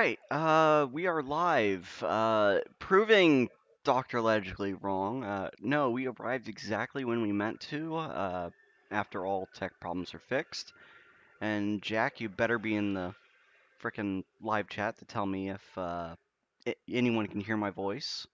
Right, we are live, proving Dr. Legally wrong. No, we arrived exactly when we meant to, after all tech problems are fixed. And Jack, you better be in the frickin' live chat to tell me if, anyone can hear my voice.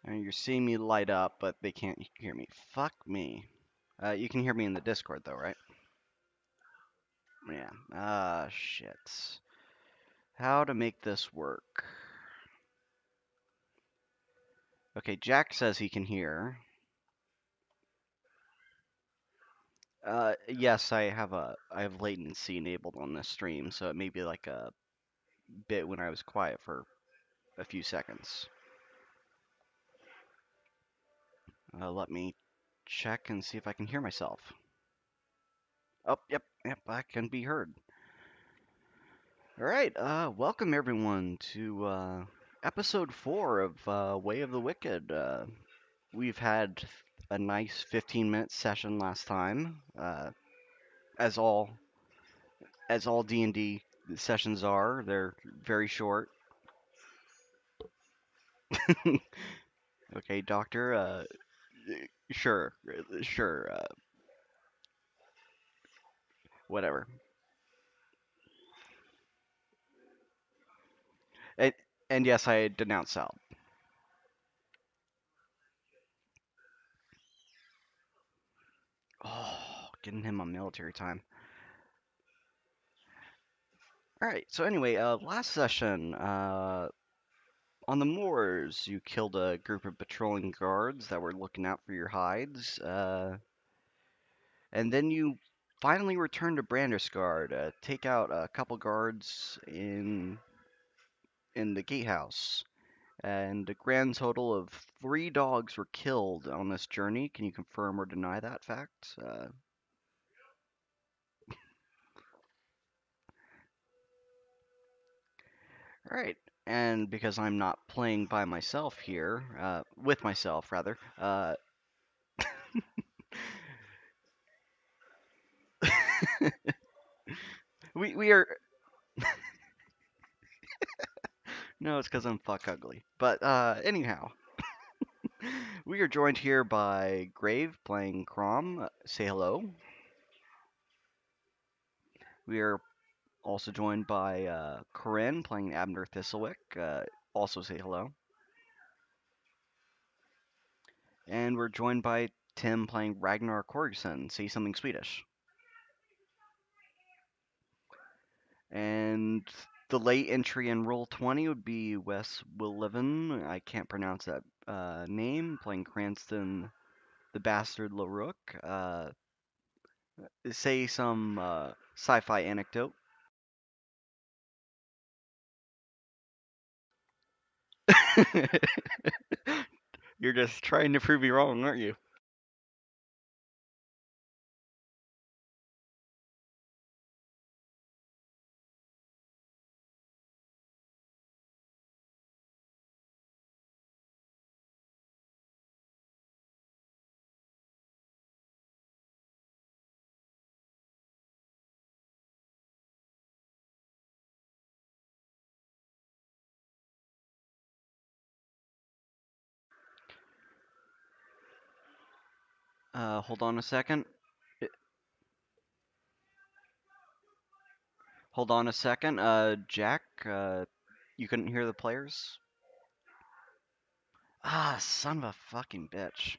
And you're seeing me light up, but they can't hear me. Fuck me. You can hear me in the Discord though, right? Yeah. Ah, shit. How to make this work? Okay, Jack says he can hear. Yes, I have latency enabled on this stream, so it may be like a bit when I was quiet for a few seconds. Let me check and see if I can hear myself. Oh, yep, I can be heard. All right, welcome everyone to episode 4 of Way of the Wicked. We've had a nice 15-minute session last time, as all D&D sessions are. They're very short. Okay, Doctor. Sure, sure. Whatever. And and yes, I denounce Sal. Oh, getting him on military time. All right. So anyway, last session, on the moors, you killed a group of patrolling guards that were looking out for your hides, and then you finally returned to Branderscar to take out a couple guards in the gatehouse. And a grand total of 3 dogs were killed on this journey. Can you confirm or deny that fact? All right. And because I'm not playing by myself here, with myself rather, we are no, it's because I'm fuck ugly. But anyhow, we are joined here by Grave playing Crom. Say hello. We are also joined by Corinne playing Abner Thistlewick. Also say hello. And we're joined by Tim playing Ragnar Korgson. Say something Swedish. And the late entry in roll 20 would be Wes Willivin. I can't pronounce that name. Playing Cranston the Bastard LaRook. Say some sci-fi anecdote. You're just trying to prove me wrong, aren't you? Hold on a second. Uh, Hold on a second. Jack, you couldn't hear the players? Ah, son of a fucking bitch.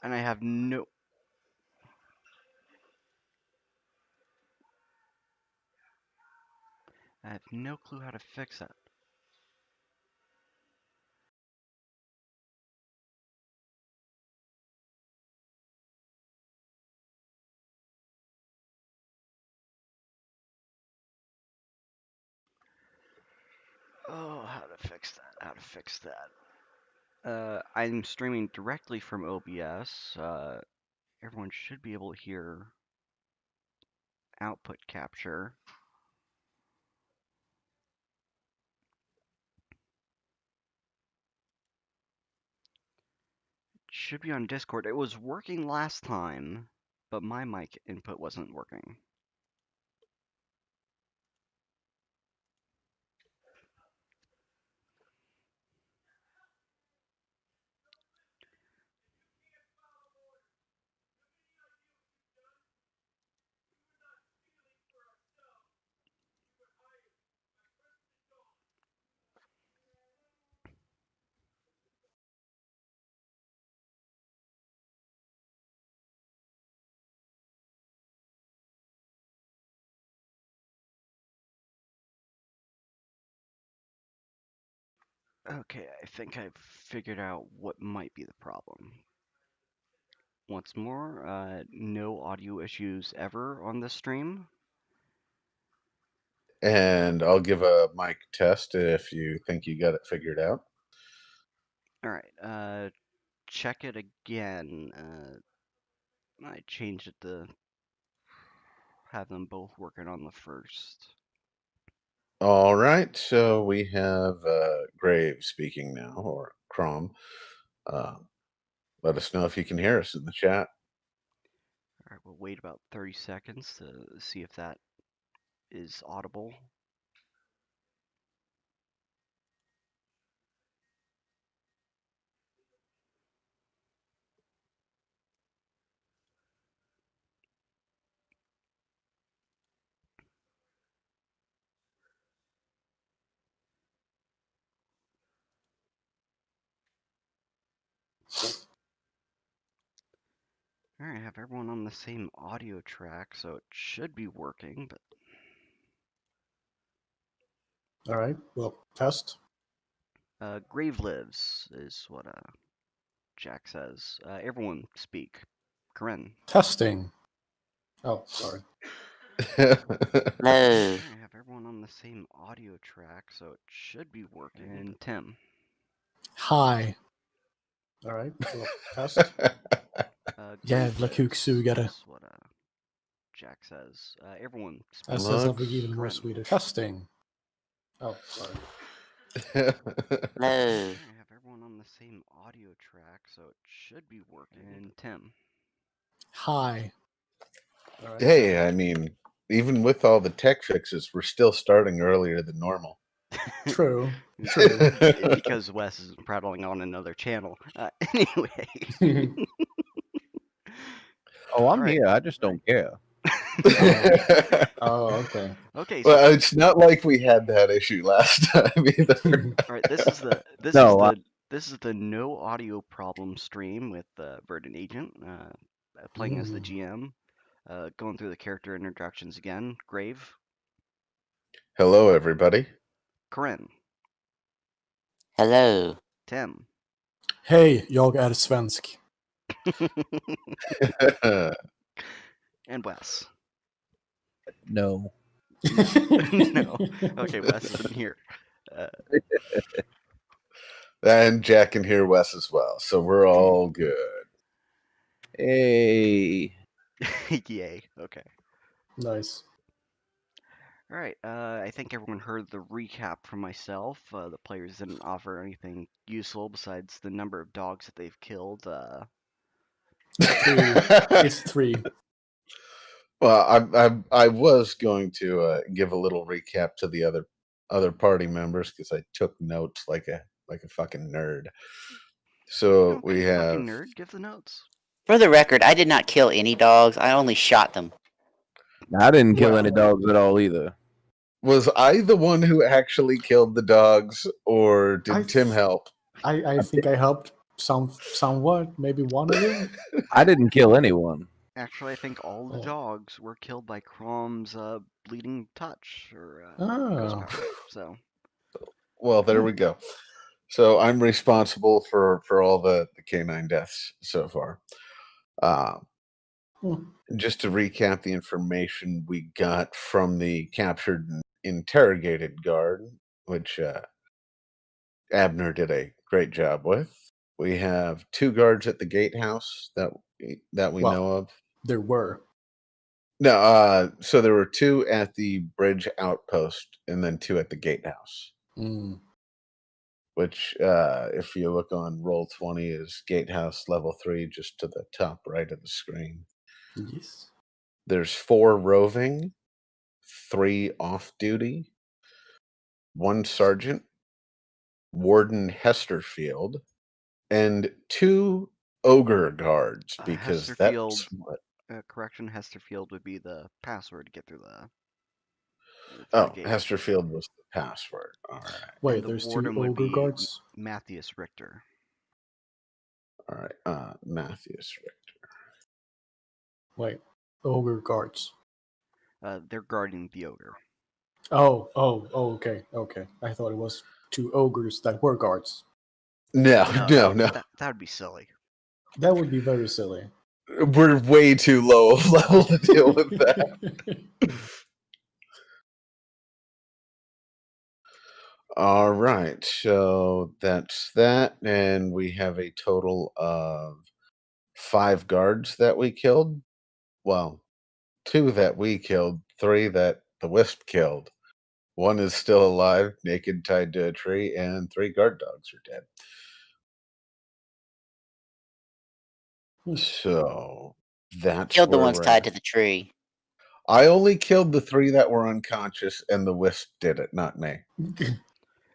And I have no clue how to fix that. Oh, how to fix that? How to fix that? I'm streaming directly from OBS. Everyone should be able to hear output capture. should be on Discord. It was working last time, but my mic input wasn't working. Okay, I think I've figured out what might be the problem. Once more, no audio issues ever on this stream. And I'll give a mic test if you think you got it figured out. All right, check it again. I changed it to have them both working on the first. All right, so we have Grave speaking now, or Crom. Let us know if you can hear us in the chat. All right, we'll wait about 30 seconds to see if that is audible. All right, I have everyone on the same audio track, so it should be working, but All right, well, test. Grave lives is what Jack says. Everyone speak. Corinne. Testing. Oh, sorry. No. I have everyone on the same audio track, so it should be working. And Tim. Hi. All right, well, test. Grave Jävla kuksugare. is what Jack says. Everyone speak. That says something even more Swedish. Testing. Oh, sorry. No. I have everyone on the same audio track, so it should be working. And Tim. Hi. All right. Hey, I mean, even with all the tech fixes, we're still starting earlier than normal. True. True. Because Wes is prattling on another channel. Anyway. Oh, I'm Right. here. I just don't care. Oh, okay. Okay, so Well, it's not like we had that issue last time either. all right, this is the this is the no audio problem stream with Verdant Agent playing as the GM. Going through the character introductions again. Grave. Hello, everybody. Corinne. Hello. Tim. Hej, jag är svensk. And Wes. No. No. Okay, Wes isn't here. And Jack can hear Wes as well, so we're all good. Hey. Yay. Okay. Nice. All right. I think everyone heard the recap from myself. The players didn't offer anything useful besides the number of dogs that they've killed. 3. It's 3. Well, I was going to give a little recap to the other party members because I took notes like a fucking nerd. So Don't we be a have fucking nerd. Give the notes. For the record, I did not kill any dogs. I only shot them. I didn't kill Well- any dogs at all either. Was I the one who actually killed the dogs, or did Tim help? I think I helped somewhat, maybe one of them. I didn't kill anyone. Actually, I think all the Oh. dogs were killed by Crom's bleeding touch or Oh. ghost power. So Well, there we go. So I'm responsible for all the canine deaths so far. Just to recap the information we got from the captured and interrogated guard, which Abner did a great job with. We have 2 guards at the gatehouse that we Well, know of. There were. No, so there were 2 at the bridge outpost and then 2 at the gatehouse, which, if you look on Roll20, is Gatehouse Level 3, just to the top right of the screen. Yes. There's 4 roving, 3 off-duty, 1 sergeant, Warden Hesterfield, and 2 ogre guards, because Hesterfield, that's what... correction, Hesterfield would be the password to get through the Oh, gate. Hesterfield was the password. All right. Wait, And the there's 2 warden would ogre be guards? Matthias Richter. All right. Matthias Richter. Wait, ogre guards. They're guarding the ogre. Oh, okay. I thought it was 2 ogres that were guards. No. That would be silly. That would be very silly. We're way too low of level to deal with that. All right, so that's that, and we have a total of 5 guards that we killed. Well, 2 that we killed, 3 that the wisp killed. 1 is still alive, naked, tied to a tree, and 3 guard dogs are dead. So that's Killed the where ones we're tied at. to the tree. I only killed the 3 that were unconscious, and the wisp did it, not me.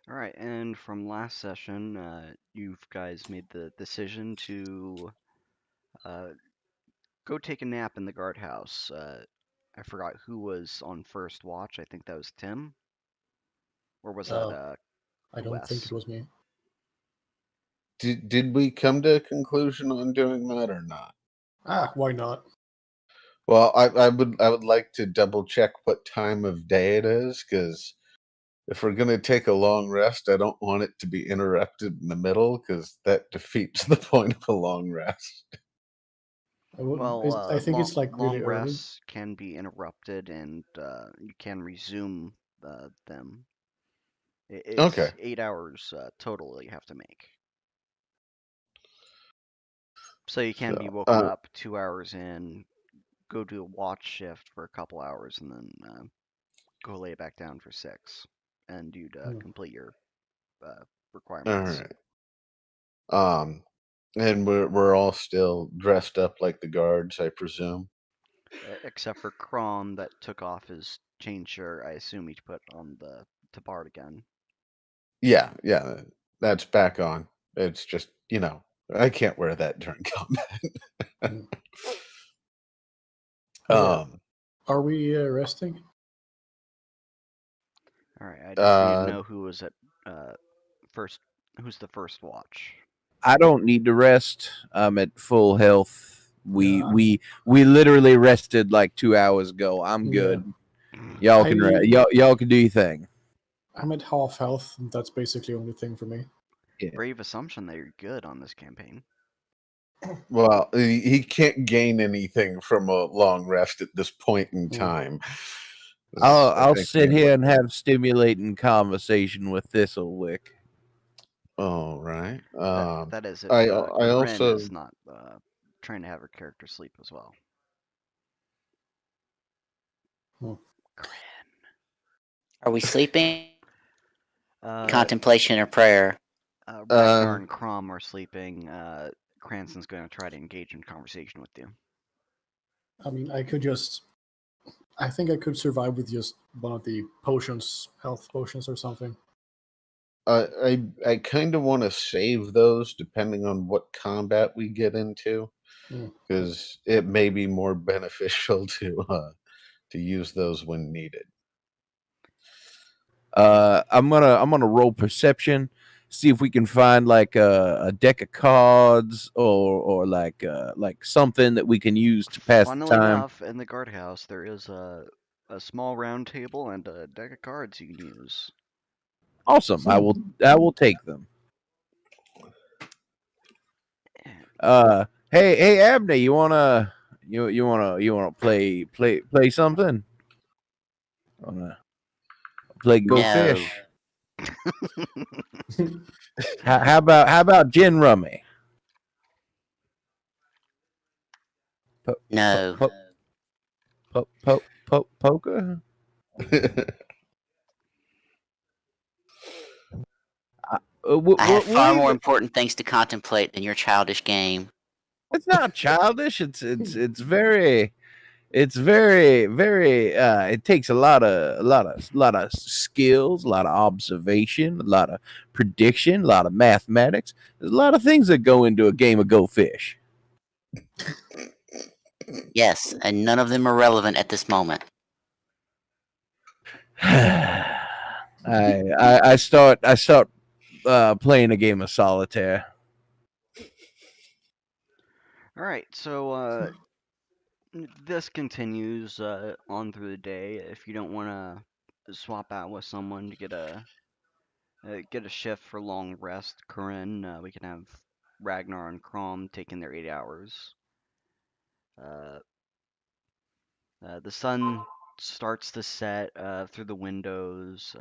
All right, and from last session, you guys made the decision to go take a nap in the guardhouse. I forgot who was on first watch. I think that was Tim, or was that I don't think Wes? it was me. Did we come to a conclusion on doing that or not? Why not? Well, I would like to double check what time of day it is, because if we're gonna take a long rest, I don't want it to be interrupted in the middle, because that defeats the point of a long rest. Well, I think it's like really long early. rests can be interrupted, and you can resume them. It's Okay. 8 hours total that you have to make. So you can be So, woken up 2 hours in, go do a watch shift for a couple hours, and then go lay back down for 6, and you'd complete your all requirements. right. And we're all still dressed up like the guards, I presume. Except for Crom that took off his chain shirt. I assume he put on the tabard again. Yeah, that's back on. It's just, I can't wear that during combat. Mm. Yeah. Um, Are we resting? All right, I just need to know who was at first. Who's the first watch? I don't need to rest. I'm at full health. We Yeah. we literally rested like 2 hours ago. I'm good. Y'all can y'all can do your thing. I'm at half health. And that's basically the only thing for me. Yeah. Brave assumption that you're good on this campaign. Well, he can't gain anything from a long rest at this point in time. I'll sit here and have stimulating conversation with Thistlewick. All right. That is if I Grin also is not trying to have her character sleep as well. Grin. Are we sleeping? Uh, Contemplation or prayer? Ragnar and Crom are sleeping. Cranston's going to try to engage in conversation with you. I mean, I think I could survive with just one of the potions, health potions or something. I kind of want to save those depending on what combat we get into, because it may be more beneficial to use those when needed. I'm gonna roll perception, see if we can find like a deck of cards or like something that we can use to pass Funnily the time. enough, in the guardhouse there is a small round table and a deck of cards you can use. Awesome. I will take them. Hey Abner, you wanna play something? Wanna play Go No. Fish? How about gin rummy? No. Poker? I have far we'll more either, important things to contemplate than your childish game. it's not childish. It's very. It takes a lot of skills, a lot of observation, a lot of prediction, a lot of mathematics. There's a lot of things that go into a game of Go Fish. Yes, and none of them are relevant at this moment. I start playing a game of solitaire. All right, so this continues on through the day. If you don't want to swap out with someone to get a shift for long rest, Corinne, we can have Ragnar and Crom taking their 8 hours. Uh, the sun starts to set through the windows,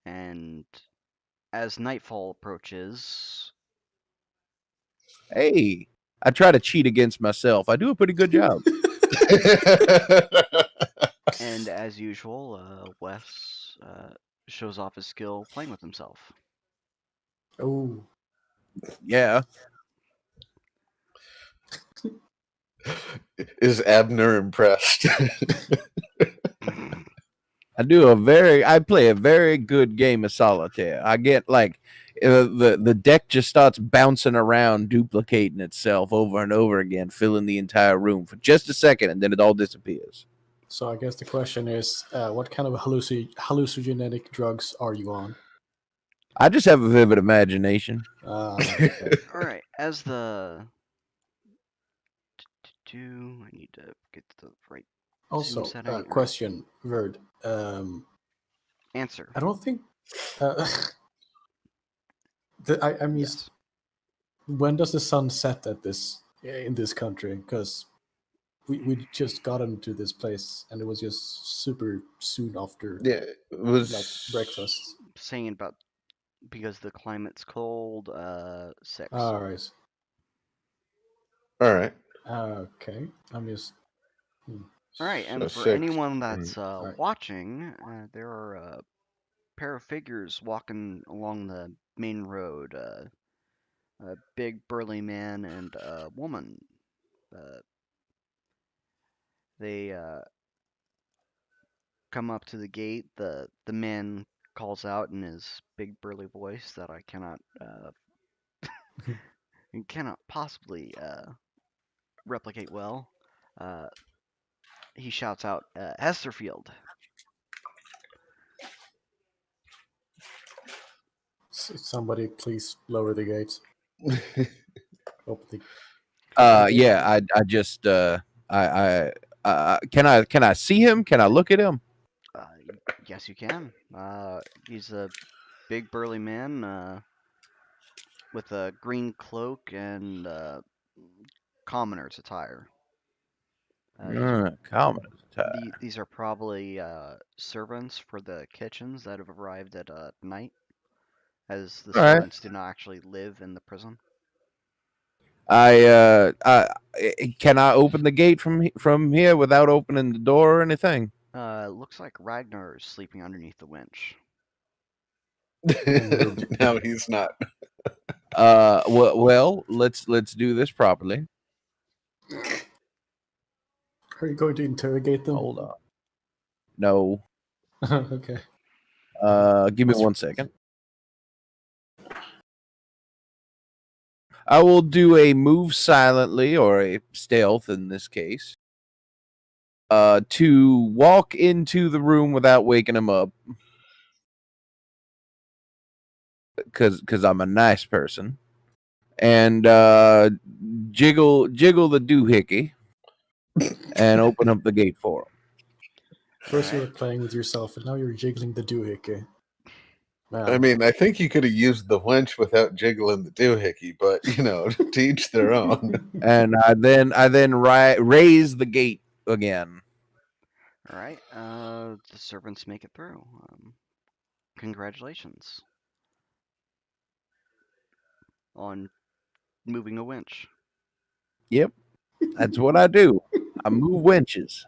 and as nightfall approaches, Hey, I try to cheat against myself. I do a pretty good job. and as usual, Wes shows off his skill playing with himself. Oh, Yeah. Is Abner impressed? I play a very good game of solitaire. I get like the deck just starts bouncing around, duplicating itself over and over again, filling the entire room for just a second, and then it all disappears. so I guess the question is, what kind of hallucinogenic drugs are you on? I just have a vivid imagination. Okay. All right, as the I need to get the right Also, Zoom setting. All right. question, Verd. Answer. I don't think. I mean, Yes. when does the sun set at this in this country? Because we just got into this place and it was just super soon after Yeah, it was like breakfast. Saying about because the climate's cold. 6. All right. all right. Okay. I'm just. All right, and So for 6. anyone that's Alright. watching, there are a pair of figures walking along the main road. A big burly man and a woman. Uh, they come up to the gate. The man calls out in his big burly voice that I cannot possibly replicate well. Uh, he shouts out, Hesterfield. Somebody please lower the gates. Open the. Yeah, I just can I see him? Can I look at him? Uh, yes, you can. He's a big burly man with a green cloak and commoner's attire. Common. These are probably servants for the kitchens that have arrived at night, as the All right. servants do not actually live in the prison. Can I open the gate from here without opening the door or anything? Looks like Ragnar is sleeping underneath the winch. No, he's not. Well, let's do this properly. Are you going to interrogate them? Hold on. No. Okay. Give me 1 second. I will do a move silently or a stealth in this case. To walk into the room without waking him up. Because I'm a nice person. And jiggle the doohickey and open up the gate for him. First you were Alright. playing with yourself, and now you're jiggling the doohickey. Man. I mean, I think you could have used the wench without jiggling the doohickey, but to each their own. And I then raise the gate again. All right. The servants make it through. Congratulations on moving a winch. Yep, that's what I do. I move winches.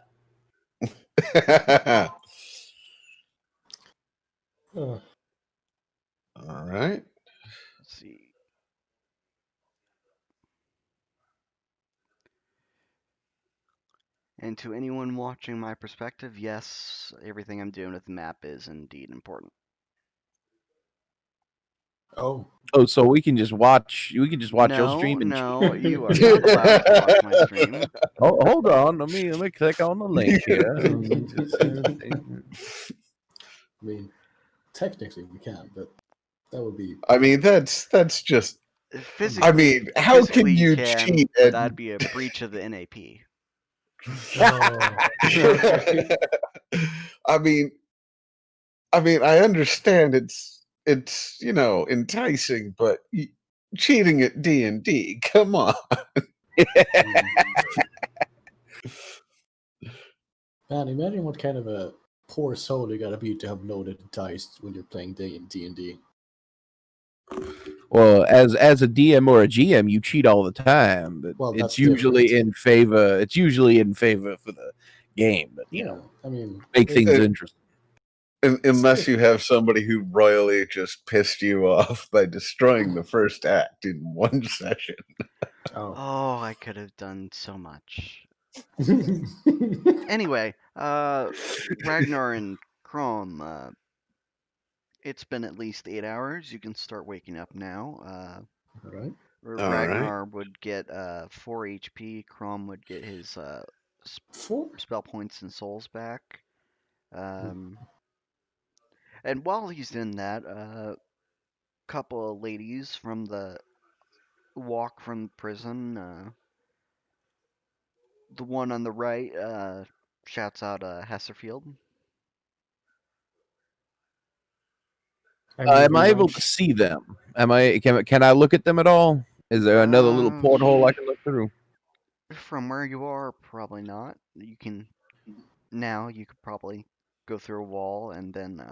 Oh, right. Let's see. And to anyone watching my perspective, yes, everything I'm doing with the map is indeed important. Oh, Oh, so we can just watch. We can just watch your stream and. No, you are not allowed to watch my stream. Oh, hold on. Let me click on the link here. I mean, technically we can, but that would be. I mean, that's just. Physically, I mean, how physically can you can, cheat but at? that'd be a breach of the NAP. Oh. I mean, I understand it's enticing, but cheating at D&D, come on. Man, imagine what kind of a poor soul you gotta be to have loaded dice when you're playing D&D. Well, as a DM or a GM, you cheat all the time, but Well, it's that's usually different. in favor. It's usually in favor for the game, but you Yeah, know, I mean, make things It- interesting. Unless you have somebody who royally just pissed you off by destroying the first act in one session. Oh. Oh, I could have done so much. Anyway, Ragnar and Chrome, it's been at least 8 hours. You can start waking up now. All right. All right. Ragnar would get 4 HP. Chrome would get his 4? spell points and souls back. And while he's in that, a couple of ladies from the walk from prison. The one on the right shouts out Hesserfield. Am I able to see them? Can I look at them at all? Is there another little porthole I can look through? From where you are, probably not. You can now. You could probably go through a wall and then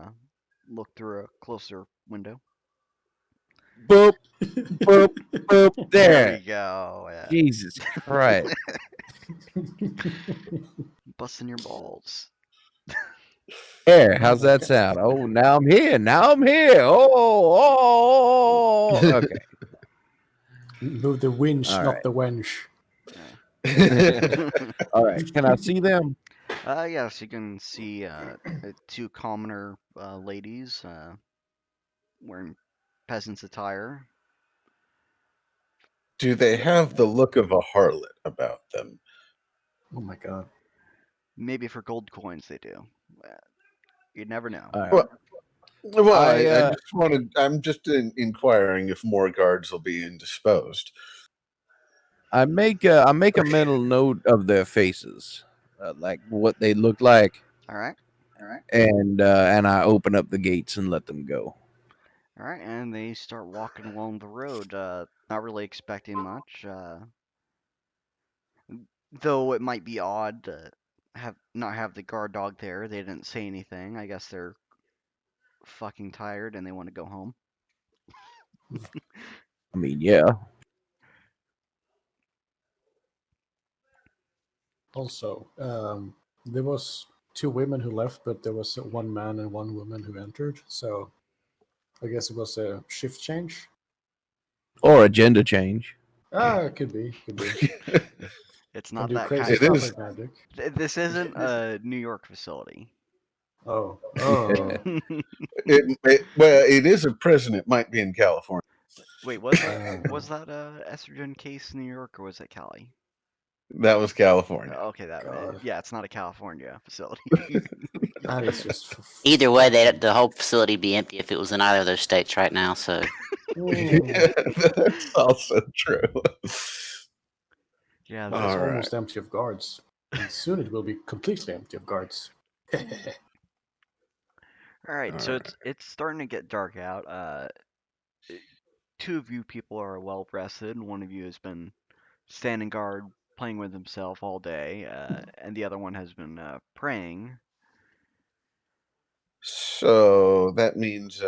look through a closer window. Boop, boop, boop. There we There. go. Yeah. Jesus Christ. Busting your balls. There. How's that sound? Oh, now I'm here. Now I'm here. Oh. Okay. Move the winch, All not right. the wench. All right. Can I see them? Yes, you can see two commoner ladies wearing peasant's attire. Do they have the look of a harlot about them? Oh my god. Maybe for gold coins they do. You never know. All right. Well, I I, just wanted. I'm just inquiring if more guards will be indisposed. I make a mental note of their faces, like what they look like, All right. and I open up the gates and let them go. All right, and they start walking along the road, not really expecting much. Though it might be odd to not have the guard dog there. They didn't say anything. I guess they're fucking tired and they want to go home. I mean, yeah. Also, there was 2 women who left, but there was 1 man and 1 woman who entered. So I guess it was a shift change. Or a gender change. Ah, could be. It's Can not do that crazy kind. It stuff is. like magic. This isn't a New York facility. Oh. It is a prison. It might be in California. Wait, was that a estrogen case in New York or was it Cali? That was California. Okay, God. yeah, it's not a California facility. That is just. Either way, the whole facility would be empty if it was in either of those states right now. So That's also true. Yeah, Well, it's All right. almost empty of guards. And soon it will be completely empty of guards. all right. All So right. it's starting to get dark out. 2 of you people are well rested, and one of you has been standing guard, playing with himself all day, and the other one has been praying. So that means,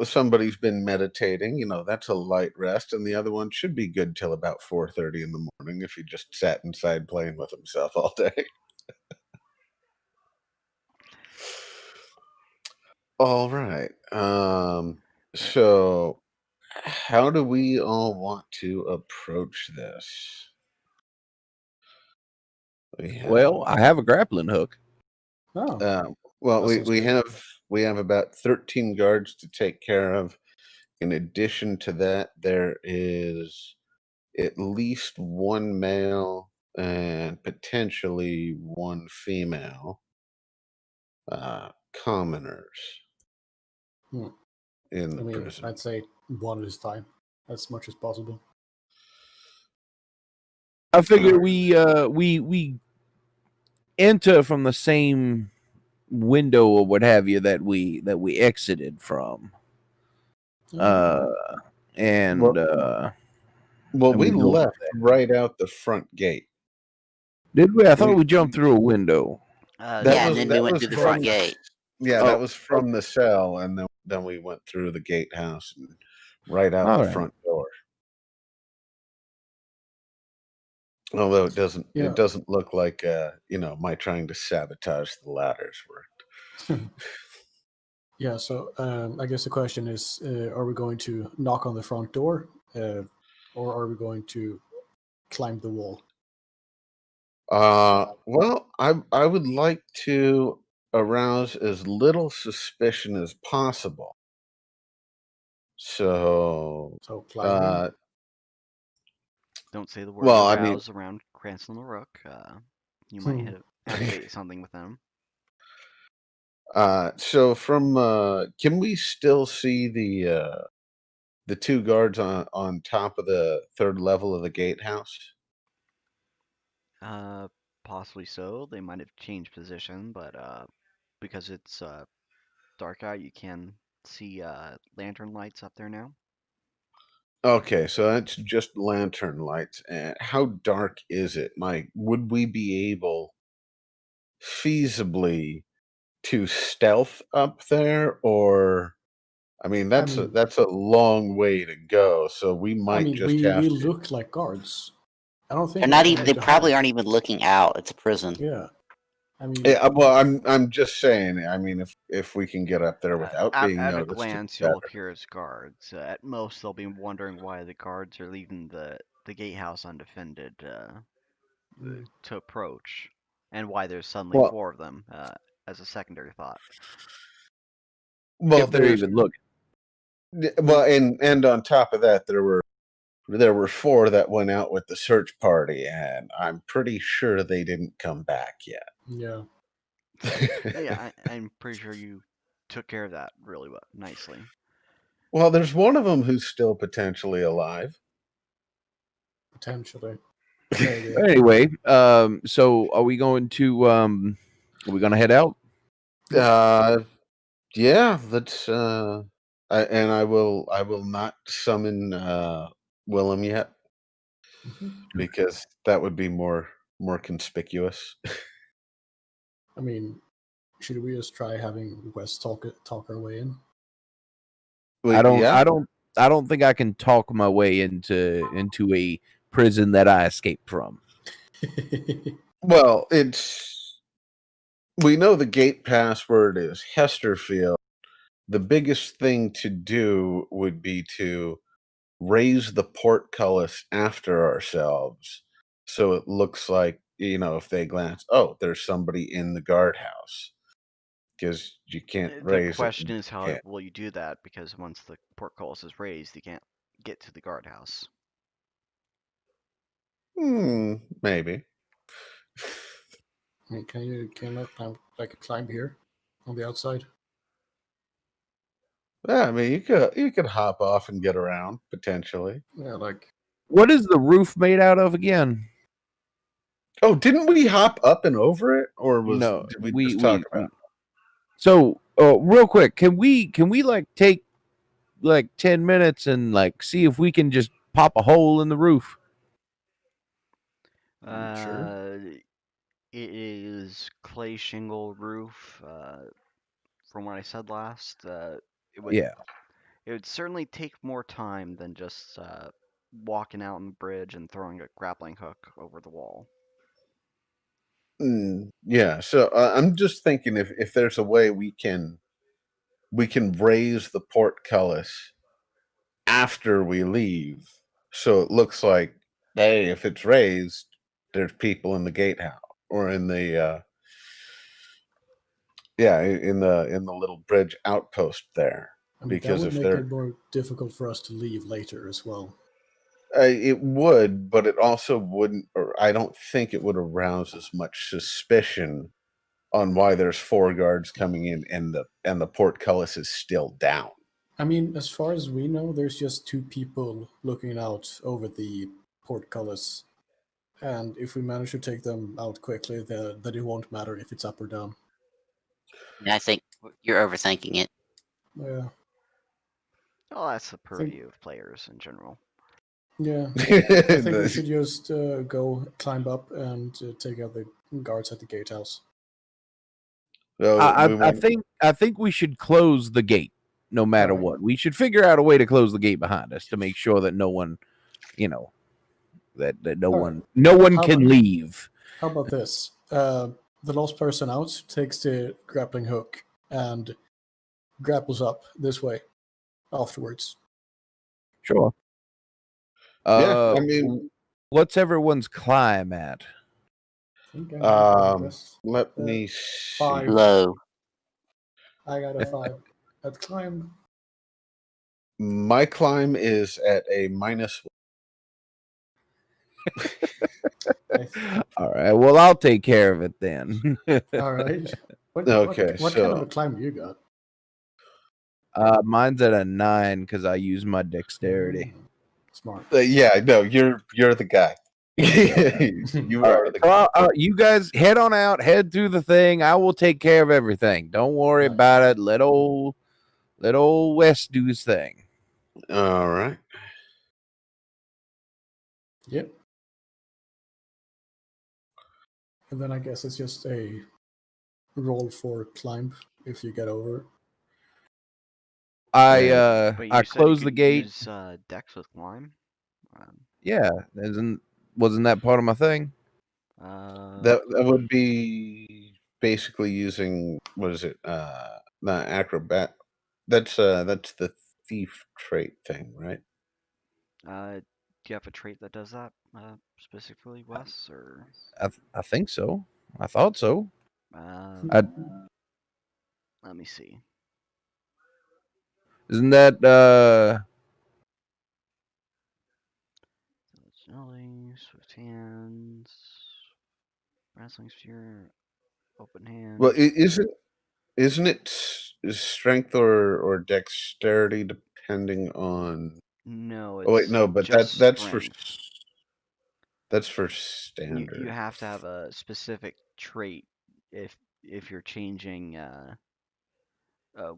somebody's been meditating. That's a light rest, and the other one should be good till about 4:30 in the morning if he just sat inside playing with himself all day. All right. So how do we all want to approach this? We Well, have I have a grappling hook. Oh, well, that sounds we good. have about 13 guards to take care of. In addition to that, there is at least one male and potentially one female commoners Hmm. in I the mean, prison. I'd say one at a time, as much as possible. I figure we enter from the same window or what have you that we exited from. Oh, And Well, well, and we we go from left right out the front gate. Did we? I thought We we jumped through a window. that Yeah, and was then No. we that went was through the from front gate. yeah, that Oh, was from the cell, and then we went through the gatehouse and right out all the right. front door. Although yeah. it doesn't look like my trying to sabotage the ladders worked. Yeah, so I guess the question is, are we going to knock on the front door, or are we going to climb the wall? Well, I would like to arouse as little suspicion as possible. So, So climbing? uh, Don't say the word well, I mean, arouse around Cranston the Rook. You might Hmm. activate something with them. so from can we still see the two guards on top of the third level of the gatehouse? Uh, Possibly so. They might have changed position, but because it's dark out, you can see lantern lights up there now. Okay, so that's just lantern lights. And how dark is it, Mike? Would we be able feasibly to stealth up there, or I mean I mean, that's a long way to go, so we I might mean, just we have to. look like guards. I don't think They're we not have even. anything They to probably hide. aren't even looking out. It's a prison. Yeah, I mean, Yeah, well, I'm just saying. I mean, if we can get up there without being At a noticed, it's glance, you'll better. appear as guards. At most, they'll be wondering why the guards are leaving the gatehouse undefended mm, to approach, and why there's suddenly Well, four of them as a secondary thought. well, If they're there's even looking. well, and on top of that, there were four that went out with the search party, and I'm pretty sure they didn't come back yet. yeah, Yeah, I'm pretty sure you took care of that really nicely. Well, there's one of them who's still potentially alive. potentially, maybe. Anyway, so are we going to head out? Uh, yeah, that's I will not summon Willem yet Mhm. because that would be more conspicuous. I mean, should we just try having Wes talk our way in? Yeah. I don't think I can talk my way into a prison that I escaped from. Well, we know the gate password is Hesterfield. The biggest thing to do would be to raise the portcullis after ourselves so it looks like, if they glance, oh, there's somebody in the guardhouse, because you can't The raise it. question is how Can't. will you do that? Because once the portcullis is raised, you can't get to the guardhouse. Maybe. I mean, can you climb here on the outside? Yeah, I mean, you could hop off and get around potentially. Yeah, like What is the roof made out of again? Oh, didn't we hop up and over it, or No, did we just talk about it? So, real quick, can we like take like 10 minutes and like see if we can just pop a hole in the roof? sure. It is clay shingle roof. From what I said last, it would Yeah. it would certainly take more time than just walking out on the bridge and throwing a grappling hook over the wall. Yeah, so I'm just thinking if there's a way we can we can raise the portcullis after we leave, so it looks like, hey, if it's raised, there's people in the gatehouse or in the in the little bridge outpost there. I mean, that Because would if make they're it more difficult for us to leave later as well. it would, but it also wouldn't, or I don't think it would arouse as much suspicion on why there's 4 guards coming in and the portcullis is still down. I mean, as far as we know, there's just 2 people looking out over the portcullis. And if we manage to take them out quickly, then it won't matter if it's up or down. I think you're overthinking it. Yeah. Well, that's the purview of players in general. Yeah. I think we should just go climb up and take out the guards at the gatehouse. I think we should close the gate no matter Alright. what. We should figure out a way to close the gate behind us to make sure that no one, that no Alright. one How can about- leave. How about this? The lost person out takes the grappling hook and grapples up this way afterwards. Sure. Yeah, I mean, what's everyone's climb at? I think I got this. let me 5. see. Low. I got a 5. At climb. My climb is at a -1. All right. Well, I'll take care of it then. All right. Okay, What kind of so- a climb you got? Mine's at a 9 because I use my dexterity. Smart. Yeah, no, you're the guy. You All are right, the so guy. you guys head on out, head through the thing. I will take care of everything. Don't worry Right. about it. Let old Wes do his thing. All right. Yep. And then I guess it's just a roll for climb if you get over. Wait, you I said you close the could gate. Use Dex with climb. Yeah, wasn't that part of my thing? That would be basically using, what is it? Not acrobat. That's the thief trait thing, right? Do you have a trait that does that specifically, Wes? Or I think so. I thought so. let me see. Isn't that Jelly, swift hands, wrestling sphere, open hand. Well, isn't it strength or dexterity depending on? No, it's Oh wait, no, but just that's strength. for You standard. have to have a specific trait if you're changing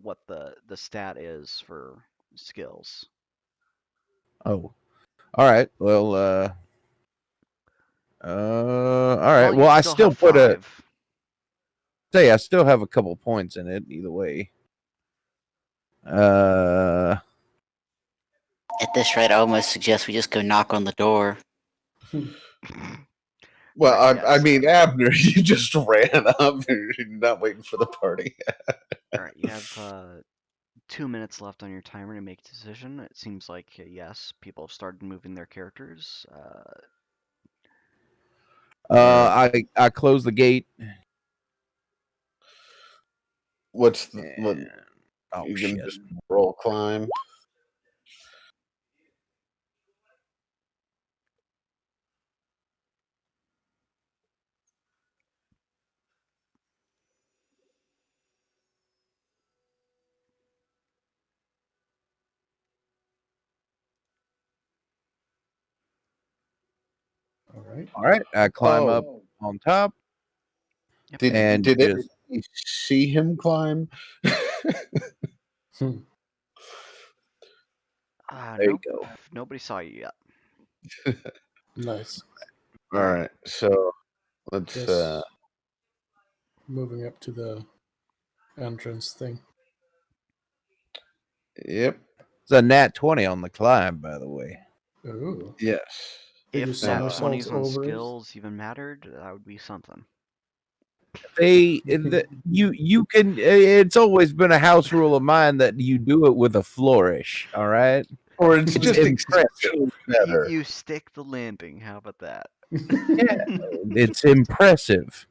what the stat is for skills. Oh. All right. Well, all right. you Well, I still still have put 5. I still have a couple points in it either way. At this rate, I almost suggest we just go knock on the door. Well, Alright, I yes. mean, Abner, you just ran up. You're not waiting for the party. All right, you have 2 minutes left on your timer to make a decision. It seems like yes, people have started moving their characters. I close the gate. What's what? Oh You shit! can just roll climb. All right. All right, I climb up on top. Did And did just- everybody see him climb? There you Nope, go. nobody saw you yet. Nice. All right, so let's. Just moving up to the entrance thing. Yep. It's a nat 20 on the climb, by the way. Ooh. Yes. Did you If nat somersault 20s on over it? skills even mattered, that would be something. You can. It's always been a house rule of mine that you do it with a flourish. All right. Or it's It's just impressive. exceptionally better. You stick the landing. How about that? Yeah, it's impressive.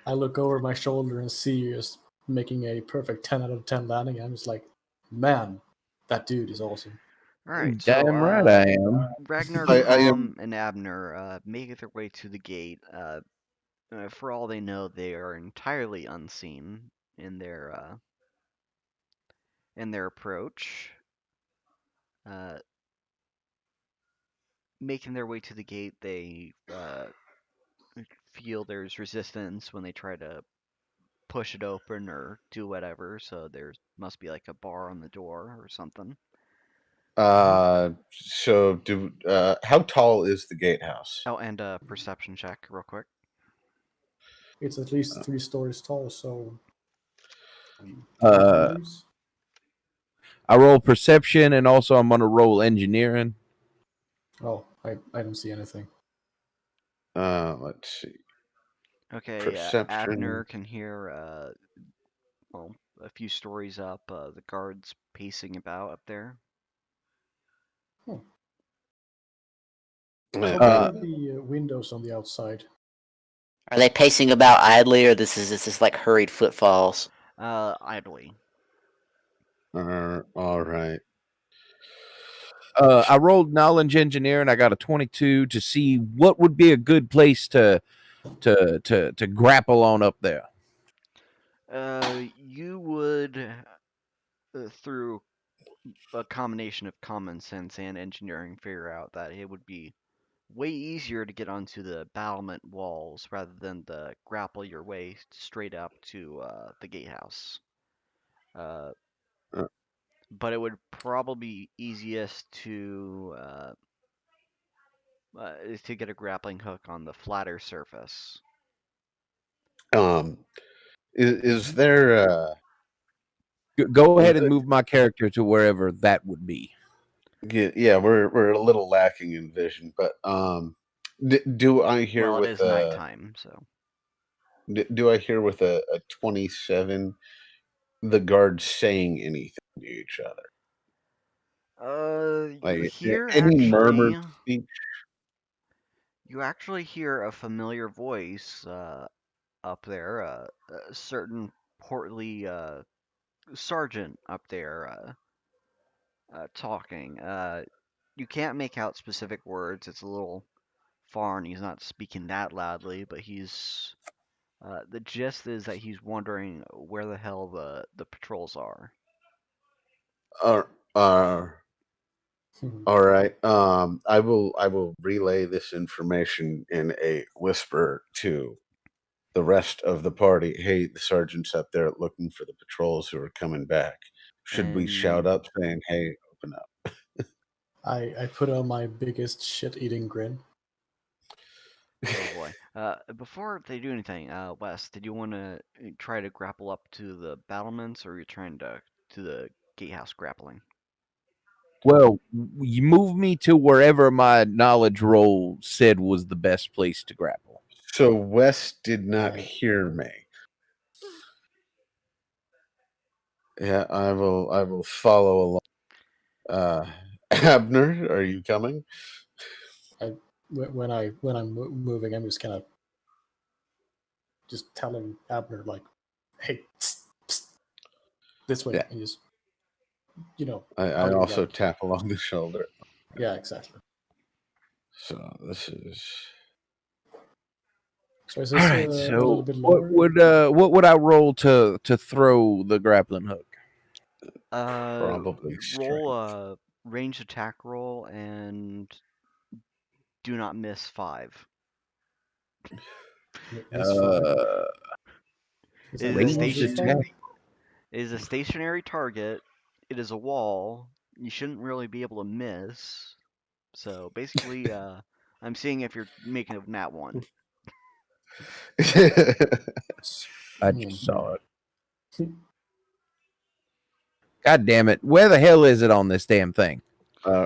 I look over my shoulder and see you just making a perfect 10 out of 10 landing. I'm just like, man, that dude is awesome. All right, so Damn right I am. Ragnar, I am Calm, and Abner make their way to the gate. For all they know, they are entirely unseen in their approach. Uh, Making their way to the gate, they feel there's resistance when they try to push it open or do whatever. So there must be like a bar on the door or something. so do how tall is the gatehouse? Oh, and a perception check, real quick. It's at least 3 stories tall, so. 20 Uh, meters? I roll perception, and also I'm gonna roll engineering. Oh, I don't see anything. Let's see. Okay, Perception. Abner can hear, well, a few stories up, the guards pacing about up there. How Uh, big are the windows on the outside? Are they pacing about idly, or this is like hurried footfalls? Idly. all right. I rolled knowledge engineering. I got a 22 to see what would be a good place to grapple on up there. You would, through a combination of common sense and engineering, figure out that it would be way easier to get onto the battlement walls rather than to grapple your way straight up to the gatehouse. Uh, Uh, but it would probably be easiest to get a grappling hook on the flatter surface. is there Go is ahead and move my character to wherever that would be. yeah, we're a little lacking in vision, but do I hear Well, it with is nighttime, so. do I hear with a 27 the guards saying anything to each other? You Like hear any murmured actually, speech? you actually hear a familiar voice up there, a certain portly sergeant up there talking. You can't make out specific words. It's a little far, and he's not speaking that loudly. But he's the gist is that he's wondering where the hell the patrols are. Uh, uh, all right. I will relay this information in a whisper to the rest of the party. Hey, the sergeant's up there looking for the patrols who are coming back. Should we shout And up saying, "Hey, open up"? I put on my biggest shit-eating grin. oh boy, before they do anything, Wes, did you want to try to grapple up to the battlements, or are you trying to the gatehouse grappling? Well, you move me to wherever my knowledge roll said was the best place to grapple. So Wes did not I- hear me. Yeah, I will. I will follow along. Abner, are you coming? when I'm moving, I'm just kind of just telling Abner like, "Hey, psst, psst, this way," Yeah. and just you know I how you also got. tap along the shoulder. Yeah, exactly. So this is So is All this right. a So little bit lower? what would I roll to throw the grappling hook? probably Roll strength. a ranged attack roll and do not miss 5. Miss five. Uh, Is It that is a normal Ranged with station. attack. five? It is a stationary target. It is a wall. You shouldn't really be able to miss. So basically, I'm seeing if you're making a nat 1. I Hmm. just saw it. God damn it! Where the hell is it on this damn thing?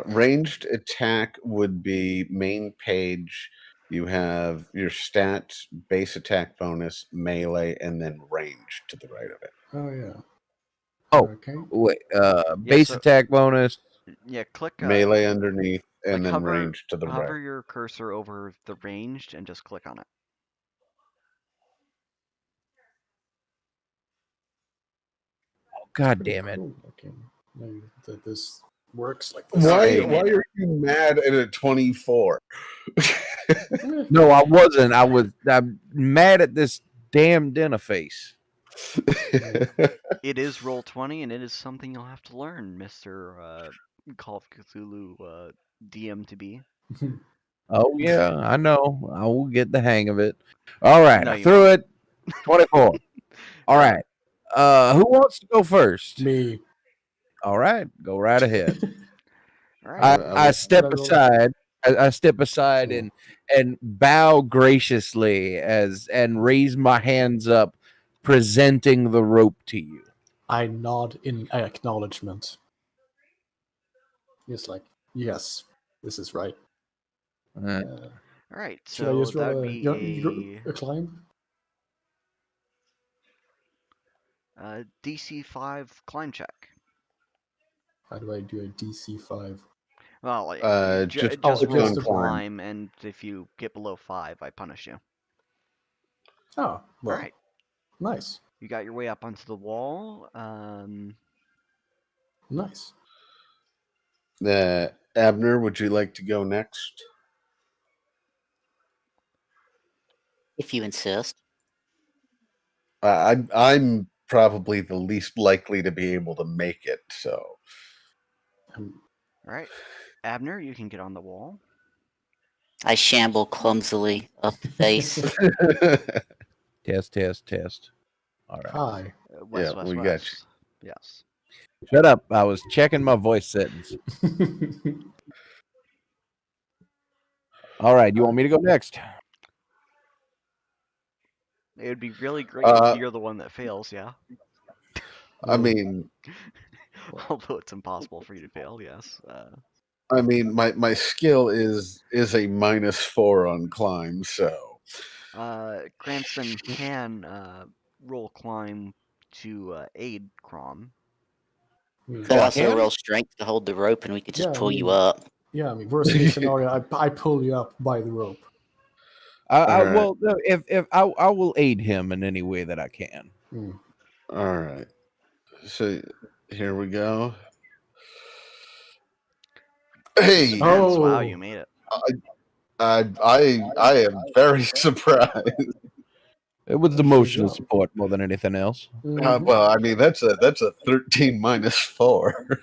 Ranged attack would be main page You have your stats, base attack bonus, melee, and then range to the right of it. Oh yeah. Oh, Okay. wait, base so- attack bonus. Yeah, click Melee underneath, and like then hover range to the hover right. your cursor over the ranged and just click on it. God Pretty damn it! cool looking. Maybe that this works like this. Why? Okay, you Why made it. are you mad at a 24? Eh, No, I wasn't. I'm mad at this damn dinner face. It is roll 20, and it is something you'll have to learn, Mister Call of Cthulhu DM to be. Oh yeah, I know. I will get the hang of it. All right, No, I you threw won't. it. 24. All right. Who wants to go first? Me. All right, go right ahead. All right. I step What I roll? aside. I step aside Cool. and bow graciously and raise my hands up, presenting the rope to you. I nod in acknowledgement. It's like, yes, this is right. Uh, All right. Should I So just that roll would be a climb? a DC 5 climb check. How do I do a DC 5? Well, like, just just click roll on climb. climb, and if you get below 5, I punish you. Oh, well, All right. nice. You got your way up onto the wall. Nice. Abner, would you like to go next? If you insist. I'm probably the least likely to be able to make it, so. All right. Abner, you can get on the wall. I shamble clumsily up the face. test. All right. Hi. West, Yeah, west, we got west. Yes. Shut up. I was checking my voice settings. All right. You want me to go next? It would be really great if Uh, you're the one that fails, yeah. I mean, Although it's impossible for you to fail, yes. my skill is a -4 on climb, so. Cranston can roll climb to aid Crom. Could Yeah. also Can? roll strength to hold the rope, and we could just Yeah, I pull you mean- up. Yeah, I mean, worst case scenario, I pull you up by the rope. I All right. well, no, if I will aid him in any way that I can. All right. So here we go. Hey, Suspense, wow, Oh. you made it. I am very surprised. It was the Good emotional job. support more than anything else. Mhm. Well, I mean that's a 13 -4.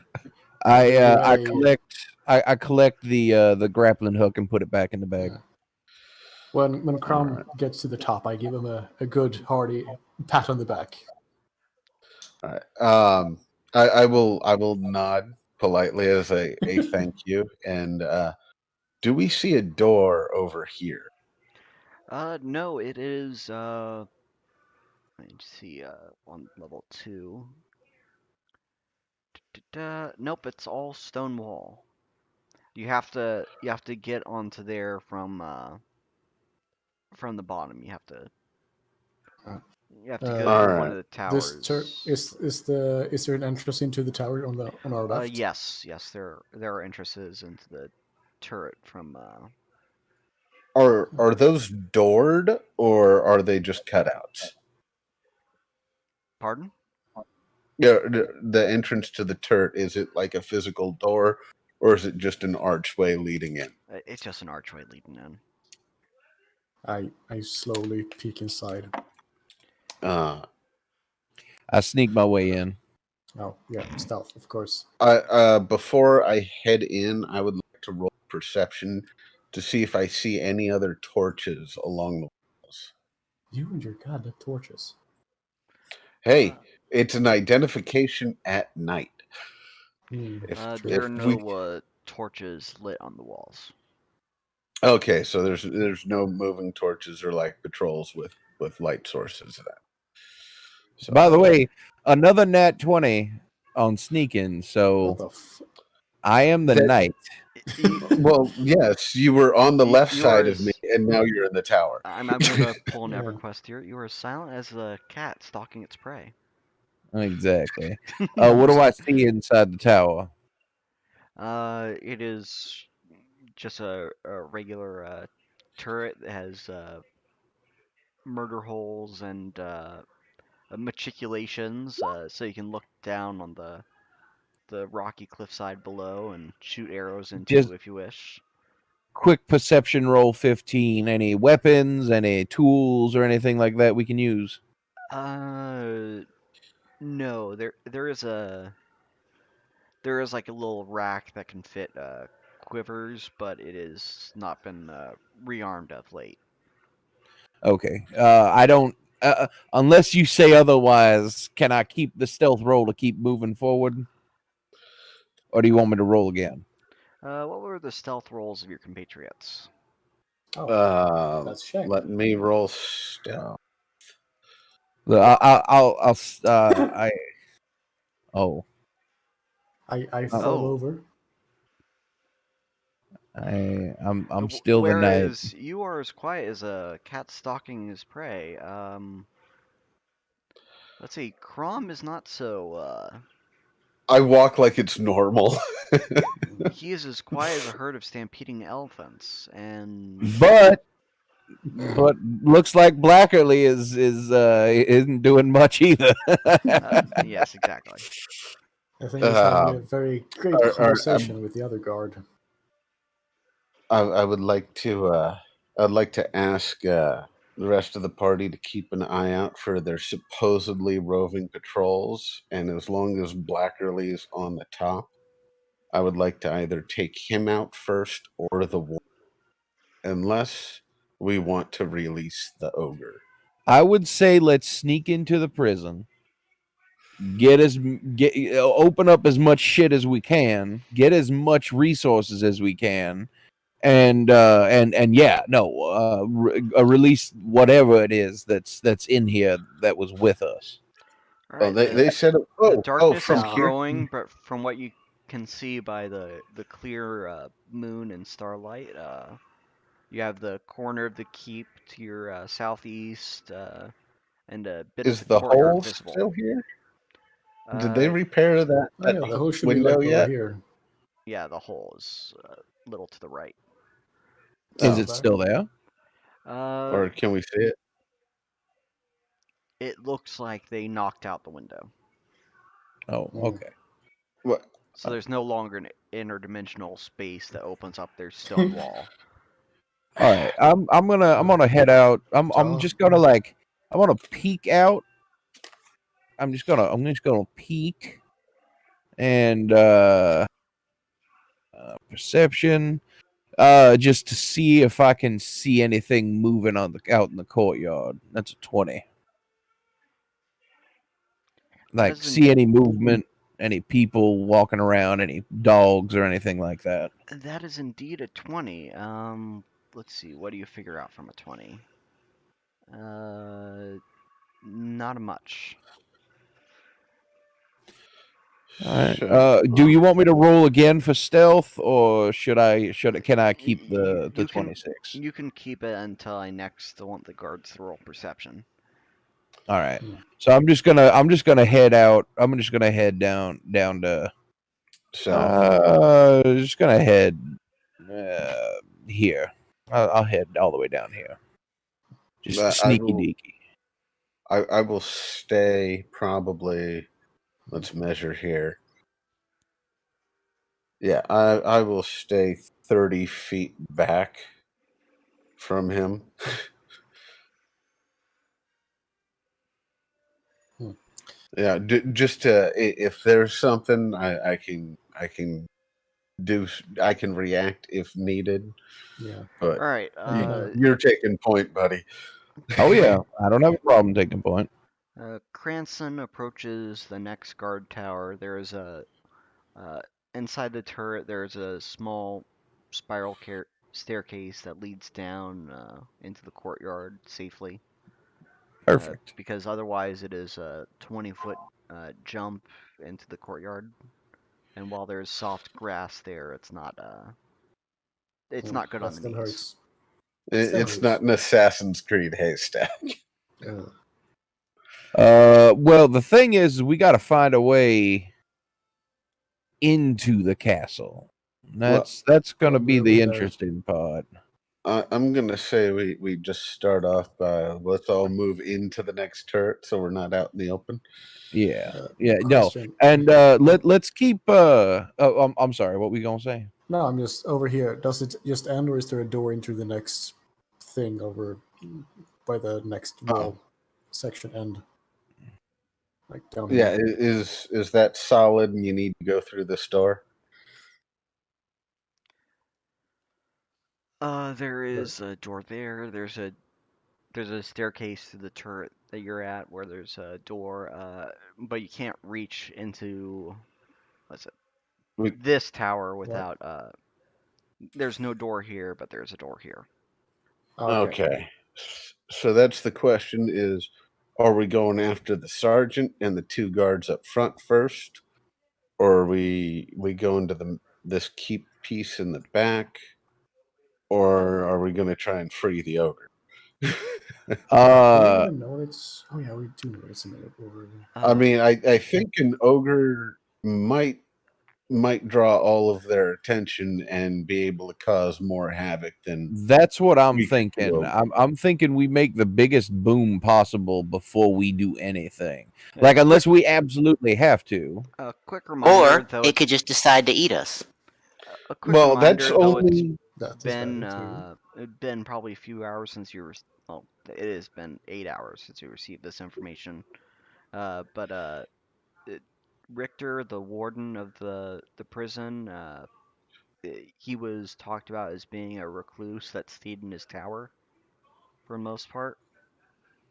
I collect the grappling hook and put it back in the bag. Yeah. When Crom Alright. gets to the top, I give him a good hearty pat on the back. All right. I will nod politely as a thank you. And do we see a door over here? No, it is let me see on level 2. Nope, it's all stone wall. You have to get onto there from the bottom. You have to go All through one right. of the This towers. is there an entrance into the tower on our left? Yes, there are entrances into the turret from Are those doored or are they just cutouts? Pardon? Yeah, the entrance to the turret, is it like a physical door or is it just an archway leading in? It's just an archway leading in. I slowly peek inside. Uh I sneak my way in. Oh yeah, stealth, of course. before I head in, I would like to roll perception to see if I see any other torches along the walls. You and your goddamn torches. Hey, it's an identification at night. If There are we no torches lit on the walls. Okay, so there's no moving torches or like patrols with light sources. Then. So, By the way, another nat 20 on sneaking. What So the I am the That- knight. Well, yes, you were on the left you are side of me, as and now you're in the tower. I'm gonna pull an Yeah. EverQuest here. You are as silent as a cat stalking its prey. Exactly. What do I see inside the tower? It is just a regular turret that has murder holes and matriculations, so you can look down on the rocky cliffside below and shoot arrows into Just if you wish. quick perception roll 15. Any weapons, any tools, or anything like that we can use? No, there is like a little rack that can fit quivers, but it has not been rearmed of late. Okay. I don't. Unless you say otherwise, can I keep the stealth roll to keep moving forward? Or do you want me to roll again? What were the stealth rolls of your compatriots? Oh, let's check. Let me roll stealth. I oh I uh, fall Oh, over. I'm still the knight. whereas you are as quiet as a cat stalking his prey. Let's see, Crom is not so. I walk like it's normal. He is as quiet as a herd of stampeding elephants, and But looks like Blackerly is isn't doing much either. yes, exactly. I think he's having a Um, very great conversation with the other guard. I would like to. I'd like to ask the rest of the party to keep an eye out for their supposedly roving patrols, and as long as Blackerly is on the top, I would like to either take him out first or the war, unless we want to release the ogre. I would say let's sneak into the prison, open up as much shit as we can, get as much resources as we can, and yeah, no, release whatever it is that's in here that was with us. All Oh, right, they said, the oh, darkness from is Yeah. here. growing, but from what you can see by the clear moon and starlight, you have the corner of the keep to your southeast, and a bit of Is the the courtyard hole visible. still here? Did they Uh, repair that, Oh yeah, the hole should be window like over yet? here. yeah, the hole is a little to the right. Is So Oh, it that still there? Uh, or can we see it? it looks like they knocked out the window, Oh, okay. What? so there's no longer an interdimensional space that opens up their stone wall. All right. I'm gonna head out. I'm so just gonna like I want to peek out. I'm just gonna peek and perception just to see if I can see anything moving on the out in the courtyard. That's a 20. That Like isn't see any movement, any people walking around, any dogs or anything like that. that is indeed a 20. Let's see. What do you figure out from a 20? Uh, not much. All right. So, Do you want me to roll again for stealth, or can I keep the You can 26? you can keep it until I next want the guards to roll perception. All right. Hmm. So I'm just gonna head out. I'm just gonna head down to south. just gonna head here. I'll head all the way down here. Just I sneaky will. deaky. I will stay probably. Let's measure here. Yeah, I will stay 30 feet back from him. Hmm. Yeah, just to if there's something I can do, I can react if needed. yeah, But All right. you're taking point, buddy. Oh yeah, I don't have a problem taking point. Cranston approaches the next guard tower. There is a uh, inside the turret. There is a small spiral staircase that leads down into the courtyard safely. Perfect. Because otherwise it is a 20-foot jump into the courtyard. And while there's soft grass there, it's not It's not good That on the still knees. hurts. Still It's hurts. not an Assassin's Creed haystack. Well, the thing is, we got to find a way into the castle. That's going to be Probably the over there. interesting part. I'm gonna say we just start off by let's all move into the next turret so we're not out in the open. Yeah, no, Question. and let's keep. I'm sorry. What were we gonna say? No, I'm just over here. Does it just end, or is there a door into the next thing over by the next wall section end? Like down Yeah, here. is that solid and you need to go through this door? There is a door there. There's a staircase to the turret that you're at where there's a door, but you can't reach into what's it? This tower without there's no door here, but there's a door here. Okay. So that's the question is, are we going after the sergeant and the two guards up front first? Or are we going to this keep piece in the back? Or are we going to try and free the ogre? Do we even know it's? Oh yeah, we do know it's an ogre. I mean, I think an ogre might draw all of their attention and be able to cause more havoc than That's what I'm we could thinking. do. I'm thinking we make the biggest boom possible before we do anything. Like unless we absolutely have to. A quick reminder, Or though. it could just decide to eat us. A quick Well, that's reminder, though. only It's been probably a few hours since you were. Well, it has been 8 hours since you received this information. But Richter, the warden of the prison, he was talked about as being a recluse that stayed in his tower for the most part,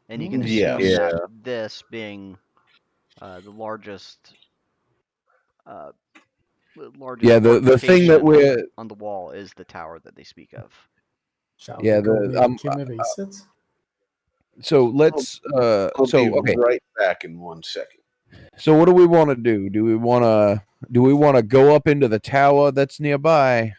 and you can assume yes. that this being the largest Yeah, the thing that we're on the wall is the tower that they speak of. Shall Yeah, we go the, make him a visit? so let's I'll so be okay. right back in 1 second. So what do we want to do? Do we want to go up into the tower that's nearby,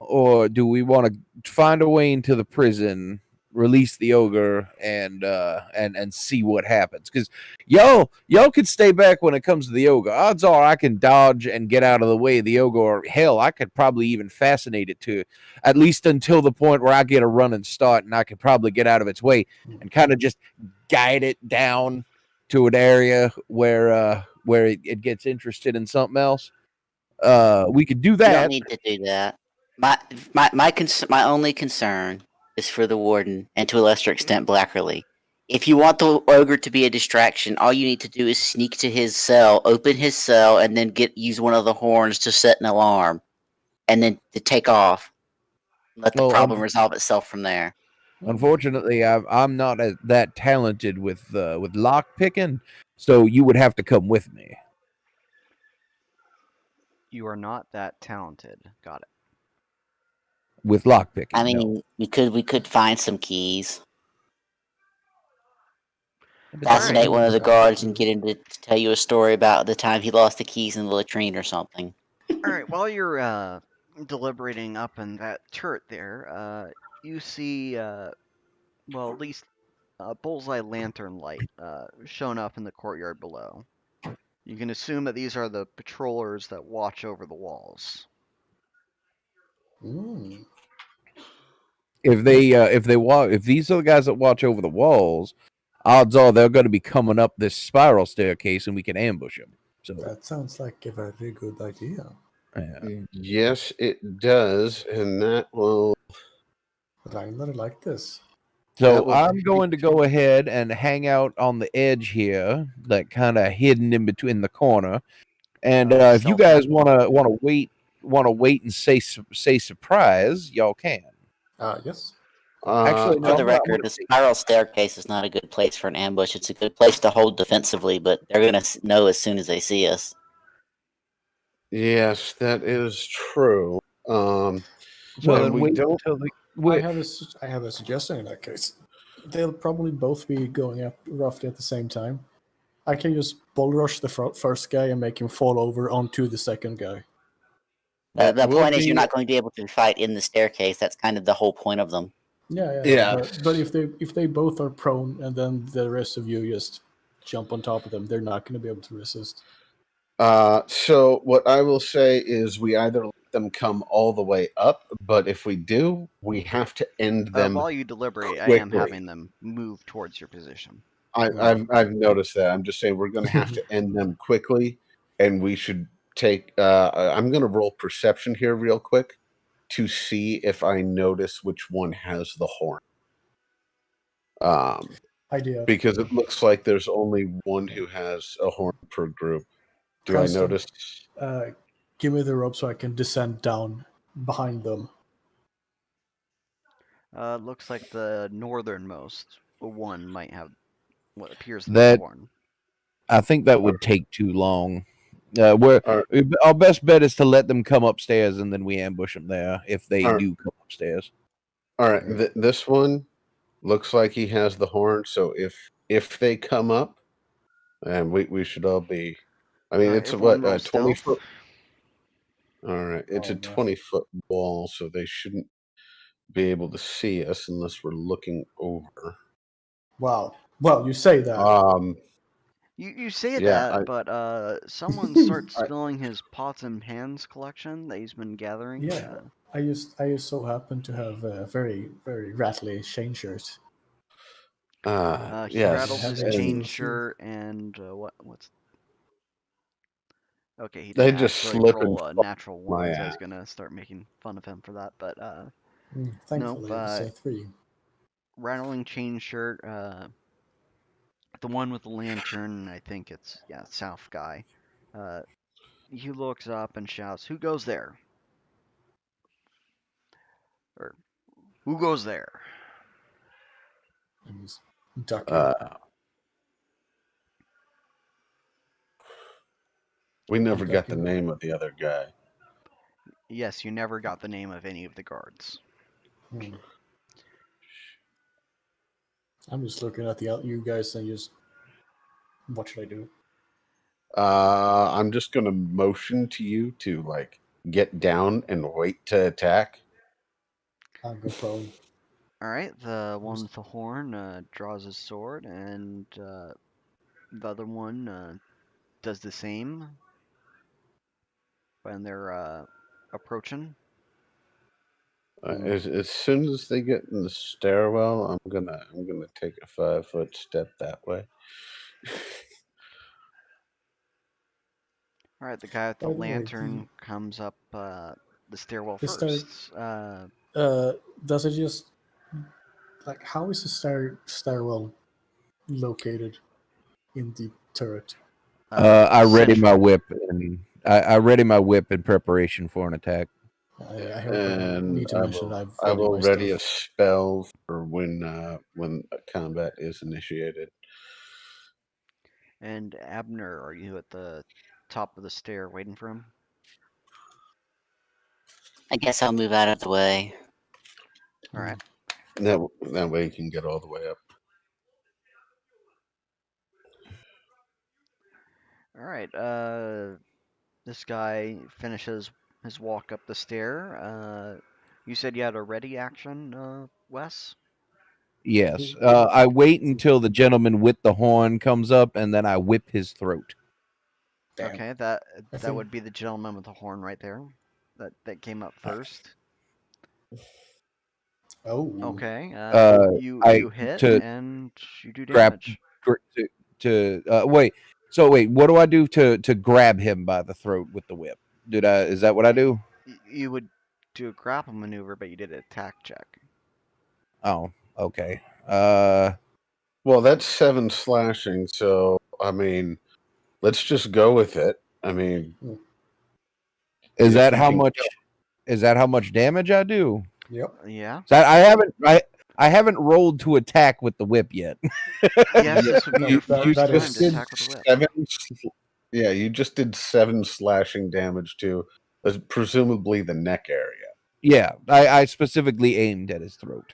or do we want to find a way into the prison, release the ogre, and see what happens? Because y'all could stay back when it comes to the ogre. Odds are I can dodge and get out of the way of the ogre. Or hell, I could probably even fascinate it to at least until the point where I get a running start, and I could probably get out of its way and kind of just guide it down to an area where it gets interested in something else. We could do You don't that. need to do that. My only concern is for the warden and to a lesser extent Blackerly. If you want the ogre to be a distraction, all you need to do is sneak to his cell, open his cell, and then use one of the horns to set an alarm, and then to take off. Let the problem resolve itself from there. Unfortunately, I'm not that talented with lock picking, so you would have to come with me. You are not that talented. Got it. With lock picking, I mean, we could find some keys. Fascinate one of the guards and get him to tell you a story about the time he lost the keys in the latrine or something. All right. While you're deliberating up in that turret there, you see, well, at least a bullseye lantern light shown up in the courtyard below. You can assume that these are the patrollers that watch over the walls. If these are the guys that watch over the walls, odds are they're going to be coming up this spiral staircase, and we can ambush them. So that sounds like a very good idea. Yes, it does, and that will. Ragnar like this. So I'm going to go ahead and hang out on the edge here, like kind of hidden in between the corner. And if you guys want to wait and say surprise, y'all can. Yes. Actually, no. For the record, the spiral staircase is not a good place for an ambush. It's a good place to hold defensively, but they're going to know as soon as they see us. Yes, that is true. So then we don't. I have a suggestion in that case. They'll probably both be going up roughly at the same time. I can just bull rush the first guy and make him fall over onto the second guy. The We'll point is, you're be not going to be able to fight in the staircase. That's kind of the whole point of them. Yeah. Yeah. But if they both are prone and then the rest of you just jump on top of them, they're not going to be able to resist. So what I will say is we either let them come all the way up, but if we do, we have to end them While you deliberate, I am quickly. having them move towards your position. I've noticed that. I'm just saying we're going to have to end them quickly, and we should take. I'm going to roll perception here real quick to see if I notice which one has the horn. Idea. Because it looks like there's only one who has a horn per group. Do I Cranston, notice? Give me the rope so I can descend down behind them. Looks like the northernmost one might have what appears to be That the horn. I think that would take too long. Where All our best bet is to let them come upstairs and then we ambush them there if they All right. do come upstairs. All right, this one looks like he has the horn. So if they come up, and we should all be. I mean, it's Everyone roll a 20 stealth. foot. All right, it's Oh, a no. 20-foot wall, so they shouldn't be able to see us unless we're looking over. Wow. Well, you say that. You say Yeah, that, but someone starts spilling his pots and pans collection that he's been gathering. Yeah. I just so happen to have a very, very rattly chain shirt. He yes, rattles his and- chain shirt and what's. Okay, he They didn't just actually slip roll and a fall natural my one, so I was ass. gonna start making fun of him for that. But Thankfully, it's a 3. rattling chain shirt. The one with the lantern, I think it's South guy. He looks up and shouts, "Who goes there?" Or who goes there? And he's ducking. We never got the ducking. name of the other guy. Yes, you never got the name of any of the guards. I'm just looking at you guys and just, what should I do? I'm just gonna motion to you to like get down and wait to attack. I'll go prone. All right, the one with the horn draws his sword, and the other one does the same when they're approaching. As soon as they get in the stairwell, I'm gonna take a 5-foot step that way. All right, the guy with the By the way, lantern comes up the stairwell the first. does it just like how is the stairwell located in the turret? I ready my Central. whip and I ready my whip in preparation for an attack. I hope I And need to mention I've I ready will my ready a stuff. spell for when combat is initiated. And Abner, are you at the top of the stair waiting for him? I guess I'll move out of the way. All right. That way you can get all the way up. All right. This guy finishes his walk up the stair. You said you had a ready action, Wes? Yes. I wait until the gentleman with the horn comes up and then I whip his throat. Damn. Okay, that think- would be the gentleman with the horn right there. That came up first. Oh. Okay. You hit to and you do grab damage. wait. So wait, what do I do to grab him by the throat with the whip? Is that what I do? You would do a grapple maneuver, but you did an attack check. Oh, okay. Well, that's 7 slashing, so I mean, let's just go with it. I mean, is if that we how can- much? Is that how much damage I do? Yep. Yeah. I haven't rolled to attack with the whip yet. Yes, this would be No, your that first time is- to attack with a whip. Yeah, you just did 7 slashing damage to presumably the neck area. Yeah, I specifically aimed at his throat.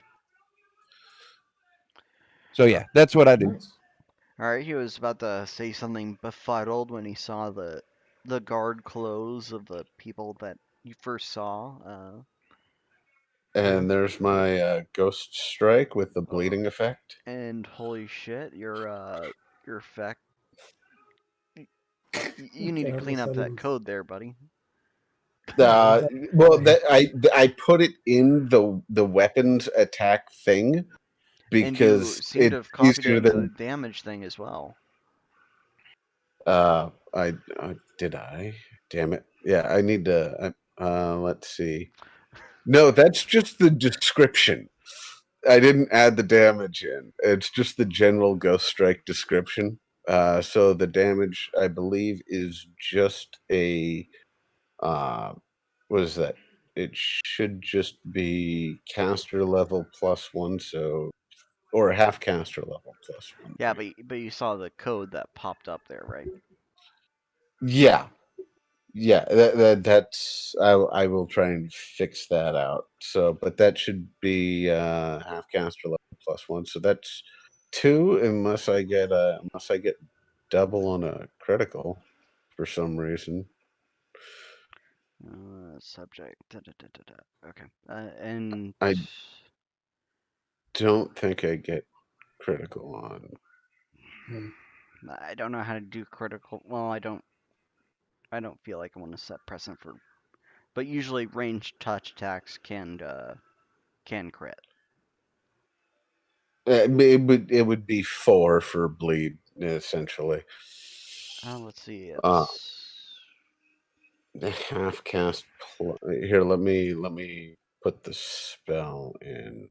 So yeah, that's what I do. Nice. All right, he was about to say something befuddled when he saw the guard clothes of the people that you first saw. And there's my ghost strike with the bleeding effect. And holy shit, your effect. You need The to hell clean was up that that even? code there, buddy. Uh, that- well, that I put it in the weapons attack thing And you because seem to it's have copied it easier into the than. damage thing as well. I did I? Damn it! Yeah, I need to. Let's see. No, that's just the description. I didn't add the damage in. It's just the general ghost strike description. So the damage, I believe, is just a. What is that? It should just be caster level +1, so or half caster level +1. Yeah, but you saw the code that popped up there, right? Yeah, yeah. That's I will try and fix that out. So, but that should be half caster level +1. So that's 2 unless I get double on a critical for some reason. Subject. Okay. And I don't think I get critical on. Hmm. I don't know how to do critical. Well, I don't. I don't feel like I want to set precedent for. But usually, ranged touch attacks can crit. It would be 4 for bleed essentially. Let's see. Uh, It's the half cast here. Let me put the spell in.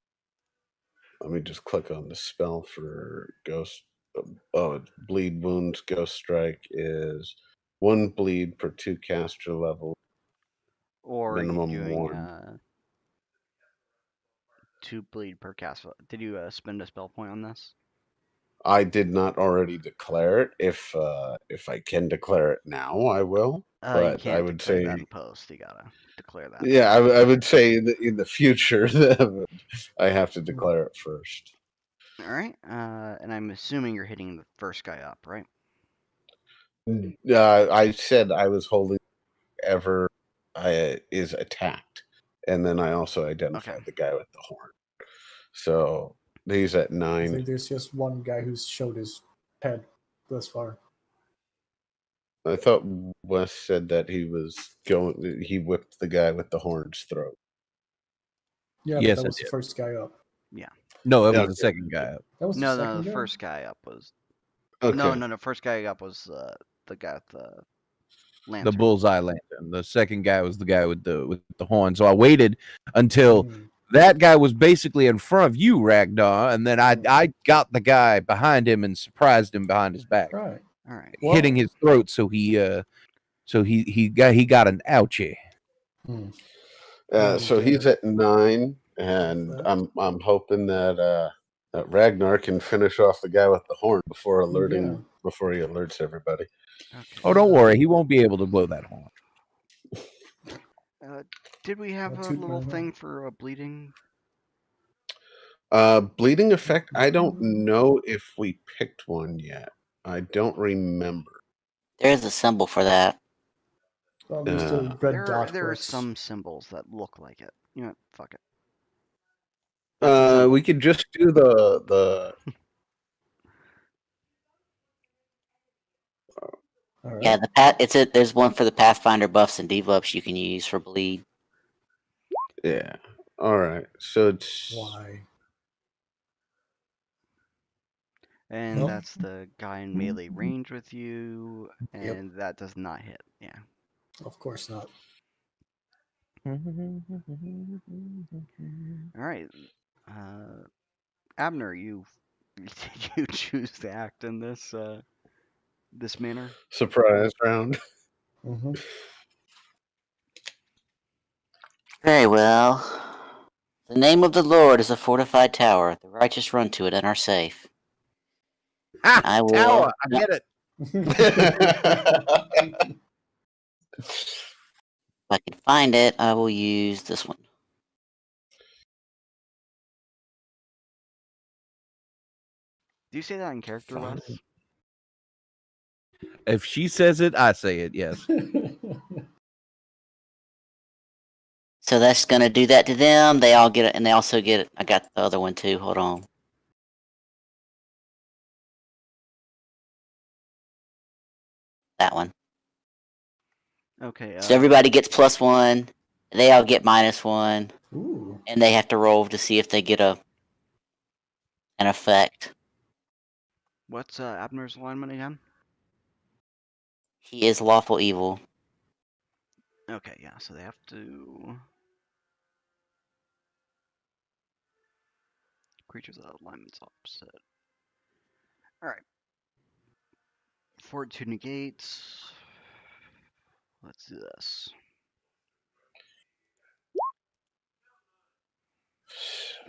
Let me just click on the spell for ghost. Oh, it's bleed wounds. Ghost strike is 1 bleed per 2 caster level, or are you minimum doing 1. 2 bleed per cast? Did you spend a spell point on this? I did not already declare it. If I can declare it now, I will. You But I can't would declare that say, in post. You gotta declare that yeah, first. I would say in the future that I have to declare it first. All right. And I'm assuming you're hitting the first guy up, right? I said I was holding ever is attacked, and then I also identified the guy with the horn. So he's at I 9. think there's just one guy who's showed his head thus far. I thought Wes said that he was going. He whipped the guy with the horn's throat. Yeah, but Yes, that I was the did. first guy up. Yeah. No, it was Okay. the second guy up. That was the No, second the guy. first guy up was. Okay. No. First guy up was the guy with the The lantern. bullseye lantern. The second guy was the guy with the horn. So I waited until Hmm. that guy was basically in front of you, Ragnar, and then Hmm. I got the guy behind him and surprised him behind his back, Right. All right. Well- hitting his throat. So he got an ouchie. Hmm. So he's at 9, and that- I'm hoping that that Ragnar can finish off the guy with the horn before before he alerts everybody. Okay. Oh, don't worry, he won't be able to blow that horn. Did we have I'll a toot my little horn. thing for bleeding? Bleeding effect. I don't Mm-hmm. know if we picked one yet. I don't remember. There's a symbol for that. Probably still red dot There are works. some symbols that look like it. You know, fuck it. It's a symbol. We could just do the. All right. Yeah, there's one for the Pathfinder buffs and debuffs you can use for bleed. Yeah. All right. So it's. Why? And Well- that's the guy in melee range with you, and that does not hit. Yeah. Of course not. All right. Abner, you did you choose to act in this manner? Surprise round. Mm-hmm. Very well. The name of the Lord is a fortified tower. The righteous run to it and are safe. Ah, I will. tower. I get it. If I can find it, I will use this one. Do you say that in character, Fine. Wes? If she says it, I say it. Yes. So that's gonna do that to them. They all get it, and they also get it. I got the other one too. Hold on. That one. Okay. So everybody gets +1. They all get -1, Ooh. and they have to roll to see if they get an effect. What's Abner's alignment again? He is lawful evil. Okay, yeah. So they have to creatures that alignment's opposite. All right. Fortitude negates. Let's do this.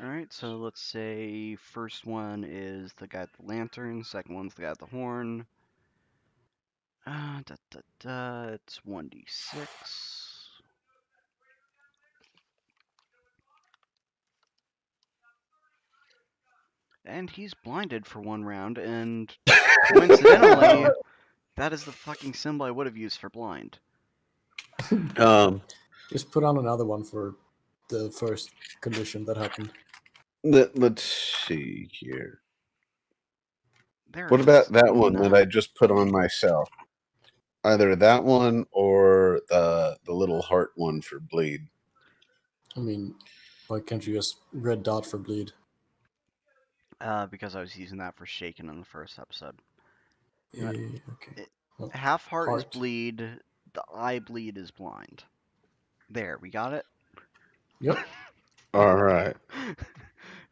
All right, so let's say first one is the guy with the lantern, second one's the guy with the horn. It's 1d6. And he's blinded for one round, and coincidentally, that is the fucking symbol I would have used for blind. Just put on another one for the first condition that happened. Let's see here. There What is about that one that none. I just put on myself? Either that one or the little heart one for bleed. I mean, why can't you just red dot for bleed? Because I was using that for shaken in the first episode. Okay. Well, Half heart is heart. bleed, the eye bleed is blind. There, we got it? Yep. All right. All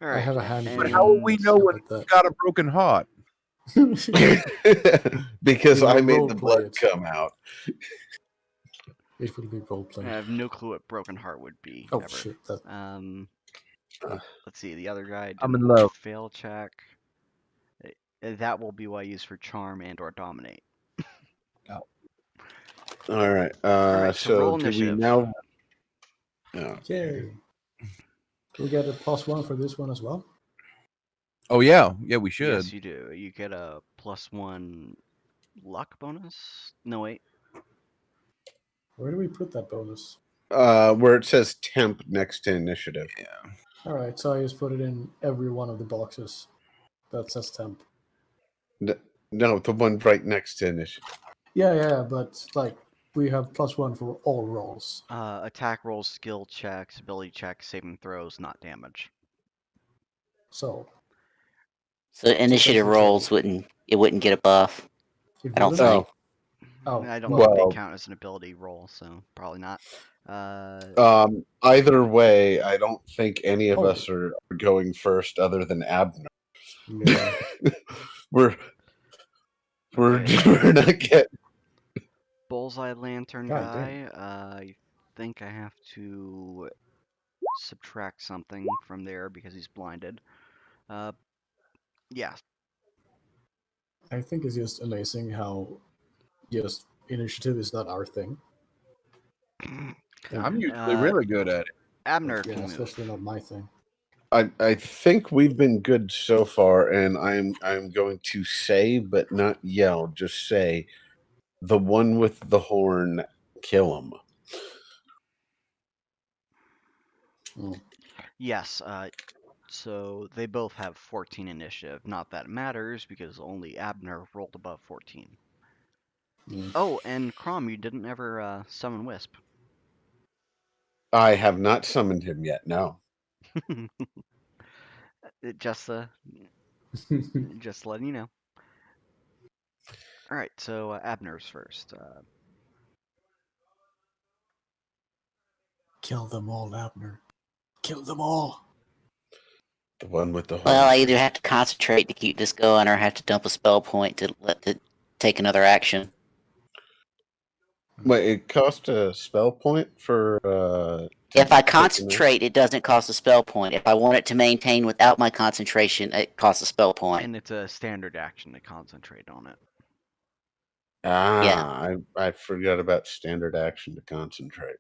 I right. have a handful. But how will we know when about you got a broken heart? that? Because We I will made role the play blood it. come out. It will be roleplay. I have no clue what broken heart would be. Oh ever. shit! Let's see. The other guy I'm in didn't love. fail check. That will be what I use for charm and or dominate. All right. All right. So roll do we initiative. now? Okay. Yay! Do we get a +1 for this one as well? Oh yeah, we should. Yes, you do. You get a +1 luck bonus. No wait. Where do we put that bonus? Where it says temp next to initiative. All right, so I just put it in every one of the boxes that says temp. No, the one right next to initiative. Yeah, but like we have +1 for all rolls. Attack rolls, skill checks, ability checks, saving throws, not damage. So initiative basically, rolls wouldn't get a buff. it I don't wouldn't? think. Oh, I don't well, think they well- count as an ability roll, so probably not. Either way, I don't think any of Oh. us are going first, other than Abner. yeah. we're Okay. we're not getting. Bullseye lantern God guy. I think I have to subtract something from there because he's blinded. Yeah. I think it's just amazing how just initiative is not our thing. I'm usually really good at it. Abner Yeah, can move. especially not my thing. I think we've been good so far, and I'm going to say, but not yell. Just say, the one with the horn, kill him. Yes. So they both have 14 initiative. Not that it matters because only Abner rolled above 14. Mm. Oh, and Crom, you didn't ever summon Wisp. I have not summoned him yet. No. Just letting you know. All right, so Abner's first. Kill them all, Abner. Kill them all. The one with the horn. Well, I either have to concentrate to keep this going, or have to dump a spell point to let it take another action. Wait, it cost a spell point for. If I concentrate, it doesn't cost a spell point. If I want it to maintain without my concentration, it costs a spell point. And it's a standard action to concentrate on it. Yeah. I forgot about standard action to concentrate.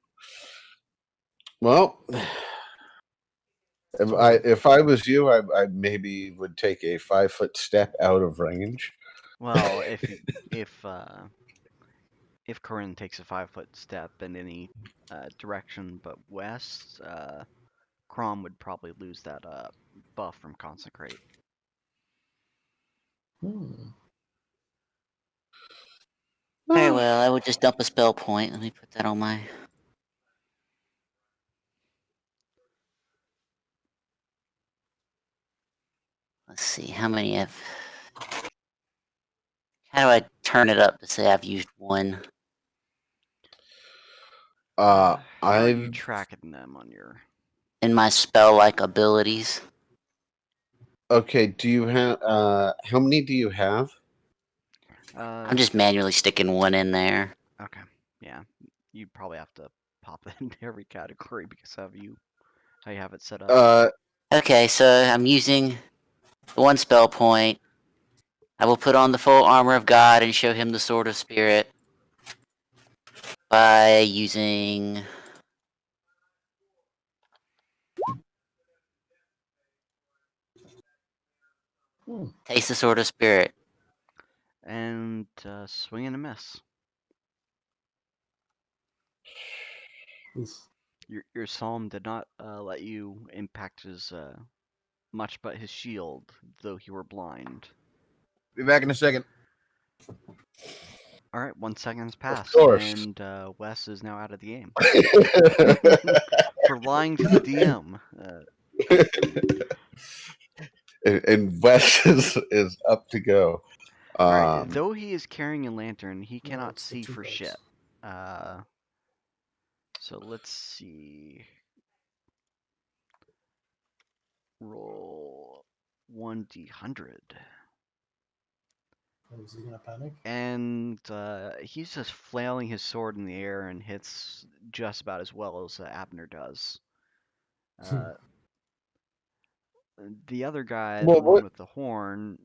Well, if I was you, I maybe would take a 5-foot step out of range. Well, if if Corinne takes a 5-foot step in any direction but west, Crom would probably lose that buff from Consecrate. Very well, I would just dump a spell point. Let me put that on my. Let's see, how many have. How do I turn it up to say I've used one? How are you I've tracking them on your? In my spell like abilities? okay. Do you have how many do you have? I'm just manually sticking one in there. Okay, yeah. You probably have to pop it into every category because of how you have it set up. Okay, so I'm using one spell point. I will put on the full armor of God and show him the sword of spirit by using. Taste the sword of spirit. And swing and a miss. Oof. Your psalm did not let you impact his much but his shield, though he were blind. Be back in a second. All right, 1 second has Of passed, course. and Wes is now out of the game for lying to the DM. And Wes is up to go. All right, though he is carrying a lantern, he No, cannot it's the see two for dice. shit. So let's see. Roll 1d100. Oh, is he gonna panic? And he's just flailing his sword in the air and hits just about as well as Abner does. The other guy, the Well, one what with the horn,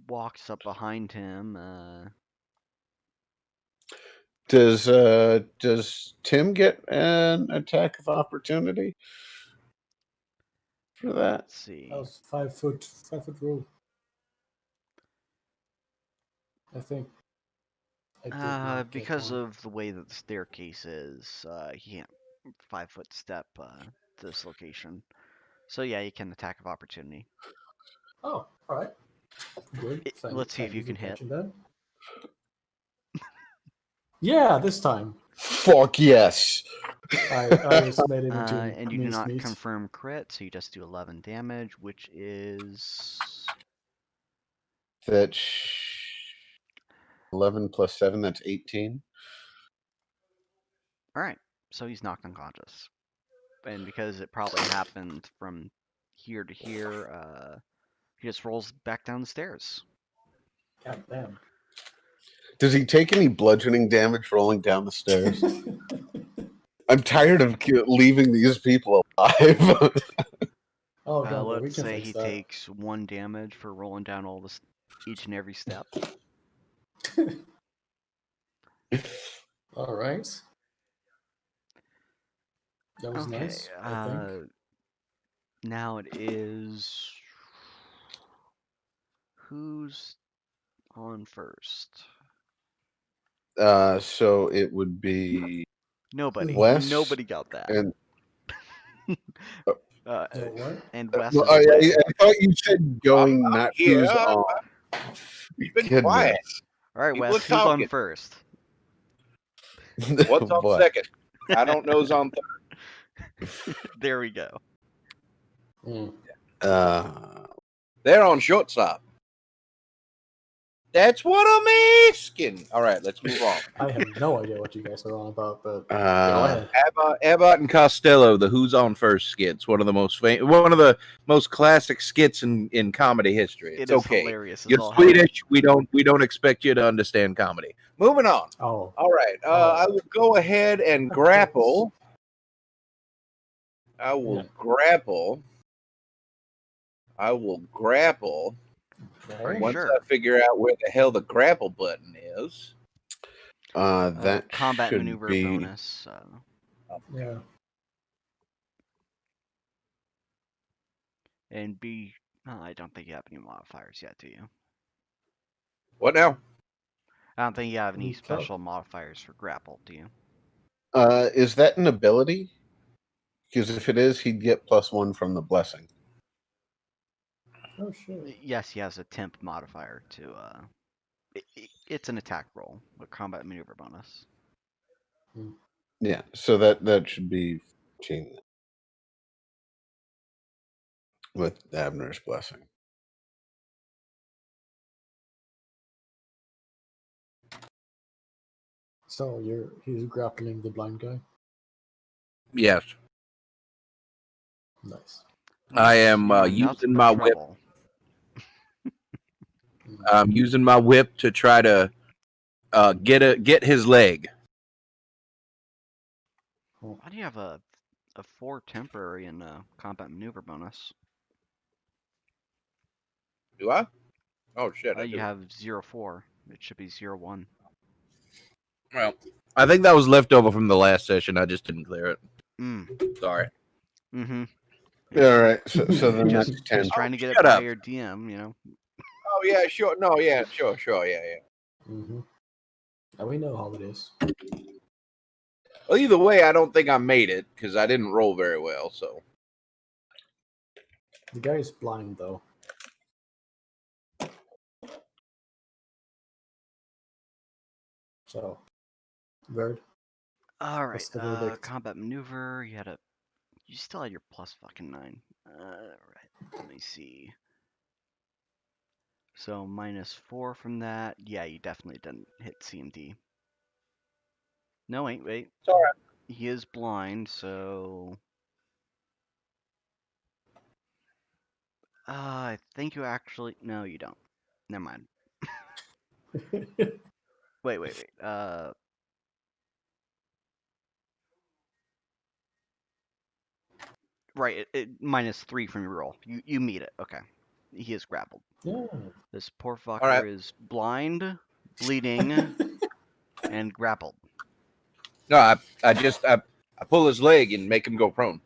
walks up behind him. does Tim get an attack of opportunity for that? Let's see. That was 5 foot rule. I think. I did not get Because one. of the way that the staircase is, he can't 5-foot step this location. So yeah, you can attack of opportunity. Oh, alright. Good. Let's see if you for can hit. catching that. Yeah, this time. Fuck yes. I just made him into And you do not mincemeat. confirm crit, so you just do 11 damage, which is That's 11 plus 7, that's 18. all right. So he's knocked unconscious, and because it probably happened from here to here, he just rolls back down the stairs. God damn. Does he take any bludgeoning damage rolling down the stairs? I'm tired of leaving these people alive. Oh, don't worry, we Let's can say fix he that. takes 1 damage for rolling down each and every step. All right. That was Okay. nice, I think. Now it is who's on first? So it would be Nobody. Wes Nobody got that. and Uh, No, what? and Wes well, is I away. thought you said going, I'm not here. who's on. You've been Goodness. quiet. All right, People Wes, are who's on talking. first? What's on What? second? I don't know's on third. There we go. Mm. They're on shortstop. That's what I'm asking. All right, let's move on. I have no idea what you guys are on about, but go Uh, ahead. Abbott and Costello, the "Who's on First" skits, one of the most classic skits in comedy history. It It's is okay. hilarious. You're Swedish. We don't expect you to understand comedy. Moving on. Oh, All right. I will go ahead and grapple. I will grapple. okay. Once Sure. I figure out where the hell the grapple button is. that Combat should maneuver be bonus. Yeah. And I don't think you have any modifiers yet, do you? What now? I don't think you have any Okay. special modifiers for grapple, do you? Is that an ability? Because if it is, he'd get +1 from the blessing. Oh shit. Yes, he has a temp modifier to. It's an attack roll with combat maneuver bonus. Yeah, so that should be 15 with Abner's blessing. So he's grappling the blind guy. Yes, Nice. I am You are nothing using but my whip. trouble. I'm using my whip to try to get his leg. Why do you have a 4 temporary and a combat maneuver bonus? Do I? Oh shit, I You do. have 0-4. It should be 0-1. Well, I think that was left over from the last session. I just didn't clear it. Sorry. Mm-hmm. All right, so then Just that's 10. trying to get it shut by up. your DM, you know. Oh yeah, sure. No, yeah, sure, yeah. Mm-hmm. And we know how it is. Well, either way, I don't think I made it because I didn't roll very well. So The guy is blind though. So, Bird. All right. What's the verdict? Combat maneuver. You still had your +9. Right. Let me see. So -4 from that. Yeah, you definitely didn't hit CMD. No, wait. it's all right. He is blind, so. I think you actually. No, you don't. Never mind. Wait. Right. -3 from your roll. You meet it. Okay. He is grappled. Yeah. This poor fucker right. is blind, bleeding, and grappled. No, I pull his leg and make him go prone.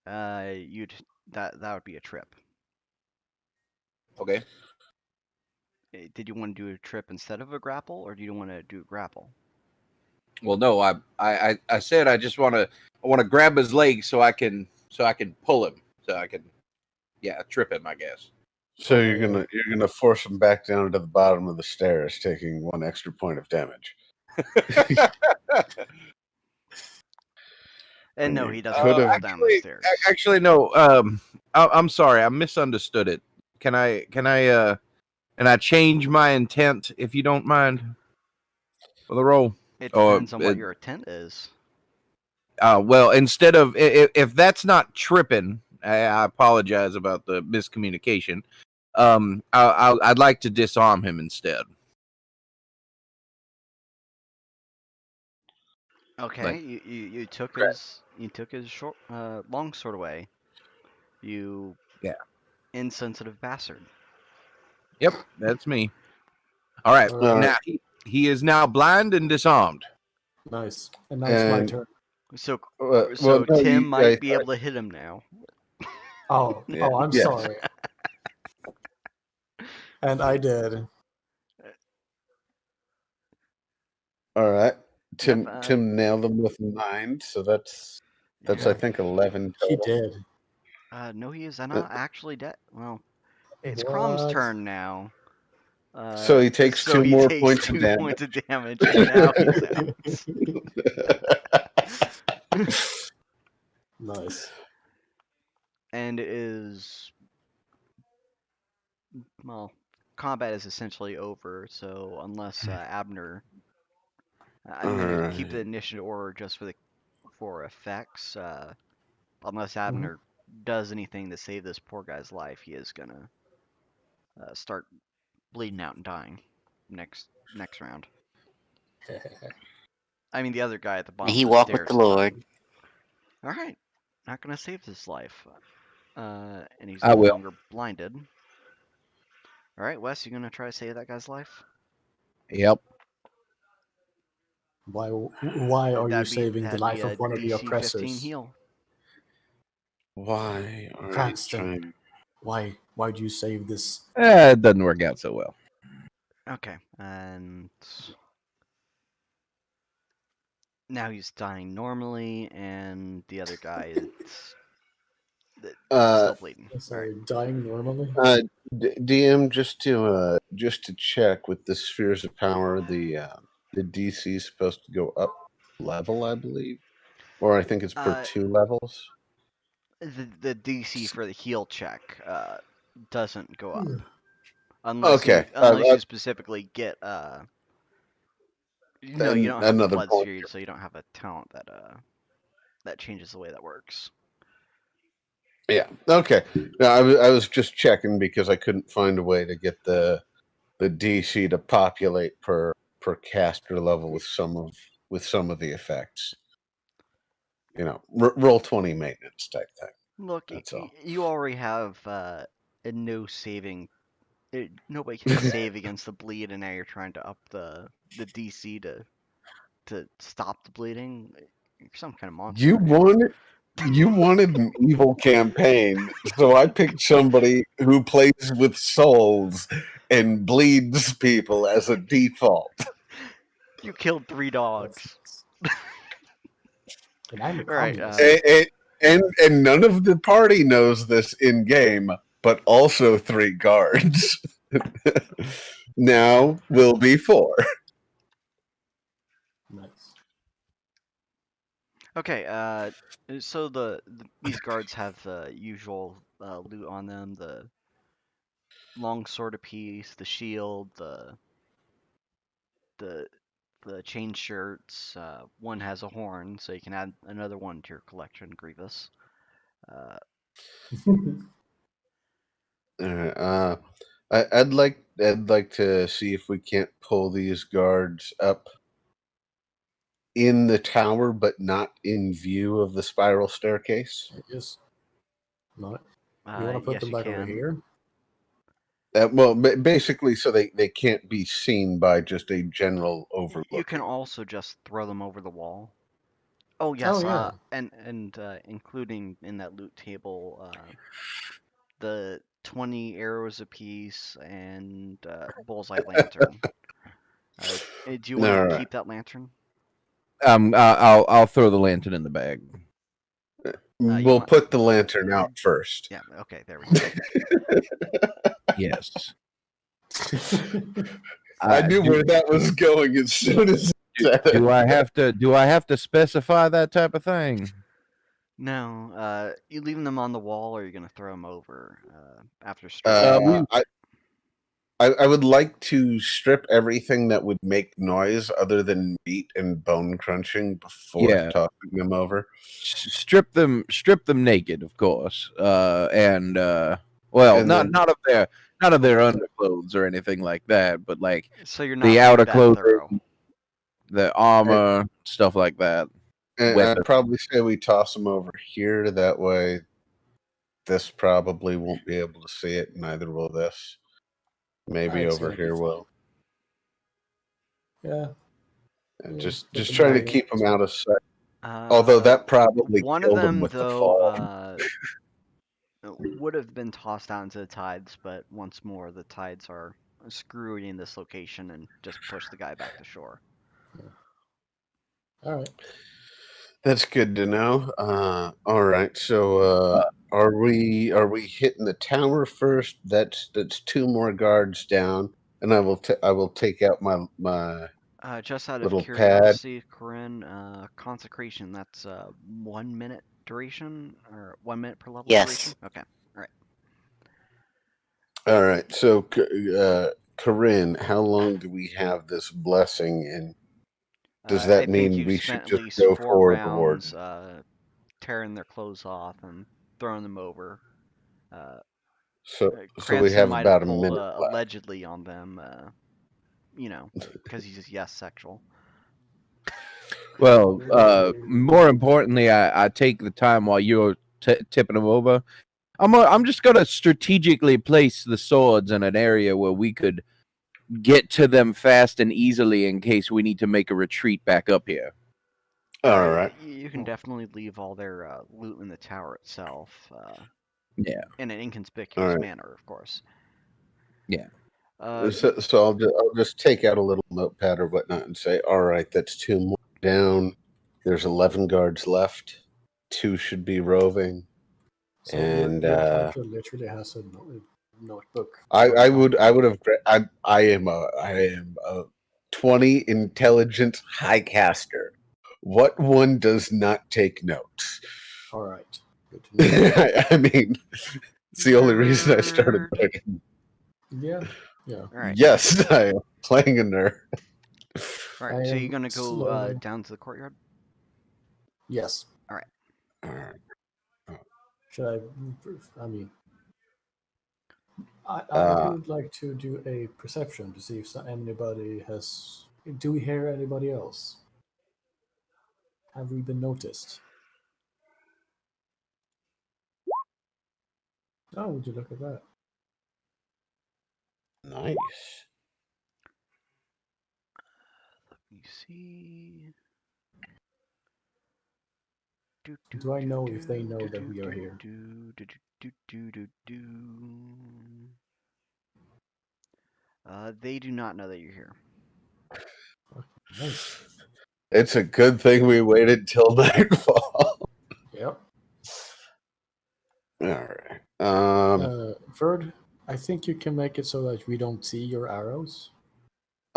That would be a trip. Okay. Did you want to do a trip instead of a grapple, or do you want to do a grapple? Well, no, I said I just want to grab his leg so I can pull him so I can trip him, I guess. So you're gonna force him back down to the bottom of the stairs, taking 1 extra point of damage. And no, you he doesn't could've- fall down the stairs. Actually, no. I'm sorry. I misunderstood it. Can I change my intent if you don't mind for the roll? It Or, depends on what your intent is. well, instead of if that's not tripping, I apologize about the miscommunication. I'd like to disarm him instead. Okay, Like, you took his short long sword away. You insensitive bastard. Yep, that's me. All right, All right. now he is now blind and disarmed. Nice. And now it's my And- turn. So well, no, Tim you- might I- be able to hit him now. Oh, Yeah, I'm yes. sorry. And I did. All right, Tim. Yep, Tim nailed him with 9, so that's Yeah. I think 11 He total. did. No, he is not actually dead. Well, it's What? Crom's turn now. So he takes so 2 he more takes points 2 of damage. points of damage, and now he's out. Nice. And combat is essentially over. So unless Abner, I'm gonna keep the initiative order just for effects. Unless Abner does anything to save this poor guy's life, he is gonna start bleeding out and dying next round. I mean, the other guy at the bottom He of the walked with stairs the is Lord. All right, not gonna save his life. And he's I no will. longer blinded. All right, Wes, you gonna try to save that guy's life? Yep. Why are you saving the that'd life be a of one of the DC 15 oppressors? heal. Why are you Cranston. trying? Why do you save this? It doesn't work out so well. Okay, and now he's dying normally, and the other guy is Uh, still bleeding. All right. Sorry, dying normally? DM, just to check with the spheres of power, the DC is supposed to go up level, I believe, or I think it's per 2 levels. The DC for the heal check doesn't go up Okay, unless you specifically get no, you don't have the another blood point. sphere, so you don't have a talent that changes the way that works. Yeah. Okay. No, I was just checking because I couldn't find a way to get the DC to populate per caster level with some of the effects. You know, roll 20 maintenance type thing. Look, That's all. you already have a no saving. Nobody can save against the bleed, and now you're trying to up the DC to stop the bleeding. You're some kind of monster, You aren't you? wanted you wanted an evil campaign, so I picked somebody who plays with souls and bleeds people as a default. You killed 3 dogs. And I'm a All right. communist. And none of the party knows this in game, but also 3 guards. Now will be 4. Nice. Okay. So these guards have the usual loot on them: the long sword apiece, the shield, the the chain shirts. One has a horn, so you can add another one to your collection, Grievous. Uh, I'd like to see if we can't pull these guards up in the tower, but not in view of the spiral staircase. I guess not. You want to put yes, them you back over can. here? Well, basically, so they can't be seen by just a general You can overlooking. also just throw them over the wall. Oh yes, Oh, yeah. and including in that loot table, the 20 arrows apiece and bullseye lantern. Do you want to All right. keep that lantern? I'll throw the lantern in the bag. You We'll want? put the lantern out first. Yeah. Okay. There we go. Yes. I knew where that was going as soon as do I have to specify that type of thing? No. You leaving them on the wall, or you're gonna throw them over after stripping? I would like to strip everything that would make noise other than meat and bone crunching before Yeah. tossing them over. Strip them naked, of course, and well, And not of their underclothes or anything like that, but like So you're the not being outer that clothing, thorough. the armor, stuff like that. And Weapon. I'd probably say we toss them over here. That way, this probably won't be able to see it. Neither will this. Maybe It's over gonna be here fine. will. Yeah. Just put them trying to back in. keep them out of sight. Although that probably one of killed them them with the though fall. would have been tossed out into the tides, but once more the tides are screwy in this location and just push the guy back to shore. All right. That's good to know. All right. So are we hitting the tower first? That's 2 more guards down, and I will take out my Just out of little pad. curiosity, Corinne, consecration, that's 1 minute duration or 1 minute per level duration? Yes. Okay. All right. All right. So Corinne, how long do we have this blessing, and does I that think mean you've we spent should at just least go 4 for the warden? rounds tearing their clothes off and throwing them over. Uh, So we Cranston have might have about a pulled minute left. allegedly on them, because he's just yes sexual. Well, more importantly, I take the time while you're tipping them over. I'm just gonna strategically place the swords in an area where we could get to them fast and easily in case we need to make a retreat back up here. All right. You can definitely leave all their loot in the tower itself. Yeah. In an All inconspicuous right. manner, of course. Yeah. So I'll just take out a little notepad or whatnot and say, all right, that's 2 more down. There's 11 guards left. 2 should be roving. So And your character literally has a notebook. I would have I am a 20 intelligent high caster. What one does not take notes? All right. Good to know. I mean, it's the only reason I started Nerd. playing. Yeah. All right. Yes, I am playing a nerd. All I right. So you're am gonna go slowly. down to the courtyard. Yes. All right. Should I mean, I Uh, would like to do a perception to see if anybody has. Do we hear anybody else? Have we been noticed? Oh, would you look at that? nice. Let me see. Do I know if they know that we are here? They do not know that you're here. Nice. It's a good thing we waited till nightfall. Yep. All right. Ferd, I think you can make it so that we don't see your arrows.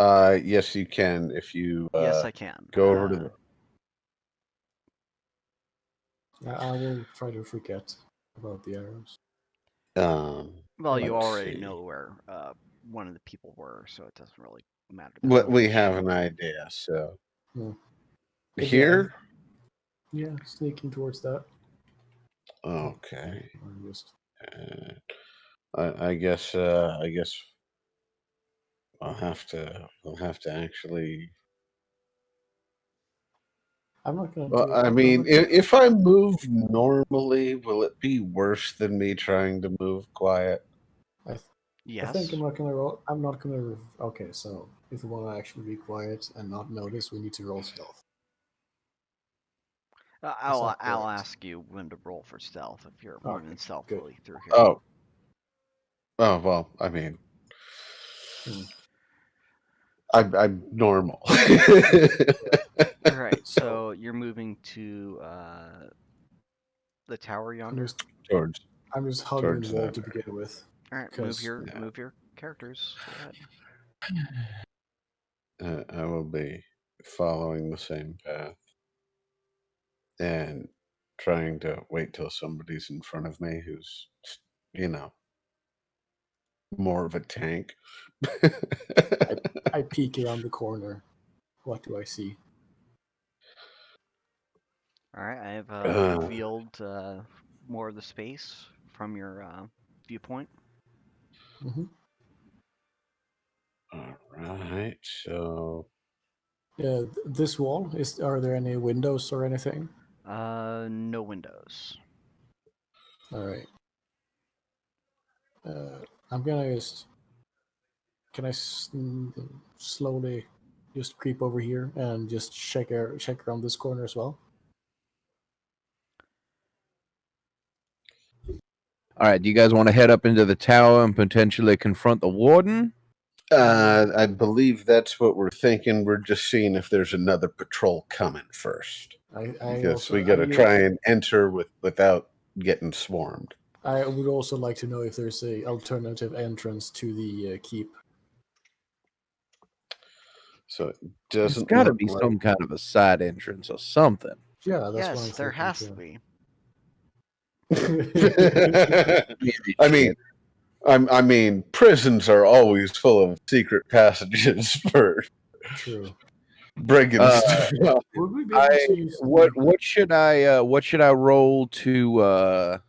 Yes, you can if you Yes, I can. go over to the. I will try to forget about the arrows. Well, you let's already see. know where one of the people were, so it doesn't really matter that What we much. have an idea. So Hmm. here. Yeah, sneaking towards that. Okay. Or just I guess I'll have to actually. I'm not gonna Well, do. I I'm mean, not gonna, if I move normally, will it be worse than me trying to move quiet? I Yes. think I'm not gonna roll. I'm not gonna. Okay, so if we want to actually be quiet and not notice, we need to roll stealth. I'll that I'll correct? ask you when to roll for stealth if you're Okay, moving good. stealthily through here. Oh. Oh well. I mean, Hmm. I'm normal. All right, So so you're moving to the tower I'm yonder. just towards hugging the towards wall that. to begin with. All right, Because move your characters. Go ahead. I will be following the same path and trying to wait till somebody's in front of me who's, you know, more of a tank. I peek around the corner. What do I see? All right, I have revealed more of the space from your viewpoint. Mm-hmm. All right, so Yeah, this wall is. Are there any windows or anything? No windows. All right. I'm gonna just. Can I slowly just creep over here and just check around this corner as well? All right, do you guys want to head up into the tower and potentially confront the warden? I believe that's what we're thinking. We're just seeing if there's another patrol coming first, because we got to try and enter without getting swarmed. I would also like to know if there's a alternative entrance to the keep. So it There's doesn't got to look be like some kind of a side entrance or something. Yeah, that's what I'm Yes, there thinking has to too. be. I mean, I mean, prisons are always full of secret passages for True. bringing stuff up. Would we be able to use what should I roll to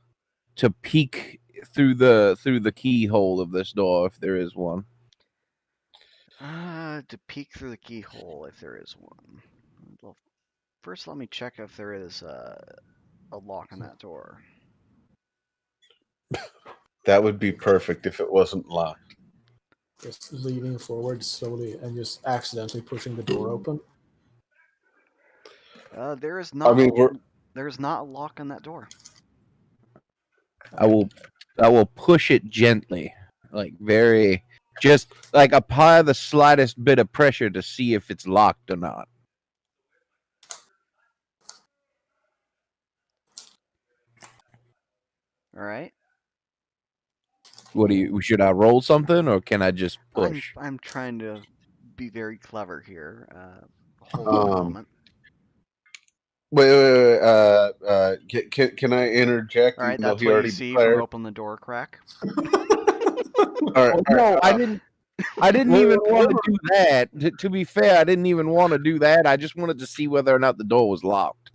peek through the keyhole of this door if there is one? To peek through the keyhole if there is one. Well, first let me check if there is a lock on that door. That would be perfect if it wasn't locked. just leaning forward slowly and just accidentally pushing the door open? There is not. I mean, there is not a lock on that door. I will push it gently, like very Just like apply the slightest bit of pressure to see if it's locked or not. All right. What do you? Should I roll something or can I just push? I'm trying to be very clever here. Hold on a moment. Wait. Can I interject? All right, Even though that's he what you already see from declared. open the door crack. All right. No, I didn't. I didn't Wait, even wait, want to do that. To be fair, I didn't even want to do that. I just wanted to see whether or not the door was locked.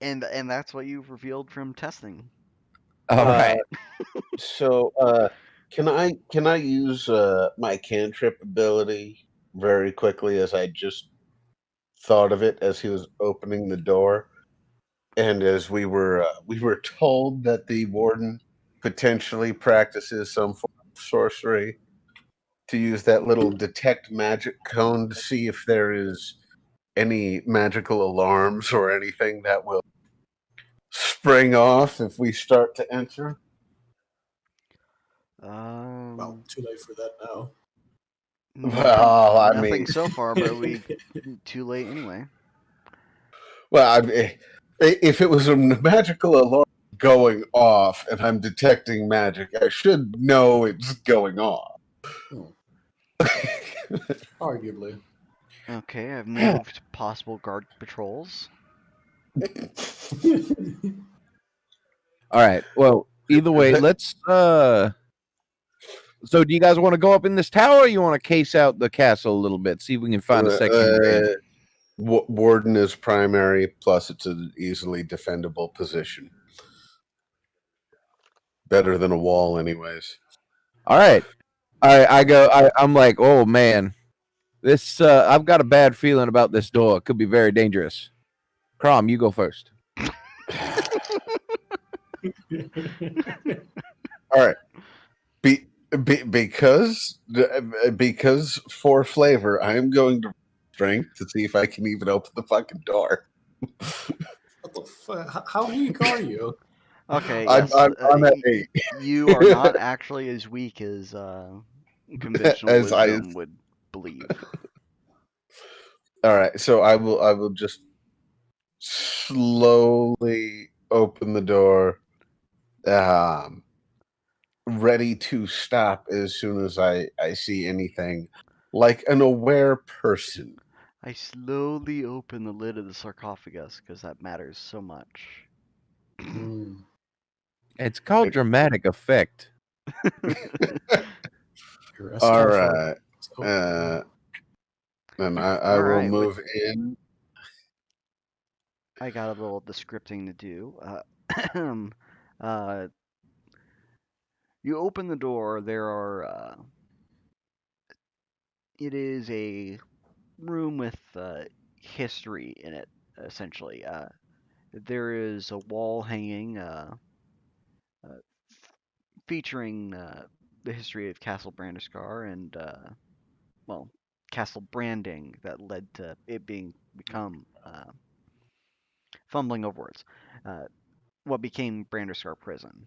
And that's what you've revealed from testing. All right. So, can I use my cantrip ability very quickly, as I just thought of it as he was opening the door, and as we were told that the warden potentially practices some form of sorcery, to use that little detect magic cone to see if there is any magical alarms or anything that will spring off if we start to enter. Well, too late for that now. Well, I nothing mean, so far, but we too late anyway. well, if it was a magical alarm going off and I'm detecting magic, I should know it's going off. Arguably. Okay, I've moved possible guard patrols. All right. Well, either way, let's. So, do you guys want to go up in this tower, or you want to case out the castle a little bit, see if we can find a secondary? Warden is primary, plus it's an easily defendable position. Better than a wall, anyways. All right. I'm like, oh man, this. I've got a bad feeling about this door. It could be very dangerous. Crom, you go first. All right. Because for flavor, I am going to strength to see if I can even open the fucking door. What the fuck? How weak are you? Okay, I'm, yes. I'm at 8. You are not actually as weak as conventional As I. wisdom would believe. All right, so I will just slowly open the door, ready to stop as soon as I see anything like an aware person. I slowly open the lid of the sarcophagus because that matters so much. Hmm. It's called dramatic effect. Your All sarcophagus. right, and I All will right, move in. I got a little the scripting to do. Uh, you open the door. There are. It is a room with history in it, essentially. There is a wall hanging uh, featuring the history of Castle Branderscar and, well, castle branding that led to it become fumbling over words. What became Branderscar Prison.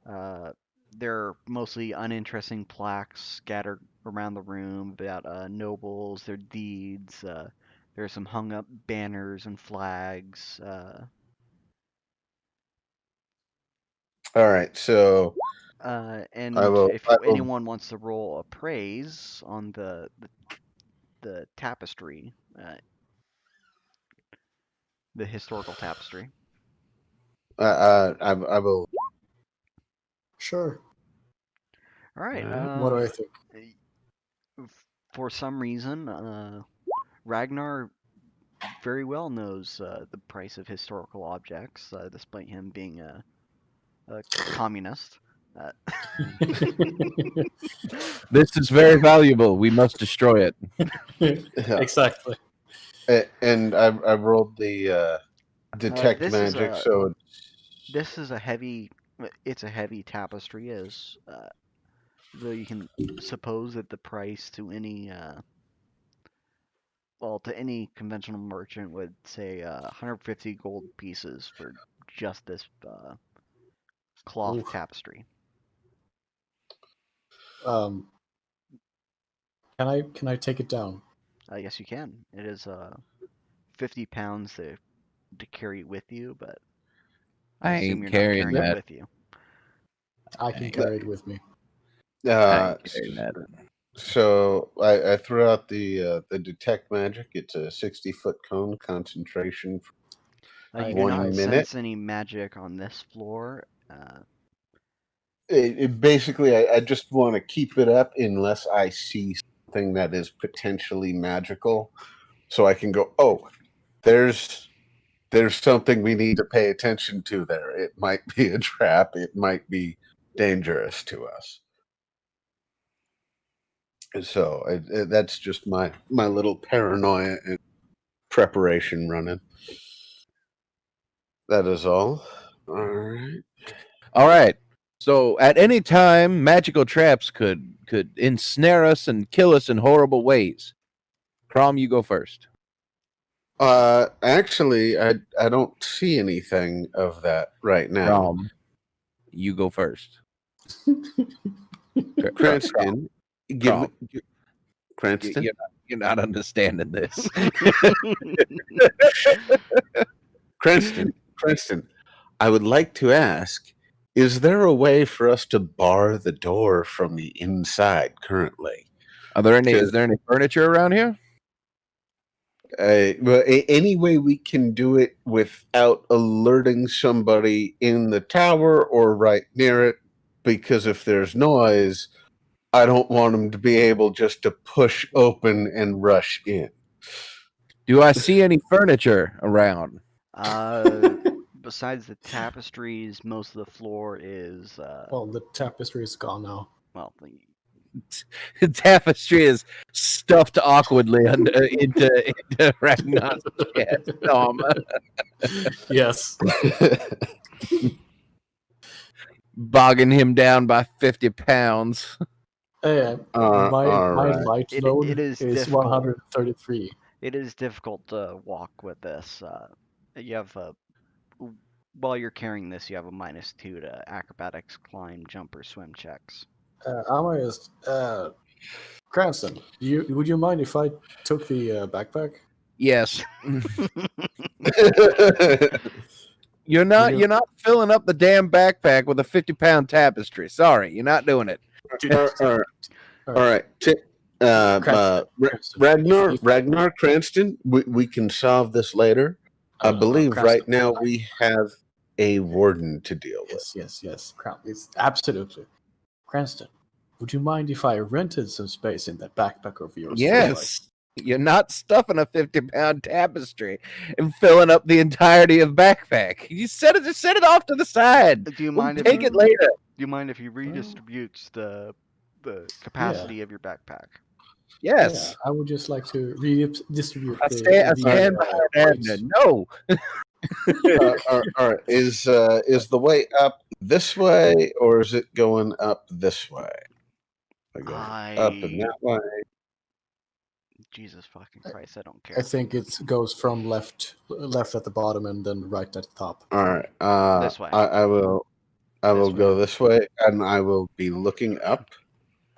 Uh, there are mostly uninteresting plaques scattered around the room about nobles, their deeds. There are some hung up banners and flags. All right, so And if I will. anyone wants to roll appraise on the tapestry, the historical tapestry. I will. Sure. All right. What do I think? For some reason, Ragnar very well knows the price of historical objects, despite him being a communist. Uh, This is very valuable. We must destroy it. Exactly. And I rolled the detect this is magic, a so this is a heavy. It's a heavy tapestry, as though you can suppose that the price to any well, to any conventional merchant would say 150 gold pieces for just this cloth Oof. tapestry. Can I take it down? Yes, you can. It is 50 pounds to carry with you, but I I assume ain't you're not carrying carrying it that. with you. I can Ain't- carry it with me. I Uh, ain't carrying that. so I threw out the detect magic. It's a 60-foot cone concentration for You I- do not 1 minute. sense any magic on this floor. Basically, I just want to keep it up unless I see something that is potentially magical, so I can go, oh, there's something we need to pay attention to there. It might be a trap. It might be dangerous to us. And so that's just my little paranoia and preparation running. That is all. All right. All right. So at any time, magical traps could ensnare us and kill us in horrible ways. Crom, you go first. Actually, I don't see anything of that right now. Crom, you go first. Cranston, give me Cranston. You're not understanding this. Cranston, I would like to ask, is there a way for us to bar the door from the inside currently? Is there any furniture around here? Well, any way we can do it without alerting somebody in the tower or right near it, because if there's noise, I don't want them to be able just to push open and rush in. Do I see any furniture around? Besides the tapestries, most of the floor is Well, the tapestry is gone now. well, The tapestry is stuffed awkwardly into Ragnar's chest. Yes. Bogging him down by 50 pounds. My all right. light It load is is difficult. 133. it is difficult to walk with this. You have while you're carrying this, you have a -2 to acrobatics, climb, jump, or swim checks. Amaris, Cranston, would you mind if I took the backpack? Yes. You're not filling up the damn backpack with a 50-pound tapestry. Sorry, you're not doing it. All right. Cranston, Ragnar Cranston, we can solve this later. I believe Cranston, right now we have a warden to deal with. Yes. It's absolutely. Cranston, would you mind if I rented some space in that backpack of yours? Yes. You're not stuffing a 50-pound tapestry and filling up the entirety of backpack. You set it off to the side. Do you We'll mind take it later. Do you mind if he redistributes the capacity of your backpack? Yes. Yeah, I would just like to redistribute I stand behind Abner. No. All right. Is the way up this way or is it going up this way? Up and that way. Jesus fucking Christ, I don't care. I think it goes from left at the bottom and then right at the top. All right. This way. I will This go way. this way and I will be looking up.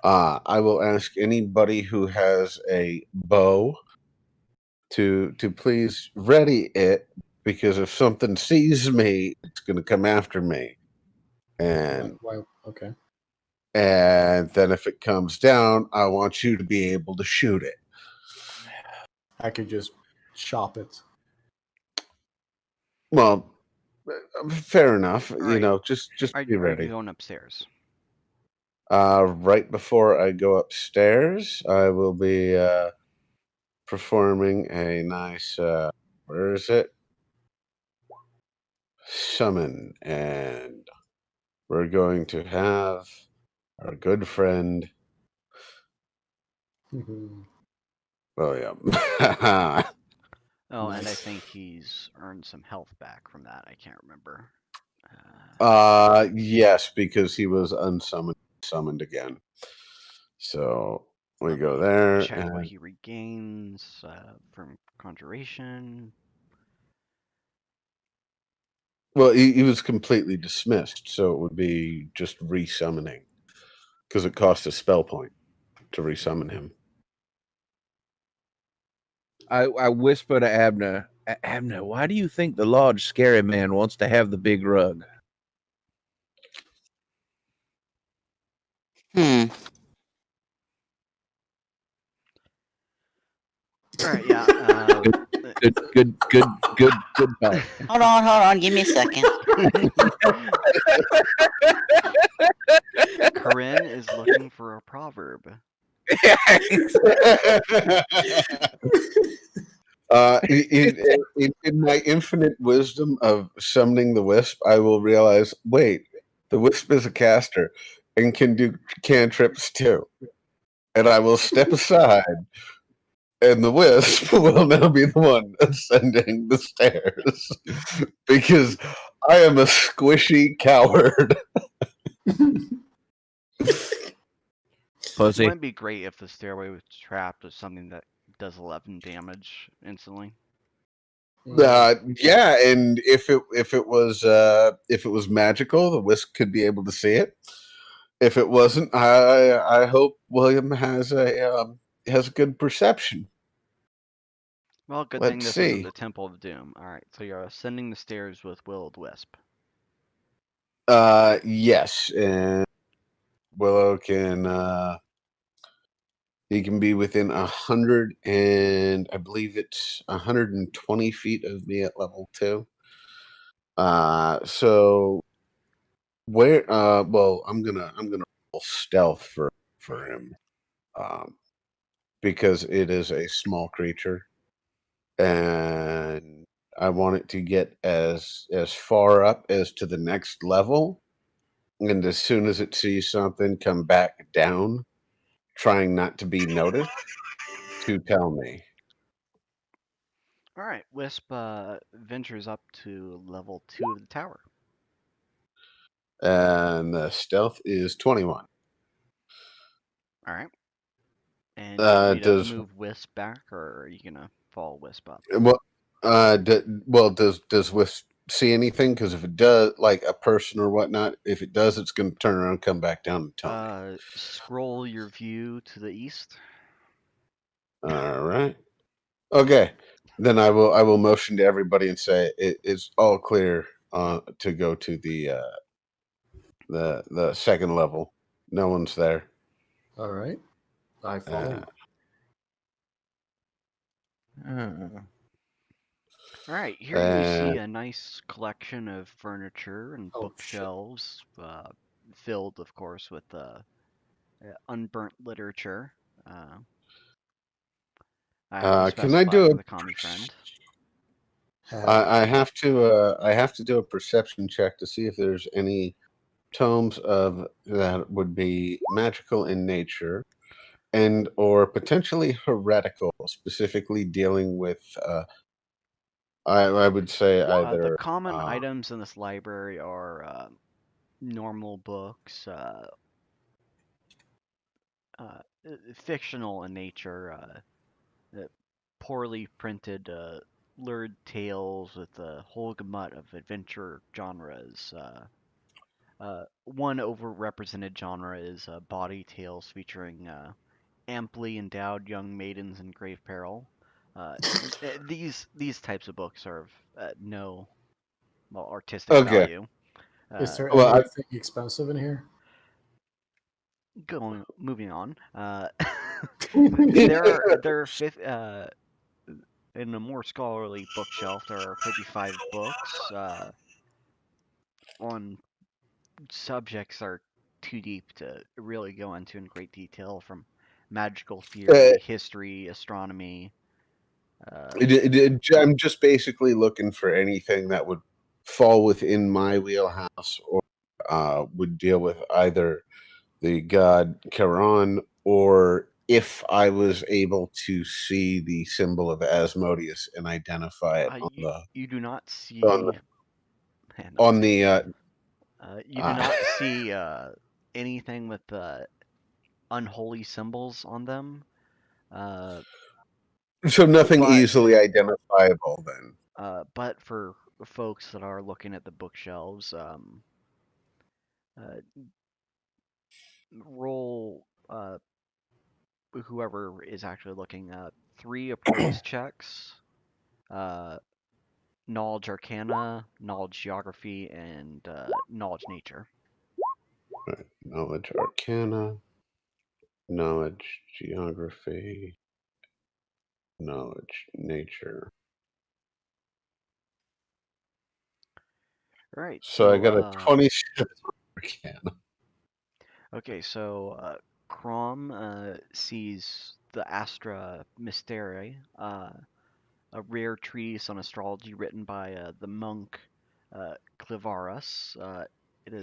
I will ask anybody who has a bow to please ready it, because if something sees me, it's going to come after me. And Okay. and then if it comes down, I want you to be able to shoot it. I could just chop it. Well, fair enough. All You right. know, just Are be ready. you going upstairs? Right before I go upstairs, I will be performing a nice where is it? Summon, and we're going to have our good friend William. Oh, and I Nice. think he's earned some health back from that. I can't remember. Yes, because he was summoned again. So we go there. Check what he regains from conjuration. Well, he was completely dismissed, so it would be just resummoning, because it costs a spell point to resummon him. I whisper to Abner, Abner, why do you think the large scary man wants to have the big rug? Hmm. All right, yeah. Good talk. Hold on. Give me a second. Corinne is looking for a proverb. In my infinite wisdom of summoning the wisp, I will realize, wait, the wisp is a caster and can do cantrips too. And I will step aside, and the wisp will now be the one ascending the stairs because I am a squishy coward. Pussy. Wouldn't it be great if the stairway was trapped with something that does 11 damage instantly? Yeah, and if it was magical, the wisp could be able to see it. If it wasn't, I hope William has a good perception. Well, good thing Let's this isn't see. the Temple of Doom. Alright, so you're ascending the stairs with Will-O-Wisp. Yes, and Willow he can be within 100 and I believe it's 120 feet of me at level 2. So where? Well, I'm gonna roll stealth for him, because it is a small creature, and I want it to get as far up as to the next level, and as soon as it sees something, come back down, trying not to be noticed, to tell me. Alright, Wisp ventures up to level 2 of the tower. And the stealth is 21. Alright. And do you want me to Does move Wisp back, or are you gonna follow Wisp up? well, does Wisp see anything? Because if it does, like a person or whatnot, if it does, it's going to turn around, come back down, and tell me. Scroll your view to the east. All right. Okay. Then I will motion to everybody and say it is all clear to go to the second level. No one's there. All right. I follow. Uh, Alright, here you see And a nice collection of furniture and Oh, shit. bookshelves, filled, of course, with unburnt literature. Uh, I have to can I specify do for a? the commie friend. Have at I it. have to do a perception check to see if there's any tomes of that would be magical in nature and or potentially heretical, specifically dealing with I would say The either common items in this library are normal books, fictional in nature, poorly printed, lurid tales with a whole gamut of adventure genres. One overrepresented genre is body tales featuring amply endowed young maidens in grave peril. These types of books are of no artistic okay. value. Is Uh, there Well, anything expensive in here? moving on. I, There are in a more scholarly bookshelf. There are 55 books on subjects that are too deep to really go into in great detail, from magical theory, history, astronomy. Uh, I'm just basically looking for anything that would fall within my wheelhouse or would deal with either the god Charon, or if I was able to see the symbol of Asmodeus and identify it you do not on see, man, on the you do uh, not see anything with unholy symbols on them. Uh, so nothing but easily identifiable then. but for folks that are looking at the bookshelves, uh, roll whoever is actually looking 3 appraise checks. Knowledge Arcana, Knowledge Geography, and Knowledge Nature. Right. Knowledge Arcana, Knowledge Geography, Knowledge Nature. All right, So I so got a 27 Arcana. okay, so Crom sees the Astra Mystere, a rare treatise on astrology written by the monk Clivarus. It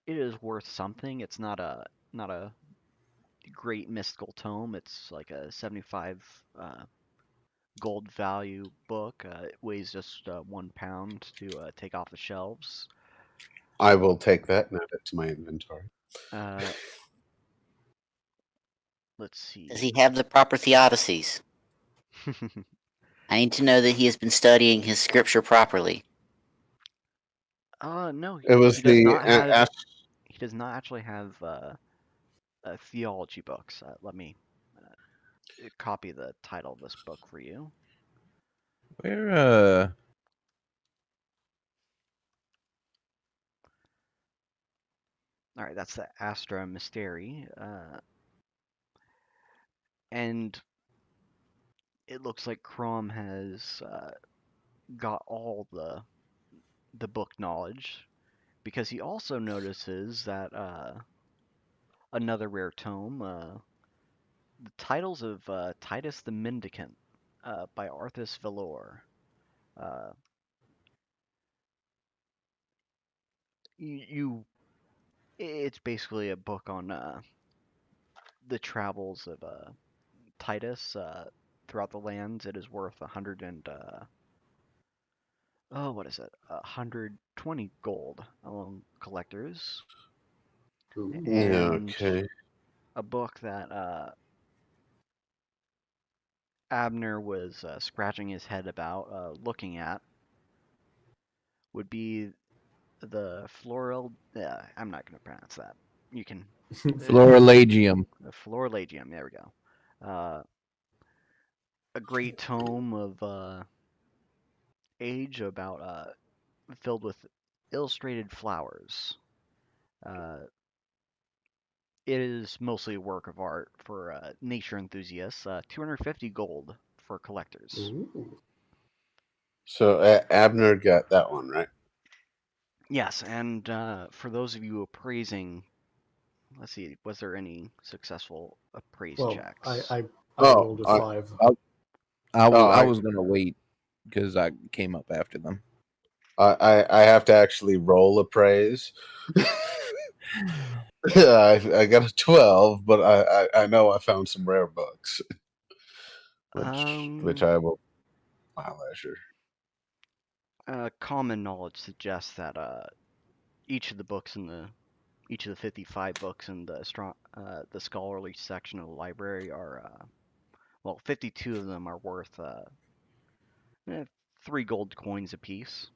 is worth something. It's not a great mystical tome. It's like a 75 gold value book. It weighs just 1 pound to take off the shelves. I will take that and add it to my inventory. Uh, let's see. Does he have the proper theodicies? I need to know that he has been studying his scripture properly. No, It was he does the not have. He does not actually have theology books. Let me copy the title of this book for you. Where All right, that's the Astra Mysteri, and it looks like Crom has got all the book knowledge, because he also notices that another rare tome, the titles of Titus the Mendicant by Arthas Valor. Uh, it's basically a book on the travels of Titus throughout the lands. It is worth 100 and what is it? 120 gold among collectors, Ooh. and Okay. a book that Abner was scratching his head about looking at would be the floral. I'm not going to pronounce that. You can. Florilegium. The Florilegium. There we go. A great tome of age about filled with illustrated flowers. Uh, it is mostly a work of art for nature enthusiasts. 250 gold for collectors. Ooh. So Abner got that one, right? Yes, and for those of you appraising, let's see, was there any successful appraise Well, checks? I Oh, rolled a 5. I was gonna wait because I came up after them. I have to actually roll a praise. Yeah, I got a 12, but I know I found some rare books, which I will my leisure. Common knowledge suggests that each of the books in each of the 55 books in the scholarly section of the library are 52 of them are worth 3 gold coins apiece.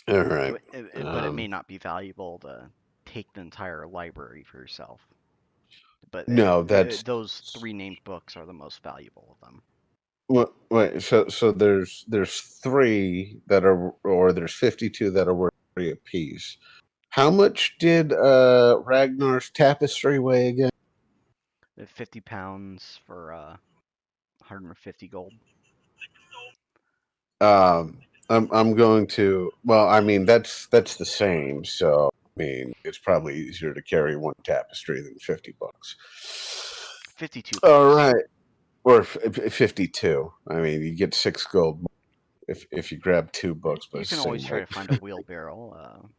All right. But it may not be valuable to take the entire library for yourself. But No, that's those 3 named books are the most valuable of them. wait. So there's 3 that are, or there's 52 that are worth 3 apiece. How much did Ragnar's tapestry weigh again? 50 pounds for 150 gold. I'm going to. Well, I mean that's the same. So I mean it's probably easier to carry one tapestry than 50 bucks. 52 All bucks. right, or 52. I mean you get 6 gold if you grab 2 books, but You it's can the always same try weight. to find a wheelbarrow.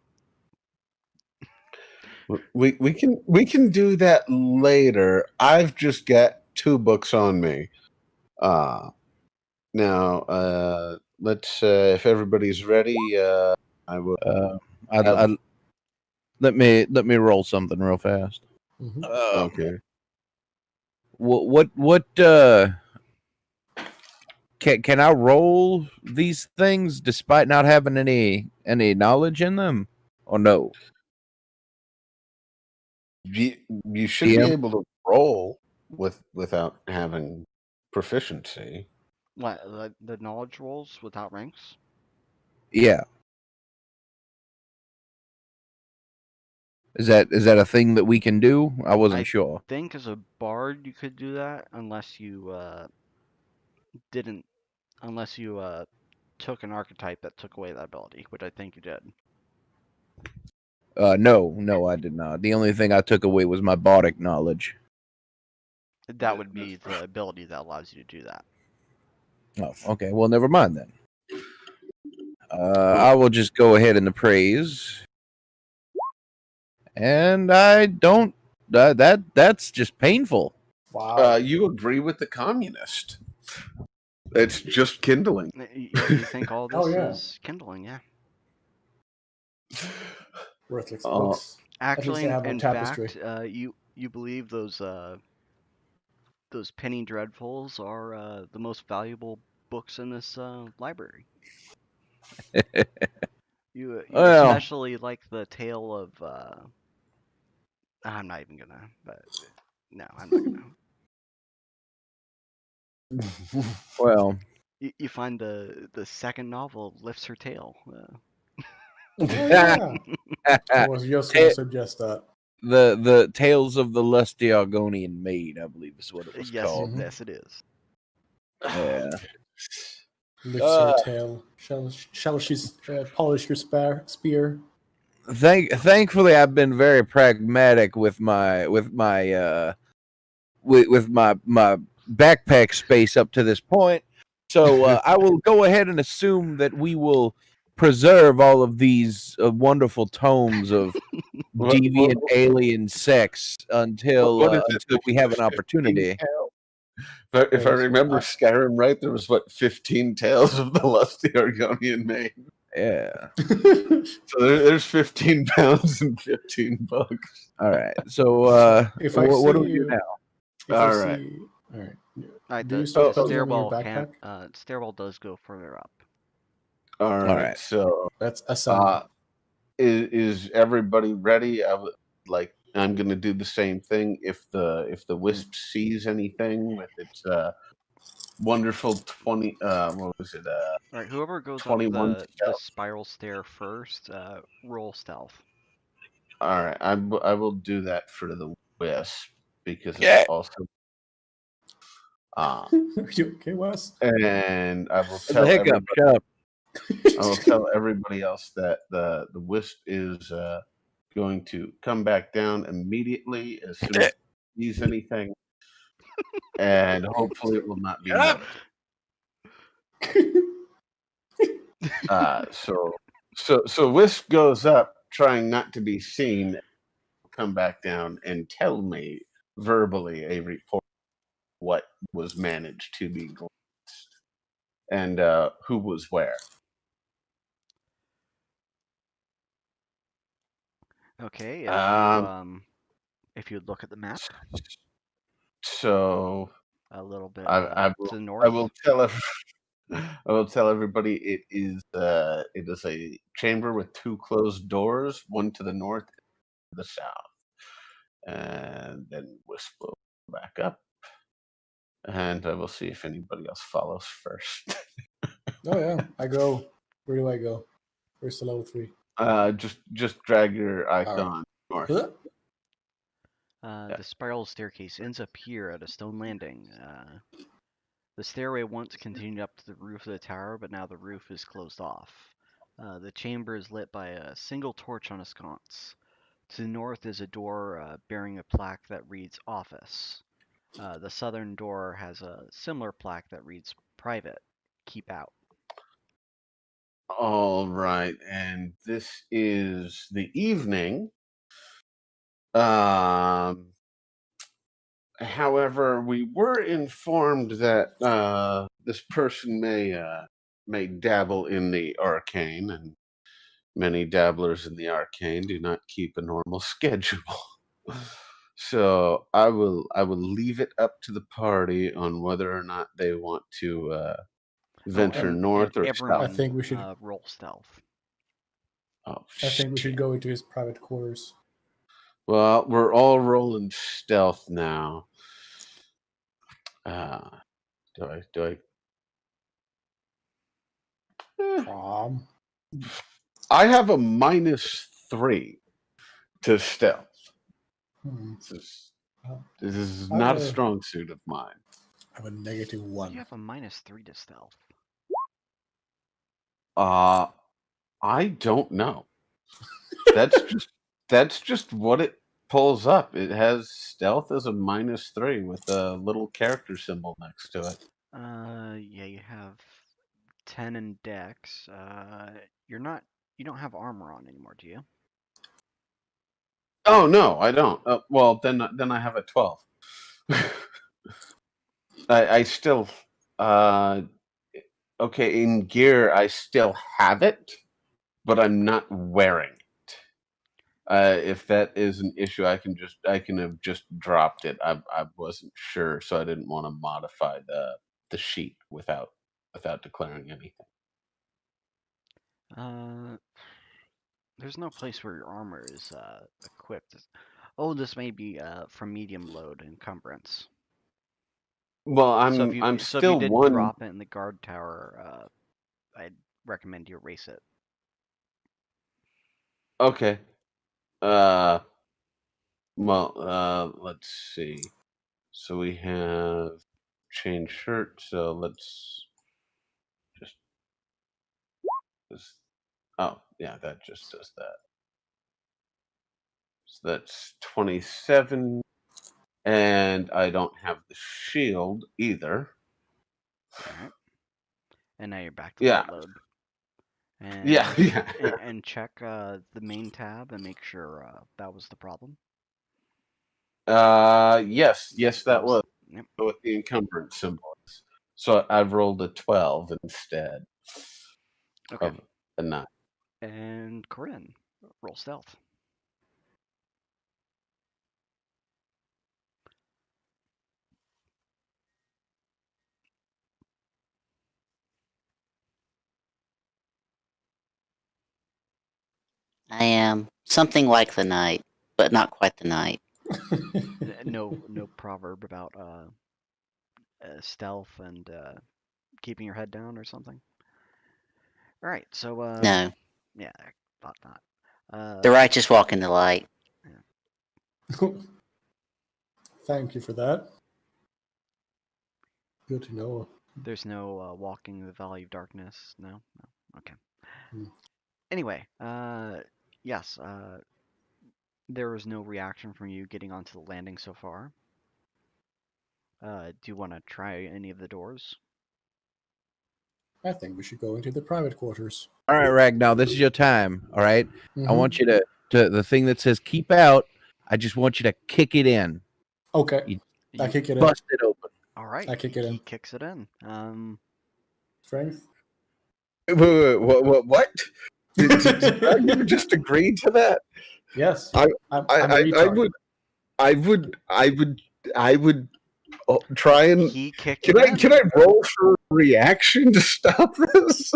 We can do that later. I've just got 2 books on me. Now let's if everybody's ready, I will have. I let me roll something real fast. Mhm. Okay. What can I roll these things despite not having any knowledge in them, or no? You should be DM. able to roll. without having proficiency. What, the knowledge rolls without ranks? Yeah. Is that a thing that we can do? I wasn't sure. Think as a bard you could do that unless you didn't, unless you took an archetype that took away that ability, which I think you did. No, I did not. The only thing I took away was my bardic knowledge. That would be the ability that allows you to do that. Oh, okay. Well, never mind then. I will just go ahead and appraise. And I don't. That's just painful. Wow. You agree with the communist. It's just kindling. You think all this Oh, yeah. is kindling, yeah. Worthless Oh. books. Actually, they have a in tapestry. fact, you believe those penny dreadfuls are the most valuable books in this library. You Well, especially like the tale of I'm not even gonna, but no, I'm not gonna. well. You find the second novel lifts her tail. Oh, yeah. I was just going to suggest that. The Tales of the Lusty Argonian Maid, I believe is what it was Yes, called. yes, it is. Yeah. Lifts her tail. Shall she polish her spear? Thankfully, I've been very pragmatic with my backpack space up to this point. So I will go ahead and assume that we will preserve all of these wonderful tomes of deviant alien sex until we have an opportunity. If I remember Skyrim right, there was 15 tales of the lusty Argonian maid. Yeah. So there's 15 pounds and 15 bucks. All right. So what do we do now? All right. All right. Alright, Do you the still put them in your stairwell backpack? stairwell does go further up. All right. right. So That's ascend. is everybody ready? I'm gonna do the same thing. If the wisp sees anything with its wonderful 20 what was it Alright, whoever goes up 21 the stealth. spiral stair first, roll stealth. All right, I will do that for the wisp because it's Yeah. also Are you okay, Wes? and I will The tell hiccup. everybody, Shut up. I will tell everybody else that the wisp is going to come back down immediately as soon as it sees anything, and hopefully it will not be Shut up. So wisp goes up, trying not to be seen, come back down and tell me verbally a report what was managed to be glanced and who was where. Okay, if you look at the map So a little bit I to the north. I will tell I will tell everybody it is a chamber with 2 closed doors, one to the north and the south. And then wisp will back up. And I will see if anybody else follows first. Oh yeah, I go. Where do I go? Where's the level 3? Just drag your icon north. Huh? The spiral staircase ends up here at a stone landing. The stairway once continued up to the roof of the tower, but now the roof is closed off. The chamber is lit by a single torch on a sconce. To the north is a door bearing a plaque that reads office. The southern door has a similar plaque that reads private, keep out. All right, and this is the evening. However, we were informed that this person may dabble in the arcane, and many dabblers in the arcane do not keep a normal schedule. So I will leave it up to the party on whether or not they want to venture north or everyone, south. I think we should roll stealth. Oh, I think we should go into his private quarters. Well, we're all rolling stealth now. Do I? Eh, I have a -3 to stealth. This is, this is not a strong suit of mine. I have a negative You 1. have a -3 to stealth. I don't know. That's just what it pulls up. It has stealth as a -3 with a little character symbol next to it. Yeah, you have 10 in dex. You don't have armor on anymore, do you? Oh no, I don't. Well, then I have a 12. I still okay, in gear I still have it, but I'm not wearing it. If that is an issue, I can have just dropped it. I wasn't sure, so I didn't want to modify the sheet without declaring anything. There's no place where your armor is equipped. Oh, this may be from medium load encumbrance. Well, So I'm if you still did one. drop it in the guard tower, I'd recommend you erase it. Okay. Well, let's see. So we have change shirt. So let's just. Oh, yeah, that just does that. So that's 27, and I don't have the shield either. All right. And now you're back to Yeah, light load. And yeah. and check the main tab and make sure that was the problem. Yes, that was Yep. with the encumbrance symbols. So I've rolled a 12 instead of a 9. And Corinne, roll stealth. I am something like the knight, but not quite the knight. No proverb about stealth and keeping your head down or something. All right, so No, yeah, I thought not. the righteous walk in the light. Thank you for that. Good to know. There's no walking the valley of darkness. No. Okay. Hmm. Anyway, yes, there was no reaction from you getting onto the landing so far. Do you want to try any of the doors? I think we should go into the private quarters. All right, Ragnar, this is your time. All right? I Mhm. want you to the thing that says keep out. I just want you to kick it in. Okay. I You kick it in. Bust it open. all right? I kick it in. He kicks it in. Strength. Wait, what? Did you just agree to that? Yes. I I'm a retard. I would try and. He kicked Can it in. I roll for reaction to stop this?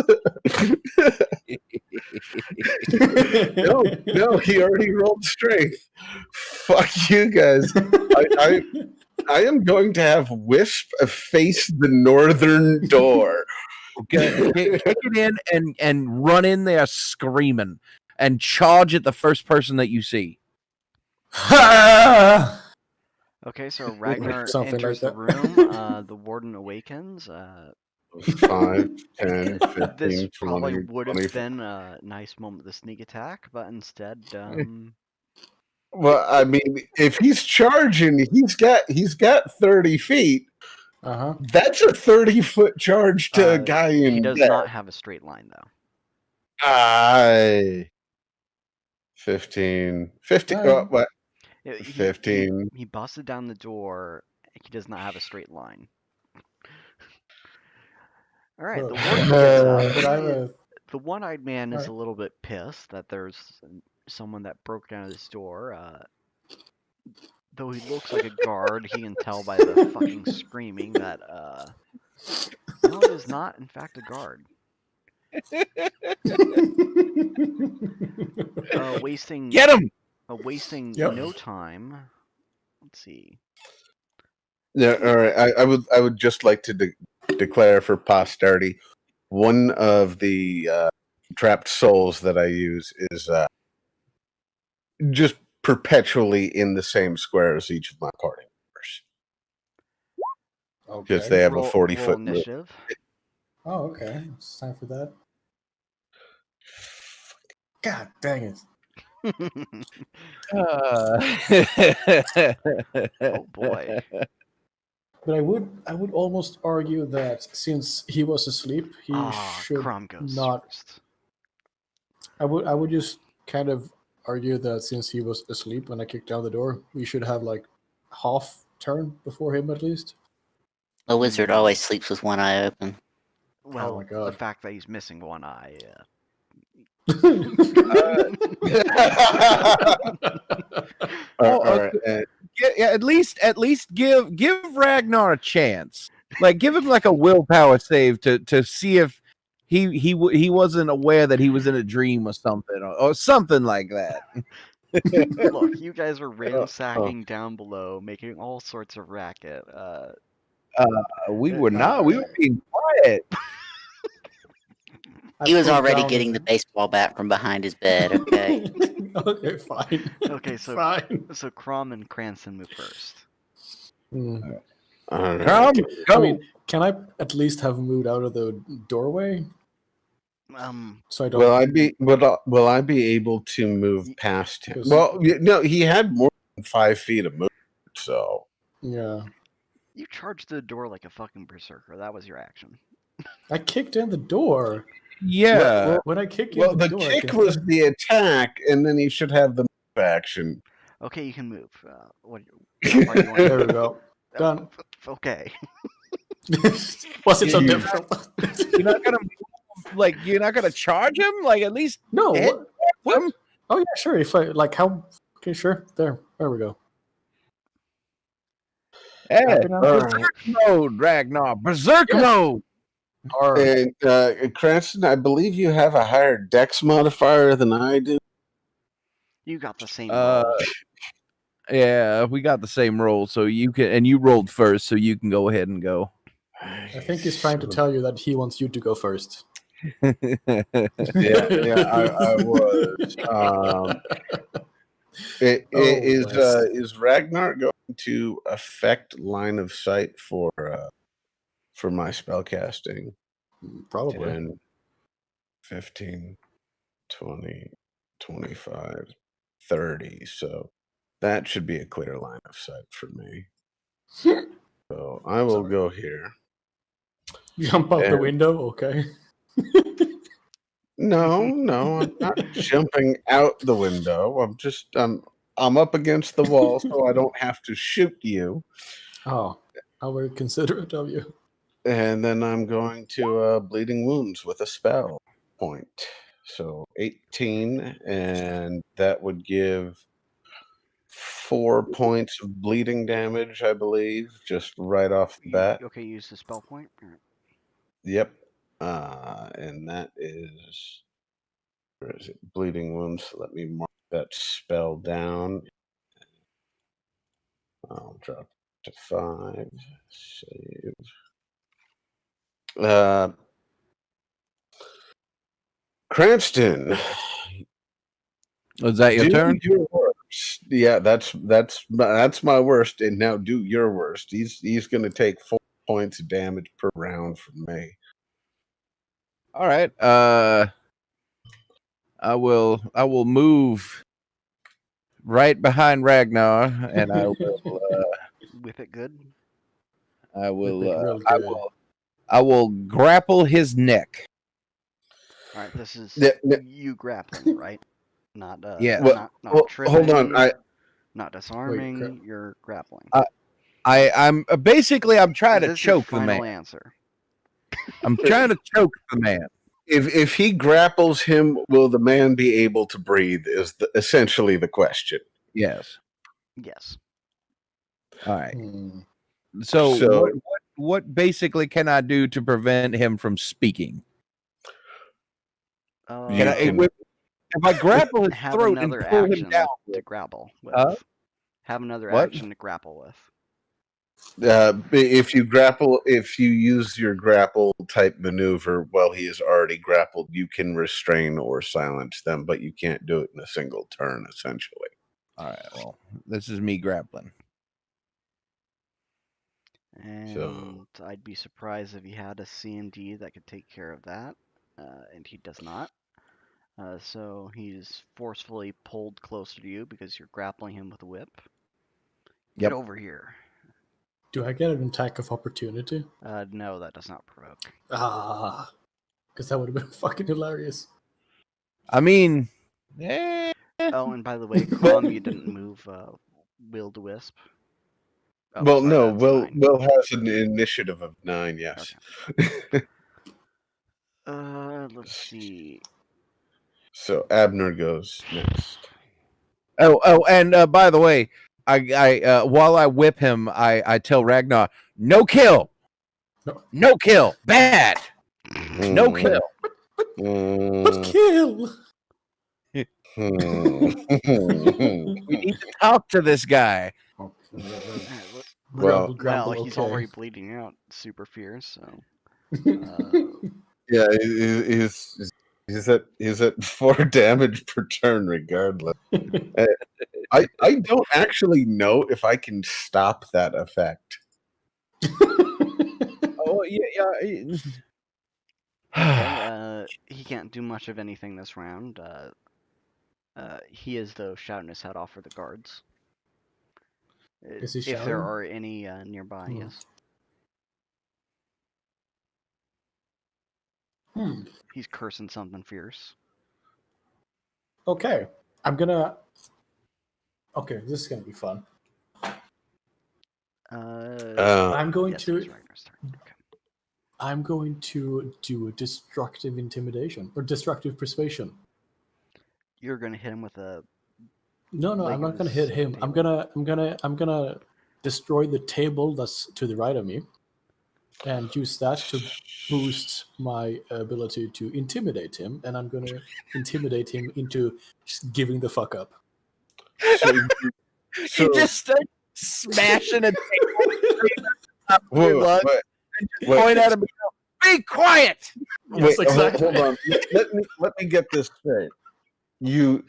No, he already rolled strength. Fuck you guys. I am going to have Wisp face the northern door. Okay, kick it in and run in there screaming and charge at the first person that you see. Okay, so Ragnar Something enters like the that. room. The warden awakens. 5, 10, 15, This probably 20, would have 25. been a nice moment to sneak attack, but instead, Well, I mean, if he's charging, he's got 30 feet. Uh-huh. That's a 30-foot charge to a guy in he does bed. not have a straight line though. 15. What? He 15. he busted down the door. He does not have a straight line. All right, the warden gets up. But I have a The one-eyed man is Alright. a little bit pissed that there's someone that broke down his door. Though he looks like a guard, he can tell by the fucking screaming that no, it is not in fact a guard. Wasting Get him! wasting Yep. no time. Let's see. Yeah, all right. I would just like to declare for posterity, one of the trapped souls that I use is just perpetually in the same square as each of my party members because Okay. they have a Roll 40-foot move. initiative. Oh, okay. It's time for that. God dang it. Oh boy. But I would almost argue that since he was asleep, he should Crom goes not. first. I would just kind of argue that since he was asleep when I kicked down the door, we should have like half turn before him at least. A wizard Hmm. always sleeps with one eye open. Well, my the God. fact that he's missing one eye. All Oh, right. yeah, at least give Ragnar a chance. Like give him like a willpower save to see if he wasn't aware that he was in a dream or something like that. Look, you guys are ransacking down below, making all sorts of racket. We were not. We were Alright. being quiet. I He was put already down getting the baseball bat from behind his bed. Okay. Okay, fine. Okay, so fine. so Crom and Cranston move first. Hmm. All right. Come, go. I mean, can I at least have moved out of the doorway so I don't? Will I be able to move past him? 'Cause- Well, no, he had more than 5 feet of movement, so Yeah, You charged the door like a fucking berserker. That was your action. I kicked in the door. Yeah. When I kick well, in the the door, I kick can was the attack, and then he should have the move action. Okay, you can move. What are you going There we to go. Done. Okay. Was it so You- difficult? You're not gonna like you're not gonna charge him? Like at least No. Ed- What? him? Oh yeah, sure. If I like how? Okay, sure. There we go. Hey, Happy now? berserk mode, Ragnar. Berserk mode. Or And Cranston, I believe you have a higher dex modifier than I do. You got the same Uh, roll. Yeah, we got the same roll, so you can, and you rolled first, so you can go ahead and go. I think he's trying to tell you that he wants you to go first. Yeah, I was. Is Ragnar going to affect line of sight for my spell casting? Probably. 10, 15, 20, 25, 30. So that should be a clear line of sight for me. So I will Sorry. go here. Jump out the And- window, okay? No, I'm not jumping out the window. I'm up against the wall, so I don't have to shoot you. Oh, how very considerate of you. And then I'm going to bleeding wounds with a spell point. So 18, and that would give 4 points of bleeding damage, I believe, just right off the bat. Okay, use the spell point. Alright. Yep. And that is, where is it? Bleeding wounds. So let me mark that spell down. I'll drop to 5. Save. Cranston, Was that your do turn? your worst. Yeah, that's my worst. And now do your worst. He's going to take 4 points of damage per round from me. All right. I will move right behind Ragnar, and I will. Whip it good. I will. Whip it real I good. will. I will grapple his neck. All right, this is Yeah, you grappling, right? Not Yeah. not Well, hold on. tripping, not disarming. crap. You're grappling. I'm basically I'm trying to Is this your choke the man. final answer? I'm trying to choke the man. If he grapples him, will the man be able to breathe? Is essentially the question. Yes. Yes. All right. Hmm. So what basically can I do to prevent him from speaking? Can I, can- if I grapple his have throat and another pull him action down? to grapple with. Huh? Have another What? action to grapple with. If you use your grapple type maneuver while he is already grappled, you can restrain or silence them, but you can't do it in a single turn, essentially. All right. Well, this is me grappling. And I'd be surprised if he had a C&D that could take care of that, and he does not. So he's forcefully pulled closer to you because you're grappling him with a whip. Get Yep. over here. Do I get an attack of opportunity? No, that does not provoke. Ah, because that would have been fucking hilarious. I mean, Oh, and by the way, Crom, you didn't move Will-O-Wisp. Oh, Well, sorry, no, that's Will 9. Will has an initiative of 9. Yes. Let's see. So Abner goes next. and by the way, I while I whip him, I tell Ragnar, no kill, no kill, bad, no kill. But kill! We need to talk to this guy. Well, Well, he's already bleeding out super fierce, so. yeah, he's at 4 damage per turn, regardless. I don't actually know if I can stop that effect. Oh yeah. Okay, he can't do much of anything this round. He is, though, shouting his head off for the guards. Is he if there shouting? are any nearby, yes. He's cursing something fierce. Okay, I'm gonna. Okay, this is gonna be fun. I'm going yes, to. it is Ragnar's turn. Okay. I'm going to do a destructive intimidation or destructive persuasion. You're gonna hit him with a. No, leg I'm not of gonna his, hit him. I'm table. gonna destroy the table that's to the right of me, and use that to boost my ability to intimidate him. And I'm gonna intimidate him into just giving the fuck up. He just starts smashing a table. Wait, Point at him and go, be quiet. Yes, exactly. Hold on. Let me get this straight. You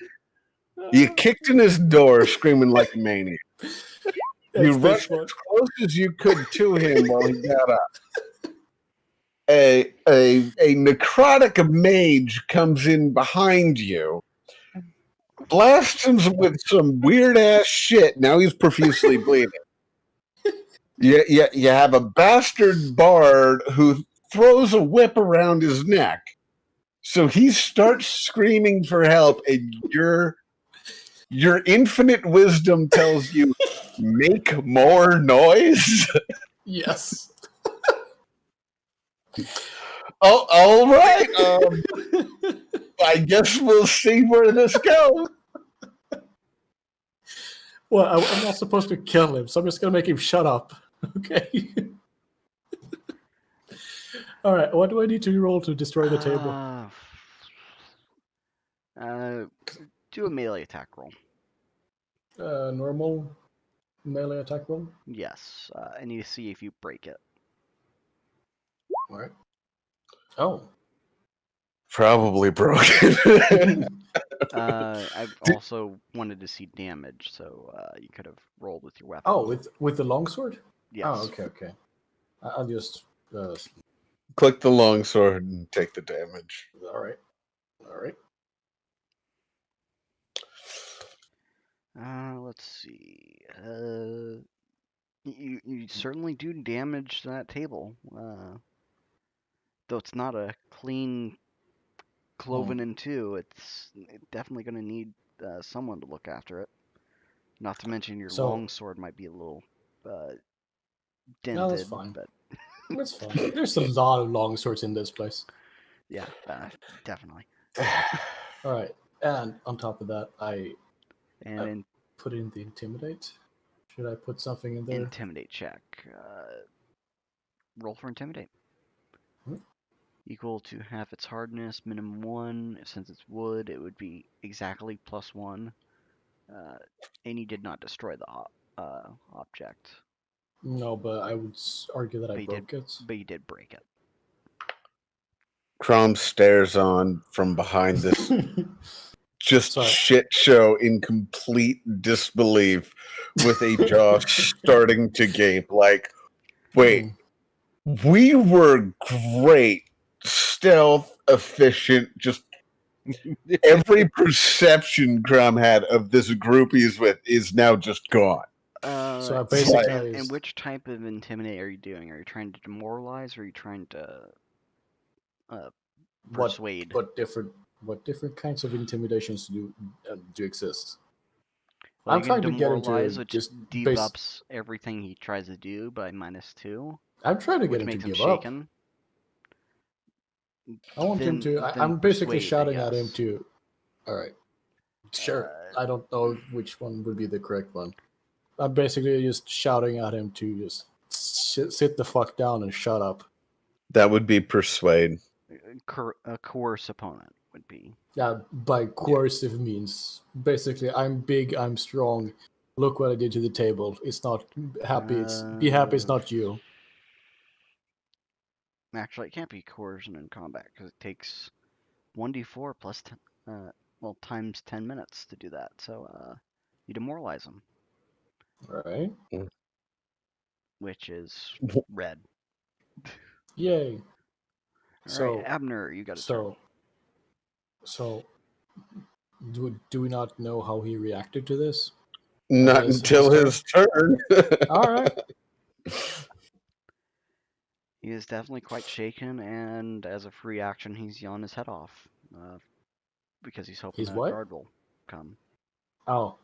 kicked in his door, screaming like a maniac. You rushed as close as you could to him while he got up. A necrotic mage comes in behind you, blasts him with some weird ass shit. Now he's profusely bleeding. You have a bastard bard who throws a whip around his neck. So he starts screaming for help, and your infinite wisdom tells you, make more noise. Yes. Oh, all right. I guess we'll see where this goes. Well, I'm not supposed to kill him, so I'm just gonna make him shut up. Okay. All right. What do I need to roll to destroy the table? Do a melee attack roll. Normal melee attack roll. Yes, and you see if you break it. All right. Oh. Probably broken. I also wanted to see damage, so you could have rolled with your weapon. Oh, with the longsword? Yes. Oh, okay. I'll just click the longsword and take the damage. All right. Let's see. You certainly do damage that table. Though it's not a clean cloven in two, it's definitely going to need someone to look after it. Not to mention your longsword might be a little dented. No, that's fine. But that's fine. There's a lot of longswords in this place. Yeah, definitely. All right, and on top of that, I put in the intimidate. Should I put something in there? Intimidate check. Roll for intimidate. Equal to half its hardness, minimum 1. Since it's wood, it would be exactly +1. And you did not destroy the object. No, but I would argue that I But you broke it. But you did break it. Crom stares on from behind this just Sorry. shit show in complete disbelief, with a jaw starting to gape. Like, wait, we were great, stealth, efficient, just every perception Crom had of this group he's with is now just gone. So I And, basically and which type of intimidate are you doing? Are you trying to demoralize, or are you trying to persuade? what different kinds of intimidations do exist? Well, I'm you can trying to get him demoralize, to which just debuffs everything he tries to do by -2, I'm trying to get which him to makes him give up. shaken. I want him to. Then I'm basically persuade, I shouting at him guess. to. All right, sure. I don't know which one would be the correct one. I'm basically just shouting at him to just sit the fuck down and shut up. That would be persuade. A coerce opponent would be. Yeah, by coercive means. Basically, I'm big, I'm strong. Look what I did to the table. It's not happy. It's be happy. It's not you. Actually, it can't be coercion in combat because it takes 1d4 plus 10, times 10 minutes to do that. So you demoralize them, Right? which is red. Yay. All right, Abner, you got a turn. So, do we not know how he reacted to this? Not until his turn. All right. He is definitely quite shaken, and as a free action, he's yawning his head off because he's hoping He's a what? guard will come. Oh.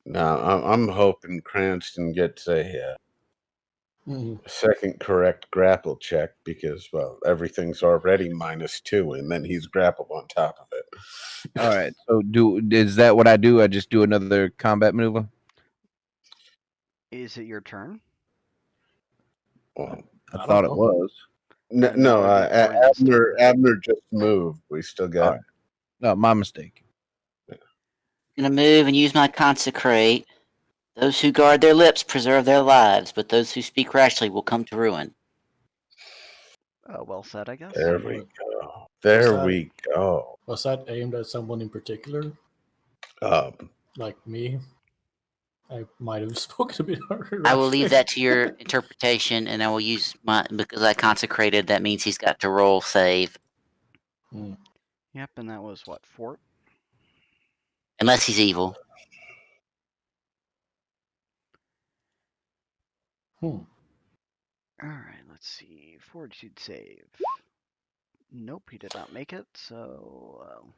No, I'm hoping Cranston gets a second correct grapple check because, well, everything's already -2, and then he's grappled on top of it. All right. So is that what I do? I just do another combat maneuver? Is it your turn? Well, I thought it was. no, it'd be Brandon's turn. Abner just moved. We still got. All right. No, my mistake. I'm gonna move and use my consecrate. Those who guard their lips preserve their lives, but those who speak rashly will come to ruin. Well said, I guess. There we go. There we go. Was that aimed at someone in particular? Like me? I might have spoken a bit harder. I will leave that to your interpretation, and I will use my because I consecrated. That means he's got to roll save, Yep, and that was what, Fort? unless he's evil. All right, let's see. Fortitude save. Nope, he did not make it. So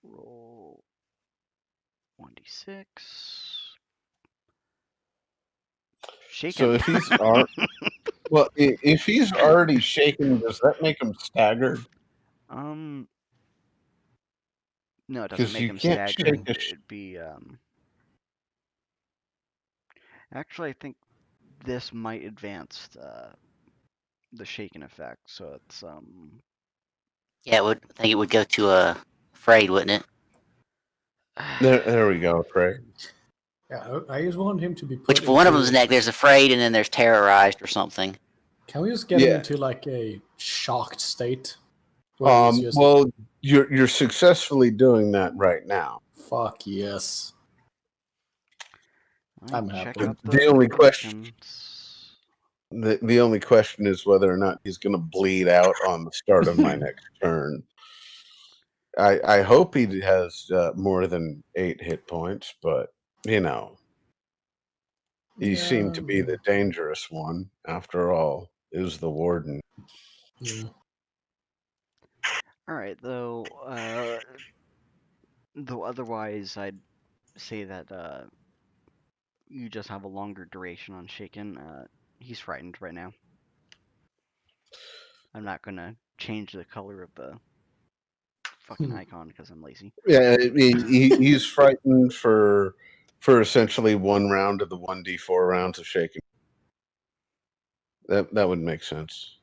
roll 1d6. Shaken. So if he's well, if he's already shaken, does that make him staggered? No, it doesn't make him staggered. It'd be Actually, I think this might advance the shaken effect. So it's Yeah, I think it would go to afraid, wouldn't it? There we go, Craig. Yeah, I just want him to be put Which for one of them's neck, there's afraid, and then there's terrorized or something. Can we just get him into like a shocked state? Well, you're successfully doing that right now. Fuck yes. I'm happy. The only question. The only question is whether or not he's going to bleed out on the start of my next turn. I hope he has more than 8 hit points, but you know, he seemed to be the dangerous one. After all, is the warden. Yeah. All right, though otherwise I'd say that you just have a longer duration on shaken. He's frightened right now. I'm not gonna change the color of the fucking icon because I'm lazy. Yeah, he's frightened for essentially one round of the 1d4 rounds of shaking. That would make sense.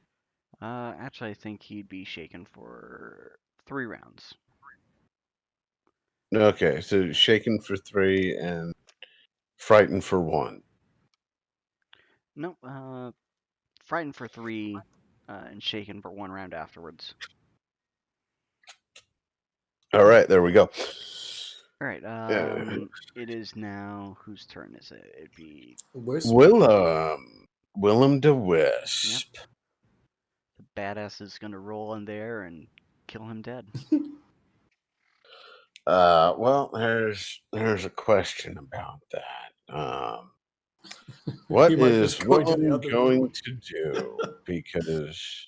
Actually, I think he'd be shaken for 3 rounds. Okay, so shaken for 3 and frightened for 1. Nope. Frightened for 3, and shaken for 1 round afterwards. All right, there we go. All right. It is now whose turn is it? It'd be Wisp. Willem de Wisp. the badass is gonna roll in there and kill him dead. Well, there's a question about that. What He might is just go into the Willem other going room. to do? Because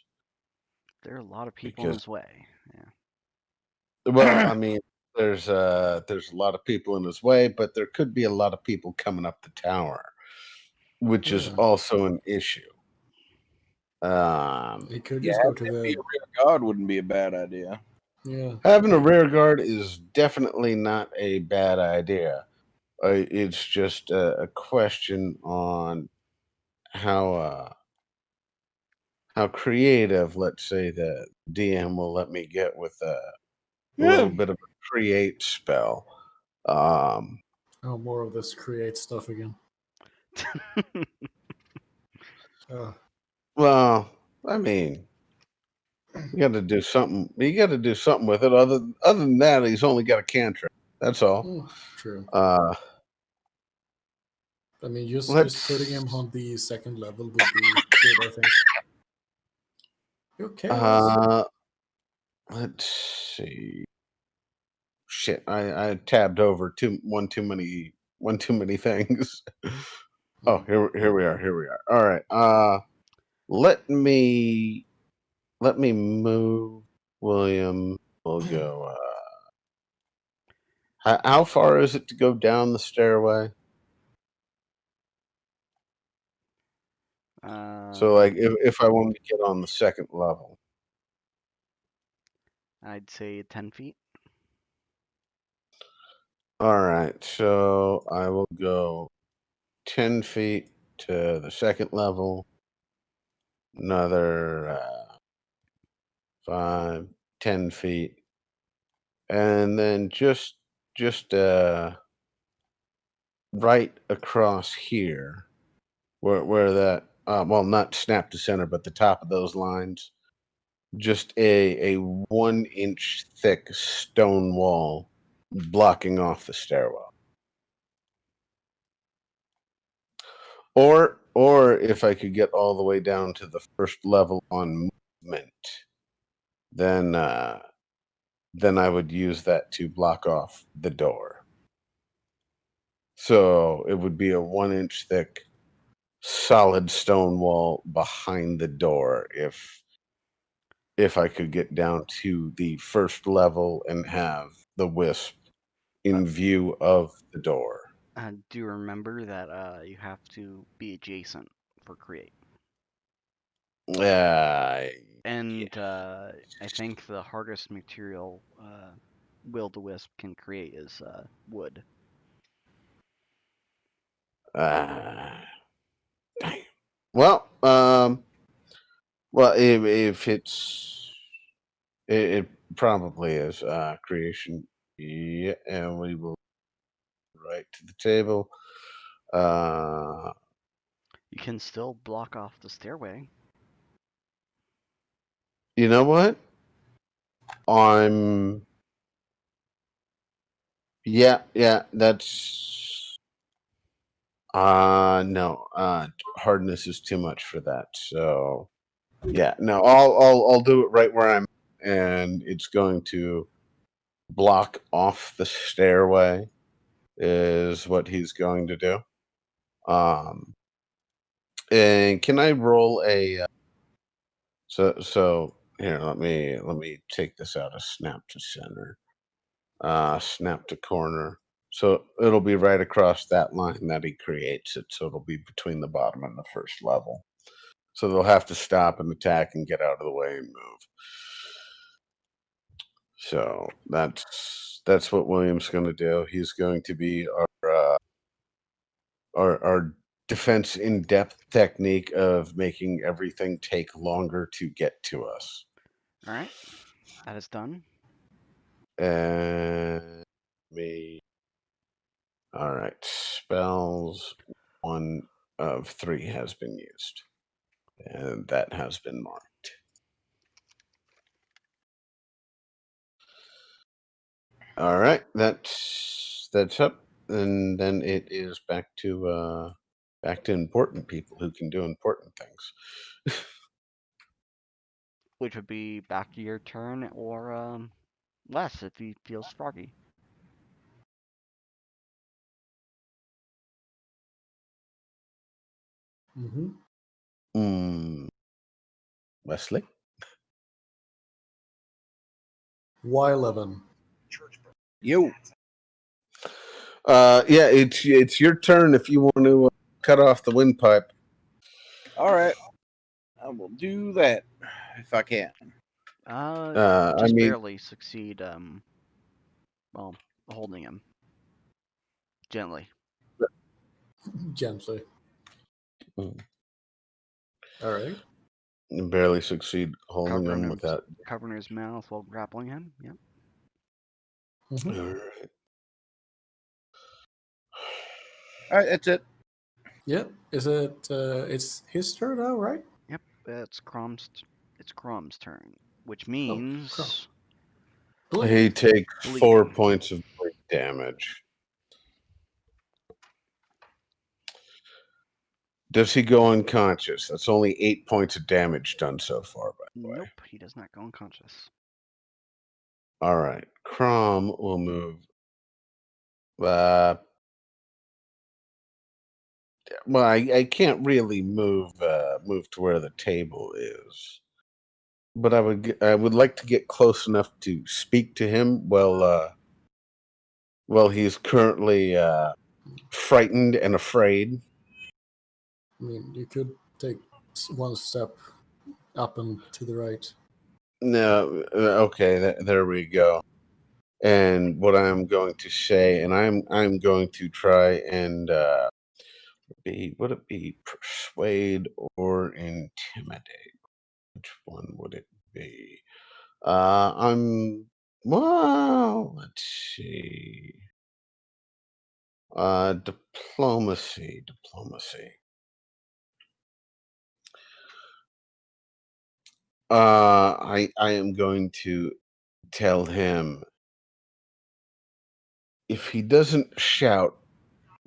There are a lot of people in his way. Yeah. well, I mean, there's a lot of people in his way, but there could be a lot of people coming up the tower, which is Yeah. also an issue. He could Yeah, just go to having it be the. a rear guard wouldn't be a bad idea. Yeah. Having a rear guard is definitely not a bad idea. It's just a question on how creative, let's say, the DM will let me get with a little bit of a create spell. Um, Oh, more of this create stuff again. well, I mean, you got to do something. You got to do something with it. Other than that, he's only got a cantrip. That's all. True. Uh, I mean, just let's putting him on the second level would be good, I think. Okay. let's see. Shit, I tabbed over one too many things. Oh, here we are. All right. Let me move William. We'll go. How far is it to go down the stairway? So, like, if I want to get on the second level, I'd say 10 feet. all right. So I will go 10 feet to the second level. Another 10 feet, and then just right across here, where that well, not snap to center, but the top of those lines, just a 1-inch thick stone wall blocking off the stairwell. Or if I could get all the way down to the first level on movement, then I would use that to block off the door. So it would be a 1-inch thick solid stone wall behind the door if I could get down to the first level and have the wisp in view of the door. Do remember that you have to be adjacent for create. Uh, And I think the hardest material Will-the-Wisp can create is wood. dang. Well, if it probably is creation. Yeah, and we will right to the table. You can still block off the stairway. You know what? That's no, hardness is too much for that. So yeah, no, I'll do it right where I'm, and it's going to block off the stairway is what he's going to do. And can I roll a so here, let me take this out of snap to center. Snap to corner. So it'll be right across that line that he creates it. So it'll be between the bottom and the first level. So they'll have to stop and attack and get out of the way and move. So that's what William's going to do. He's going to be our defense in depth technique of making everything take longer to get to us. All right, that is done. And me. All right. Spells 1 of 3 has been used. And that has been marked. All right. That's up. And then it is back to important people who can do important things. Which would be back to your turn or less if he feels froggy. Mm-hmm. Wesley? Y11. You. Yeah, it's your turn if you want to cut off the windpipe. All right. I will do that if I can. Just barely succeed. Well, holding him gently. Gently. Mm. All right. Barely succeed holding him without. Covering his mouth while grappling him. Yep. Mm-hmm. All right. All right, that's it. Yeah. Is it? It's his turn now, right? Yep. It's Crom's turn, which means He takes 4 bleeding. points of bleed damage. Does he go unconscious? That's only 8 points of damage done so far, by the way. Nope, he does not go unconscious. All right. Crom will move. Well, I can't really move to where the table is, but I would like to get close enough to speak to him while he's currently frightened and afraid. I mean, you could take one step up and to the right. No, okay, there we go. And what I'm going to say, and I'm going to try and would it be persuade or intimidate? Which one would it be? Let's see. Diplomacy. I am going to tell him if he doesn't shout,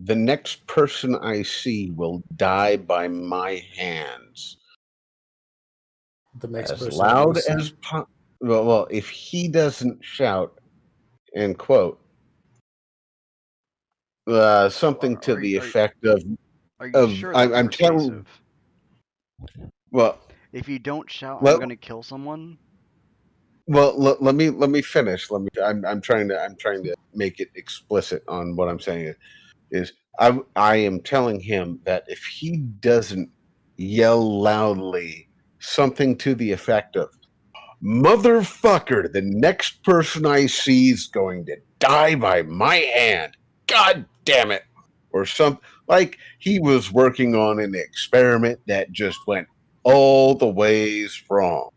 the next person I see will die by my hands. The next As person you loud see. as well, if he doesn't shout, end quote, something to the effect of Are you sure that's I'm persuasive? Well, if you don't shout, I'm gonna kill someone. Well, let me finish. I'm trying to make it explicit on what I'm saying. Is I am telling him that if he doesn't yell loudly something to the effect of "Motherfucker, the next person I see is going to die by my hand. God damn it." Or something like he was working on an experiment that just went all the ways wrong.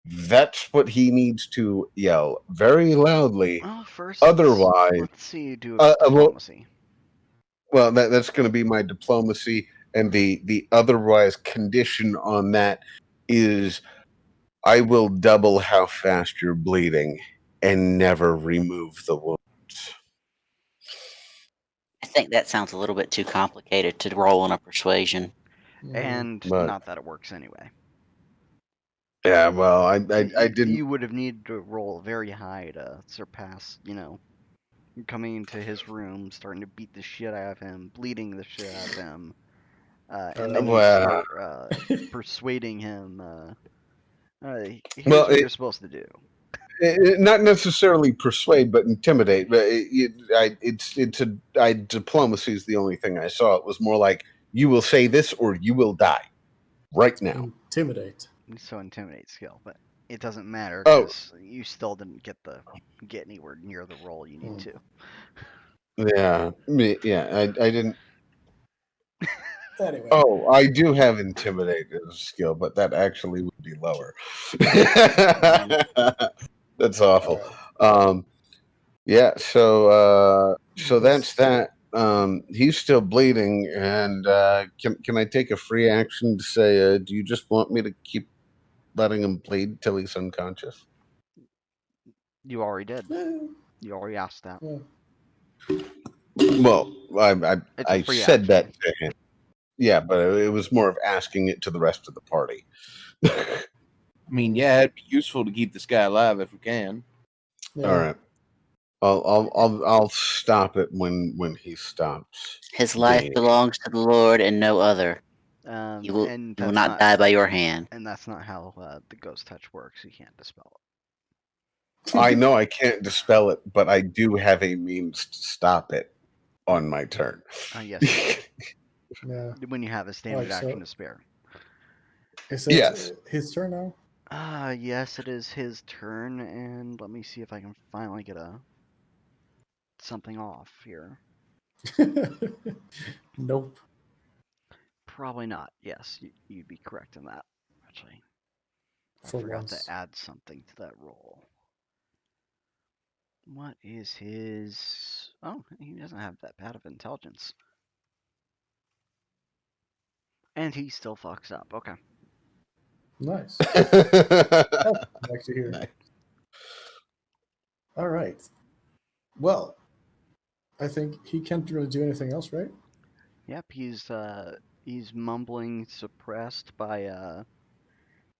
That's what he needs to yell very loudly. Well, first, Otherwise, let's see you do diplomacy. Well, that's going to be my diplomacy, and the otherwise condition on that is I will double how fast you're bleeding and never remove the wounds. I think that sounds a little bit too complicated to roll on a persuasion. And But- not that it works anyway. Yeah, well, I didn't. You would have needed to roll very high to surpass, coming into his room, starting to beat the shit out of him, bleeding the shit out of him, and then you start persuading him. Here's what you're supposed to do. Not necessarily persuade, but intimidate. But diplomacy is the only thing I saw. It was more like you will say this or you will die right now. Intimidate. So intimidate skill, but it doesn't matter because you still didn't get anywhere near the roll you need to. Yeah, I didn't. Anyway. Oh, I do have intimidate as a skill, but that actually would be lower. That's awful. Yeah, so that's Yes. that. He's still bleeding, and can I take a free action to say, do you just want me to keep letting him bleed till he's unconscious? You already did. Eh, You already asked that. yeah. Well, I It's a I free said that action. to him. Yeah, but it was more of asking it to the rest of the party. I mean, yeah, it'd be useful to keep this guy alive if we can. Yeah. All right. I'll stop it when he stops. His life bleeding. belongs to the Lord and no other. He will, And he will that's not die by your hand. And that's not how the ghost touch works. You can't dispel I know I can't dispel it, but I do have a means to stop it on my turn. it. Yes, you Yeah. do. When you have a standard Alright, so- action to spare. Is it Yes. his turn now? Yes, it is his turn, and let me see if I can finally get something off here. Nope. Probably not. Yes, you'd be correct in that. Actually, I For forgot once. to add something to that roll. What is his? Oh, he doesn't have that bad of intelligence, and he still fucks up. Okay. Nice. Oh, back to here. Nice. All right. Well, I think he can't really do anything else, right? Yep, he's mumbling, suppressed by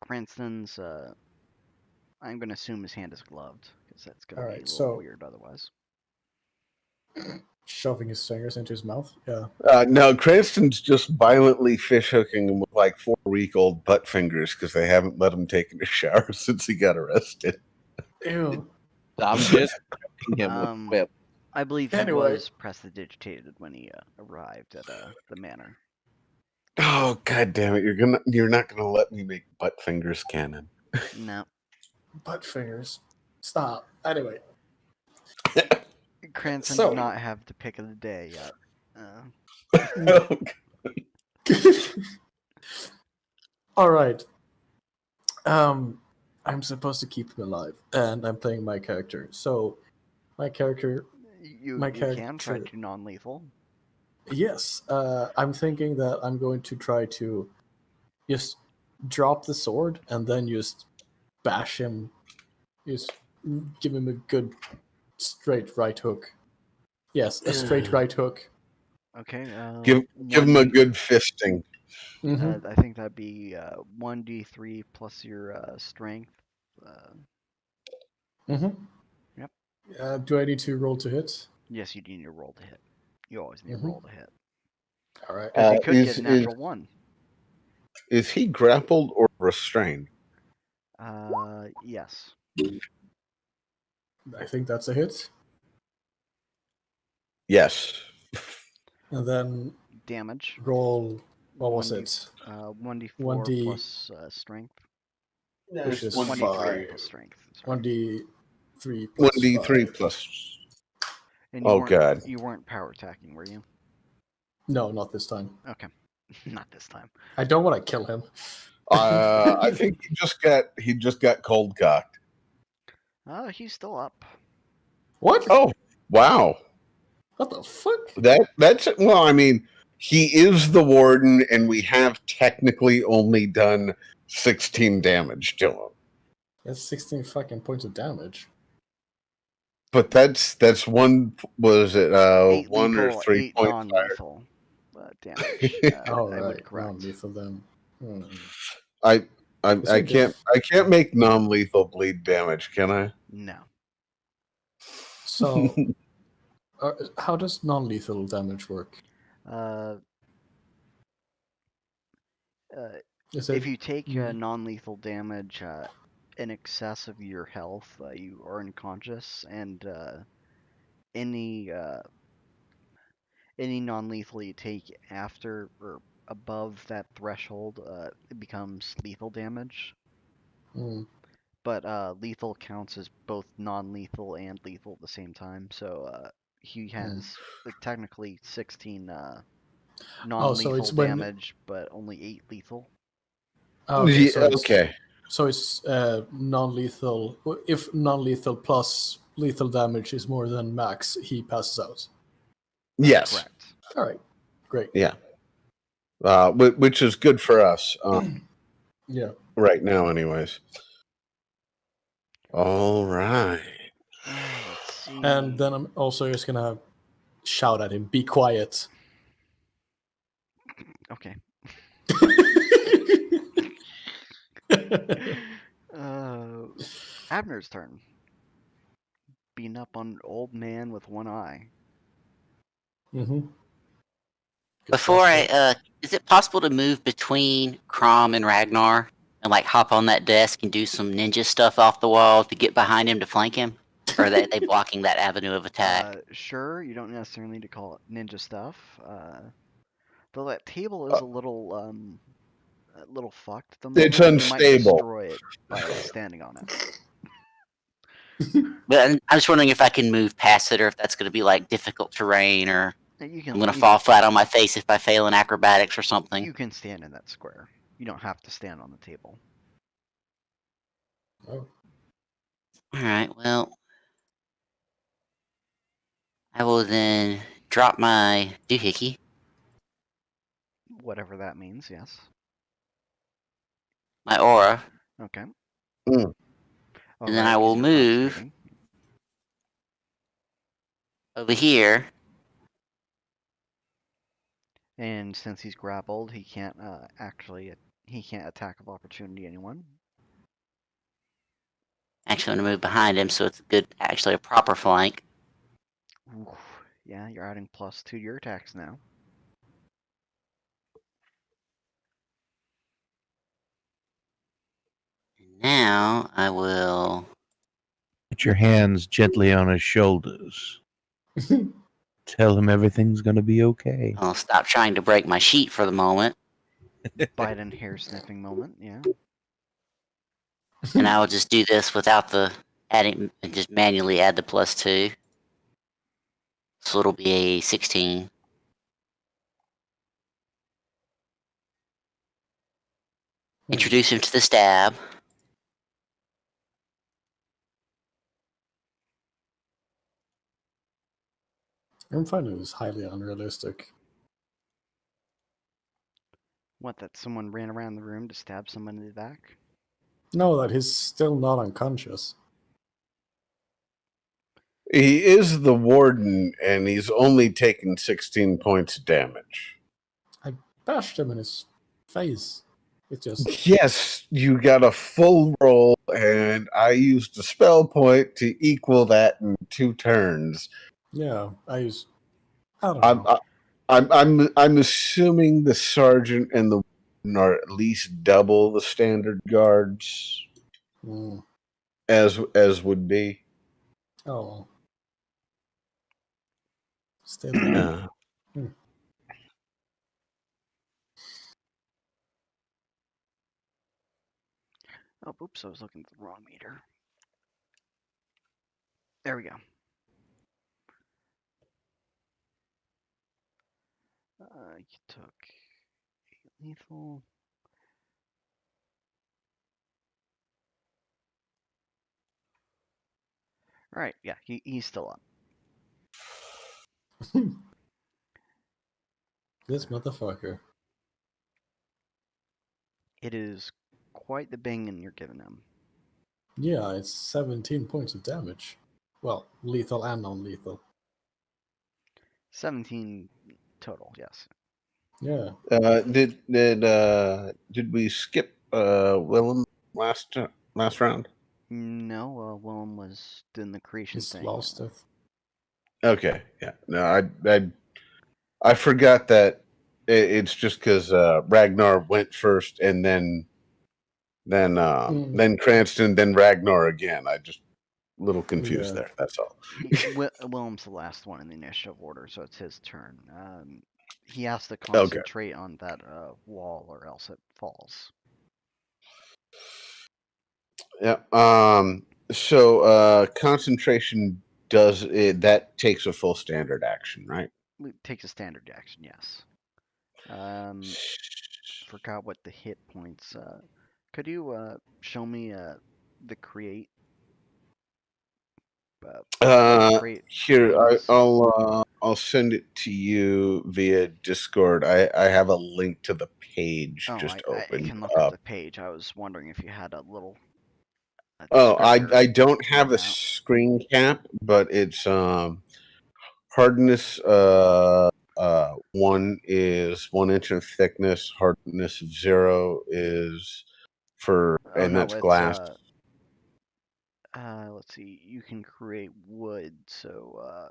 Cranston's. I'm gonna assume his hand is gloved because that's gonna All be a right, little so- weird otherwise. Shoving his fingers into his mouth. Yeah. No, Cranston's just violently fish hooking him with like 4-week-old butt fingers because they haven't let him take a shower since he got arrested. Ew. I'm just choking him with Um, a whip. I believe he Anyway. was prestidigitated when he arrived at the manor. Oh god damn it! You're not gonna let me make butt fingers canon. No, Butt fingers. Stop. Anyway. Cranston So- did not have the pick of the day yet. Uh, All right. I'm supposed to keep him alive, and I'm playing my character. So, my character, you My you can try character- to non-lethal. yes, I'm thinking that I'm going to try to just drop the sword and then just bash him, just give him a good straight right hook. Yes, a straight right hook. Okay. Give him a 1d good fisting. Mm-hmm. I think that'd be 1d3 plus your strength. Mm-hmm. Yep. Do I need to roll to hit? Yes, you do need to roll to hit. You always need Mhm. to roll to hit. All right. Because you could is- get a natural one. Is he grappled or restrained? Yes. I think that's a hit. Yes. And then Damage. roll. What was 1d it? 1d4 1d plus strength. Which is 1d3 5. plus strength. Sorry. 1d3 1 plus d3 5. plus. And Oh god. You weren't power attacking, were you? No, not this time. Okay. Not this time. I don't want to kill him. I think he just got cold cocked. He's still up. What? Oh wow. What the fuck? That's well. I mean, he is the warden, and we have technically only done 16 damage to him. That's 16 fucking points of damage. But that's one. Was it 8 1 or lethal, 3 8 points? non-lethal damage. Oh, I right. would correct. Non-lethal then. Hmm. I Is there I can't make non-lethal bleed damage, can I? No. So, how does non-lethal damage work? Uh, Is if it you take non-lethal damage in excess of your health, you are unconscious, and any non-lethal you take after or above that threshold, it becomes lethal damage. Hmm. But lethal counts as both non-lethal and lethal at the same time. So he has technically 16 non-lethal it's when- damage, but only 8 lethal. Oh, okay, so it's, okay. So it's non-lethal. If non-lethal plus lethal damage is more than max, he passes out. That's Yes. correct. All right, great. Yeah. Which is good for us. Yeah. Right now, anyways. All right. Let's see. And then I'm also just gonna shout at him, "Be quiet." Okay. Abner's turn. Beating up on an old man with one eye. Mm-hmm. Before is it possible to move between Crom and Ragnar and like hop on that desk and do some ninja stuff off the wall to get behind him to flank him? Or are they blocking that avenue of attack? Sure, you don't necessarily need to call it ninja stuff. Though that table is a little fucked at the moment. It's You might unstable. destroy it by standing on it. But I'm just wondering if I can move past it, or if that's going to be like difficult terrain, or You can, I'm going to fall flat on my face if I fail in acrobatics or something. You can stand in that square. You don't have to stand on the table. Oh. All right. Well, I will then drop my doohickey. Whatever that means, yes. My aura. Okay. Mm. And then I will move over here. And since he's grappled, he can't he can't attack of opportunity anyone. Actually, I'm going to move behind him, so it's actually a proper flank. Oof. Yeah, you're adding +2 to your attacks now. Now I will Put your hands gently on his shoulders. Tell him everything's gonna be okay. I'll stop trying to break my sheet for the moment. Bite and hair sniffing moment, yeah. And I will just do this without the adding, just manually add the +2. So it'll be a 16. Introduce him to the stab. I'm finding this highly unrealistic. What, that someone ran around the room to stab someone in the back? No, that he's still not unconscious. He is the warden, and he's only taken 16 points of damage. I bashed him in his face. It just Yes, you got a full roll, and I used a spell point to equal that in 2 turns. yeah. I don't know. I'm assuming the sergeant and the warden are at least double the standard guards, as would be. Oh. Still. Oh, oops, I was looking at the wrong meter. There we go. You took 8 lethal. Alright, yeah, he's still up. This motherfucker. It is quite the banging you're giving him. Yeah, it's 17 points of damage. Well, lethal and non-lethal. 17 total, yes. Yeah. Did we skip Willem last round? No, Willem was doing the creation He's thing. lost it. Okay, yeah. No, I forgot that it's just because Ragnar went first, and then Cranston, then Ragnar again. I just a little confused there. That's all. Willem's the last one in the initiative order, so it's his turn. He has to concentrate on that wall, or else it falls. Yeah. So concentration that takes a full standard action, right? It takes a standard action, yes. Forgot what the hit points. Could you show me the create? Create Here things? I'll send it to you via Discord. I have a link to the page Oh, just I opened can look up up. the page. I was wondering if you had a little Oh, descriptor I don't have a printed out. screen cap, but it's hardness 1 is 1 inch of thickness, hardness of 0 is Oh and no, that's it's glass. let's see. You can create wood, so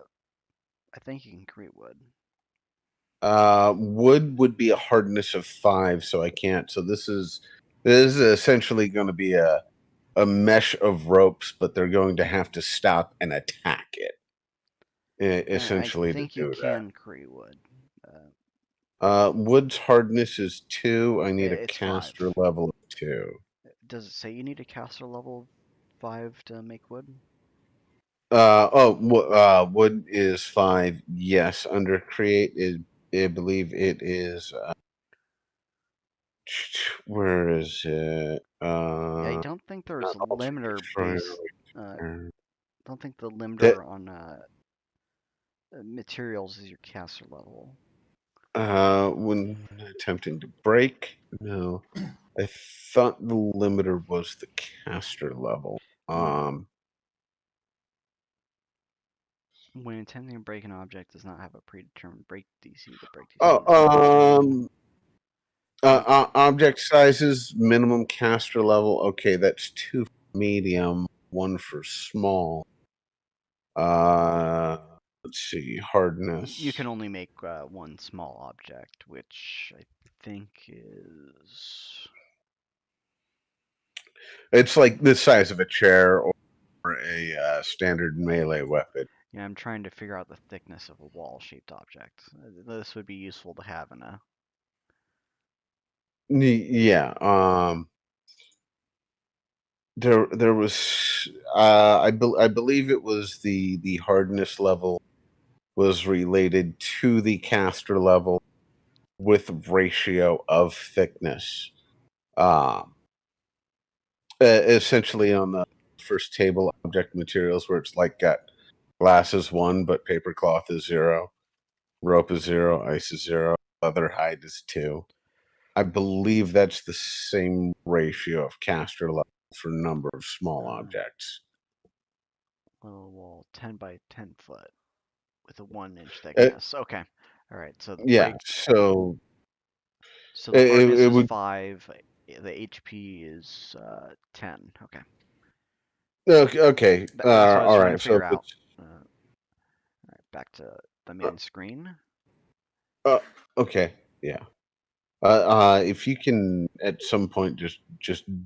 I think you can create wood. Wood would be a hardness of 5, so I can't. So this is essentially going to be a mesh of ropes, but they're going to have to stop and attack it. I Essentially to think you do can create wood. that. Wood's hardness is 2. I need a It's 5. caster level of 2. Does it say you need a caster level 5 to make wood? Wood is 5. Yes, under create is I believe it is. Where is it? Yeah, I don't think there's a limiter based. Don't think the That limiter on materials is your caster level. when attempting to break, no, I thought the limiter was the caster level. When intending to break an object does not have a predetermined break DC, the break DC is Oh, object sizes, minimum caster level. Okay, that's 2 for medium, 1 for small. Let's see, hardness. You can only make one small object, which I think is. It's like the size of a chair or a standard melee weapon. Yeah, I'm trying to figure out the thickness of a wall-shaped object. This would be useful to have in a. Yeah. There was I believe it was the hardness level was related to the caster level with ratio of thickness. Essentially on the first table, object materials, where it's like got glass is 1 but paper cloth is 0, rope is 0, ice is 0, leather hide is 2. I believe that's the same ratio of caster level for number of small objects. Little wall, 10 by 10 foot, with a 1 inch Uh, thickness. Okay, all right. So the yeah, break. so So the hardness it is would 5. The HP is 10. Okay, okay. that's what I was All trying to right. So figure if out. it's All right, back to the uh, main screen. okay, yeah. If you can at some point just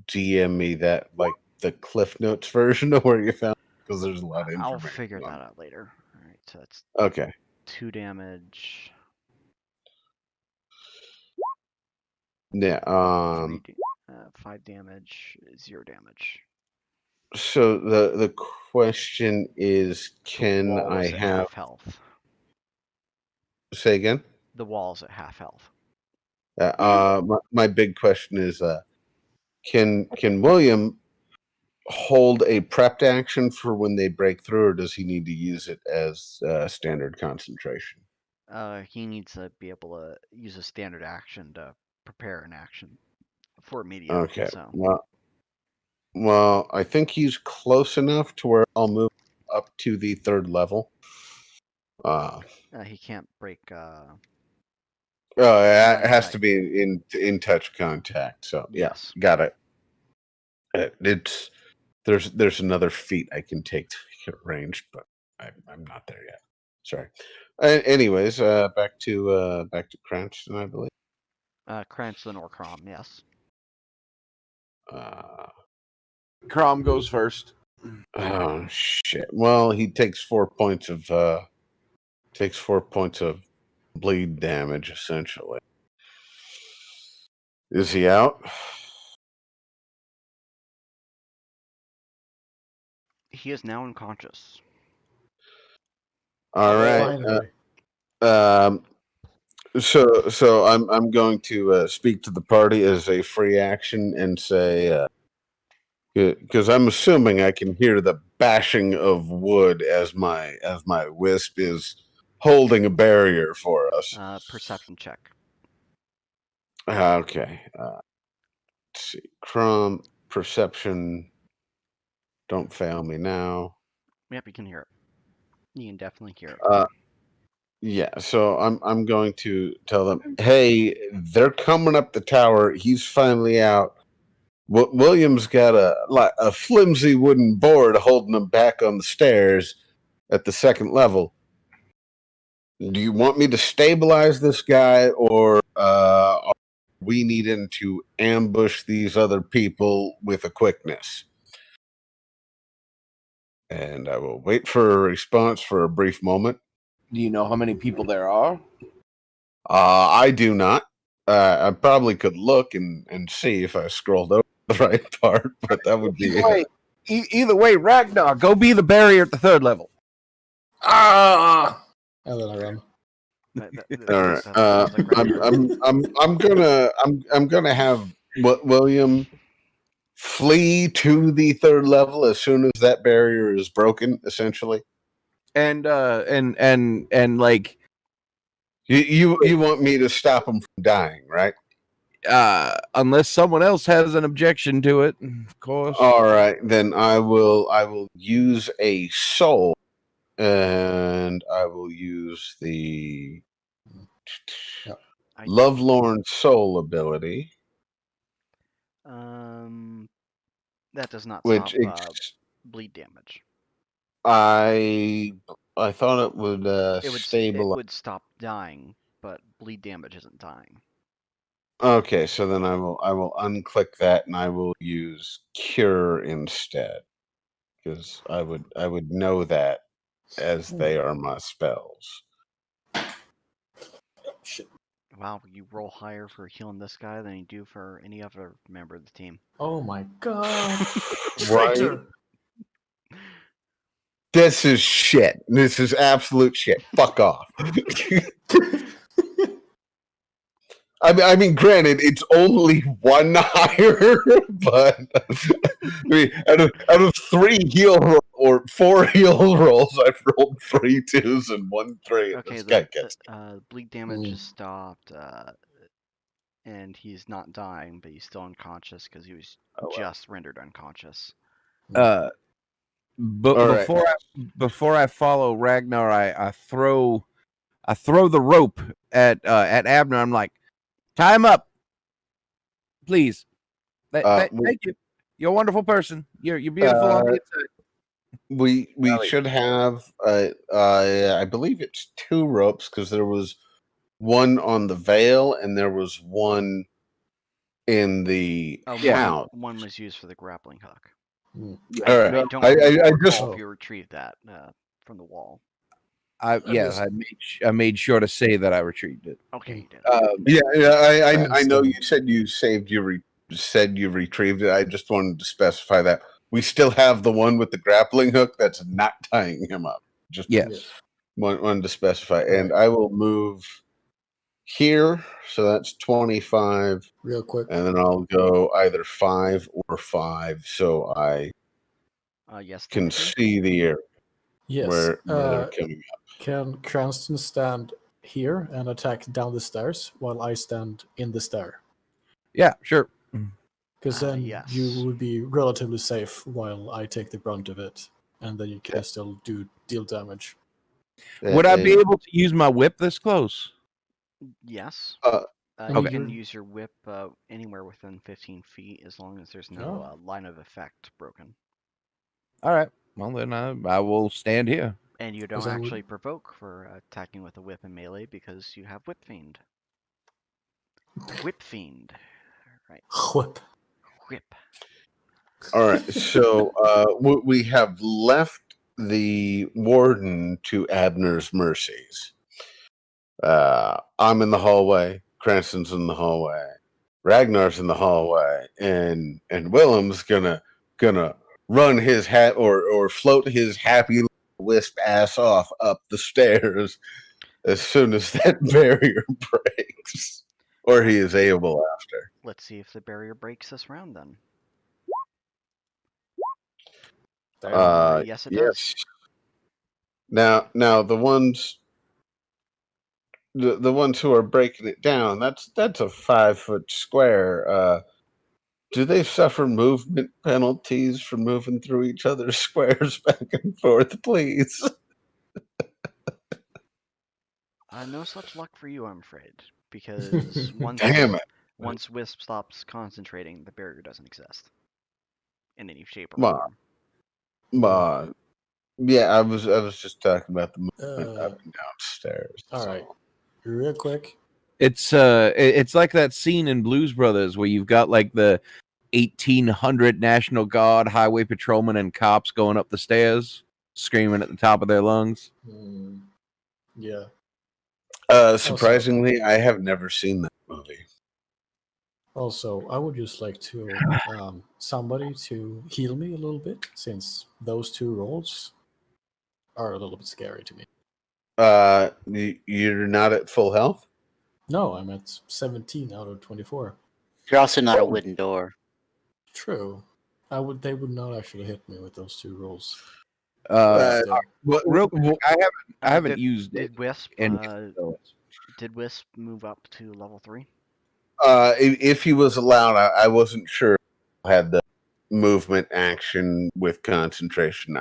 DM me that, like the Cliff Notes version of where you found, because there's a lot of I'll information figure on that out later. All right, so that's it. Okay. 2 damage, Yeah. 5 damage, 0 damage. So the question is, The can wall I is at have half health. say again? The wall's at half health. My big question is, can William hold a prepped action for when they break through, or does he need to use it as standard concentration? He needs to be able to use a standard action to prepare an action for immediate. Okay. So Well, I think he's close enough to where I'll move up to the 3rd level. he can't break. Oh, No, it yeah, has to be in touch contact. So yeah, yes. got it. It's there's another feat I can take to get ranged, but I'm not there yet. Sorry. Anyways, back to Cranston, I believe. Cranston or Crom, yes. Crom goes first. Oh shit. Well, he takes 4 points of bleed damage essentially. Is he out? He is now unconscious. All right. Finally. Um, So I'm going to speak to the party as a free action and say, because I'm assuming I can hear the bashing of wood as my wisp is holding a barrier for us. Perception check. Okay. Let's see. Crumb, perception. Don't fail me now. Yep, you can hear it. You can definitely hear it. Yeah, so I'm going to tell them, hey, they're coming up the tower. He's finally out. William's got a flimsy wooden board holding him back on the stairs at the second level. Do you want me to stabilize this guy, or are we needing to ambush these other people with a quickness? And I will wait for a response for a brief moment. Do you know how many people there are? I do not. I probably could look and see if I scrolled over the right part, but that would be Either way, Ragnar, go be the barrier at the third level. Ah! And then I run. all right. I'm gonna have William flee to the third level as soon as that barrier is broken. Essentially, And like you want me to stop him from dying, right? unless someone else has an objection to it, of course. All right, then I will use a soul, and I will use the Lovelorn Soul ability, that does not which stop bleed damage. I thought it would It stabilize. would stop dying, but bleed damage isn't dying. Okay, so then I will unclick that and I will use Cure instead, because I would know that as they are my spells. Wow, you roll higher for healing this guy than you do for any other member of the team. Oh my god. Right? Traitor. This is shit. This is absolute shit. Fuck off. I mean, granted, it's only one higher, but I mean, out of 3 heal or 4 heal rolls, I've rolled 3 2s and 1 3. Okay, This guy gets bleed damage is stopped, and he's not dying, but he's still unconscious because he was just rendered unconscious. But right. before I follow Ragnar, I throw the rope at Abner. I'm like, tie him up, please. Thank you. You're a wonderful person. You're beautiful on the inside. We should have I believe it's 2 ropes, because there was one on the veil and there was one in the house. One was used for the grappling hook. All right. I don't I recall just if you retrieved that from the wall. I made sure to say that I retrieved it. Okay, you did. I know you said you saved you retrieved it. I just wanted to specify that we still have the one with the grappling hook that's not tying him up. Just wanted to specify. And I will move here, so that's 25 real quick, and then I'll go either 5 or 5, so I can see the area where they're coming up. Can Cranston stand here and attack down the stairs while I stand in the stair? Yeah, sure. Because then you would be relatively safe while I take the brunt of it, and then you can still deal damage. Would I be able to use my whip this close? Yes. Okay. You can use your whip anywhere within 15 feet as long as there's no line of effect broken. All right. Well, then I will stand here. And you don't actually provoke for attacking with a whip and melee because you have Whip Fiend. Whip Fiend. Right. Whip. All right. So we have left the warden to Abner's mercies. I'm in the hallway. Cranston's in the hallway. Ragnar's in the hallway, and Willem's gonna run his hat or float his happy wisp ass off up the stairs as soon as that barrier breaks, or he is able after. Let's see if the barrier breaks this round then. Yes, it does. Yes. Now the ones who are breaking it down, that's a 5-foot square. Do they suffer movement penalties for moving through each other's squares back and forth, please? No such luck for you, I'm afraid, because Damn it. once Wisp stops concentrating, the barrier doesn't exist in any shape or Ma, form. yeah, I was just talking about the movement up and downstairs. All right. Real quick. It's like that scene in Blues Brothers where you've got like the 1800 National Guard, highway patrolmen, and cops going up the stairs, screaming at the top of their lungs. Yeah. Surprisingly, I have never seen that movie. Also, I would just like to somebody to heal me a little bit, since those two rolls are a little bit scary to me. You're not at full health? No, I'm at 17 out of 24. You're also not a wooden door. True. They would not actually hit me with those two rolls. Real quick, I haven't used it. Did Wisp in- did Wisp move up to level 3? If he was allowed, I wasn't sure if he had the movement action with concentration.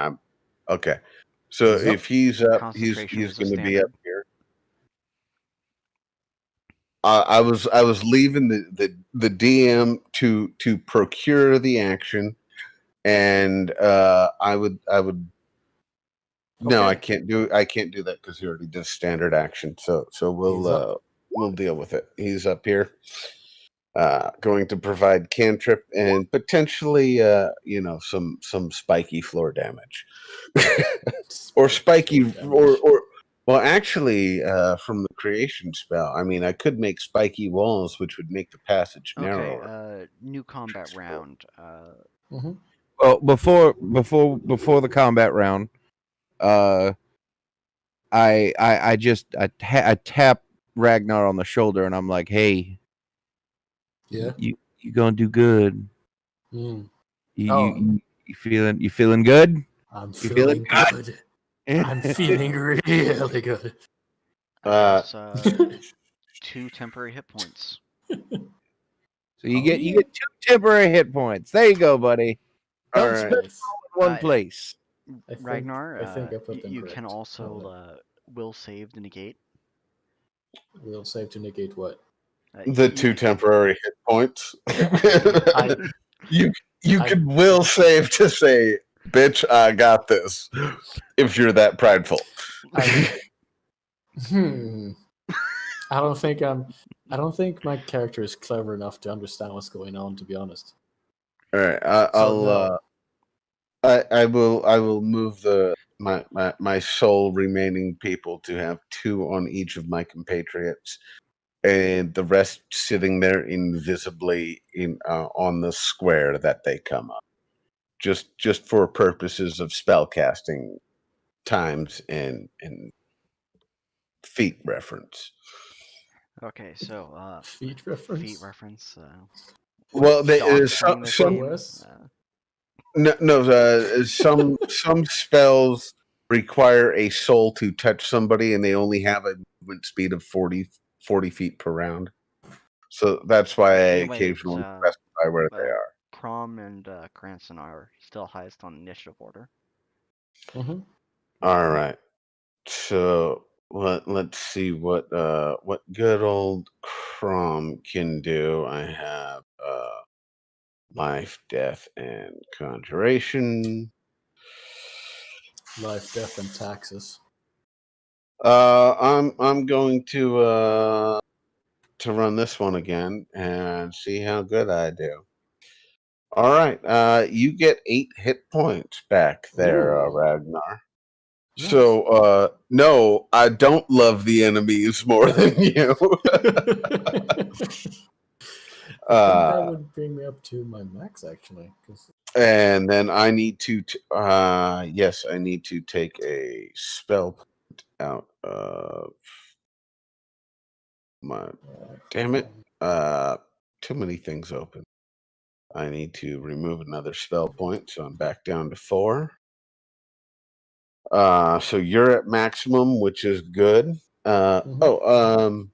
Okay. So if he's up, he's Concentration is a going to be up standard. here. I was leaving the DM to procure the action, and I would. No, I can't do that because he already does standard action. So we'll deal with it. He's up here, going to provide cantrip and potentially some spiky floor damage, or spiky or well, actually, from the creation spell, I mean, I could make spiky walls, which would make the passage narrower. Okay, new combat round. Well, before the combat round, I tap Ragnar on the shoulder and I'm like, "Hey, yeah, you gonna do good. Mm. You feeling good? I'm You feeling feeling good. I'm feeling really good. There's 2 temporary hit points. So you get 2 temporary hit points. There you go, buddy. All Don't right. spend all in one place. Ragnar, I think I put them you correct. can also will save to negate. We'll save to negate what? The 2 temporary hit points. I- you I- can will save to say, "Bitch, I got this." If you're that prideful. I don't think my character is clever enough to understand what's going on, to be honest. All right, No. I will move my sole remaining people to have 2 on each of my compatriots, and the rest sitting there invisibly on the square that they come up, just for purposes of spell casting times and feat reference. Okay, so Feet reference. feet reference. Well, doctoring this some game, some spells require a soul to touch somebody, and they only have a movement speed of 40 feet per round. So that's why I Anyway, occasionally specify where they are. Crom and Cranston are still highest on initiative order. Mm-hmm. All right. So let's see what good old Crom can do. I have life, death, and conjuration. Life, death, and taxes. I'm going to run this one again and see how good I do. All right, you get 8 hit points back there, Ooh. Ragnar. Nice. So, no, I don't love the enemies more than you. I think that would bring me up to my max, actually. And then I need to, I need to take a spell point out of Damn it. Too many things open. I need to remove another spell point, so I'm back down to 4. So you're at maximum, which is good. Verdon,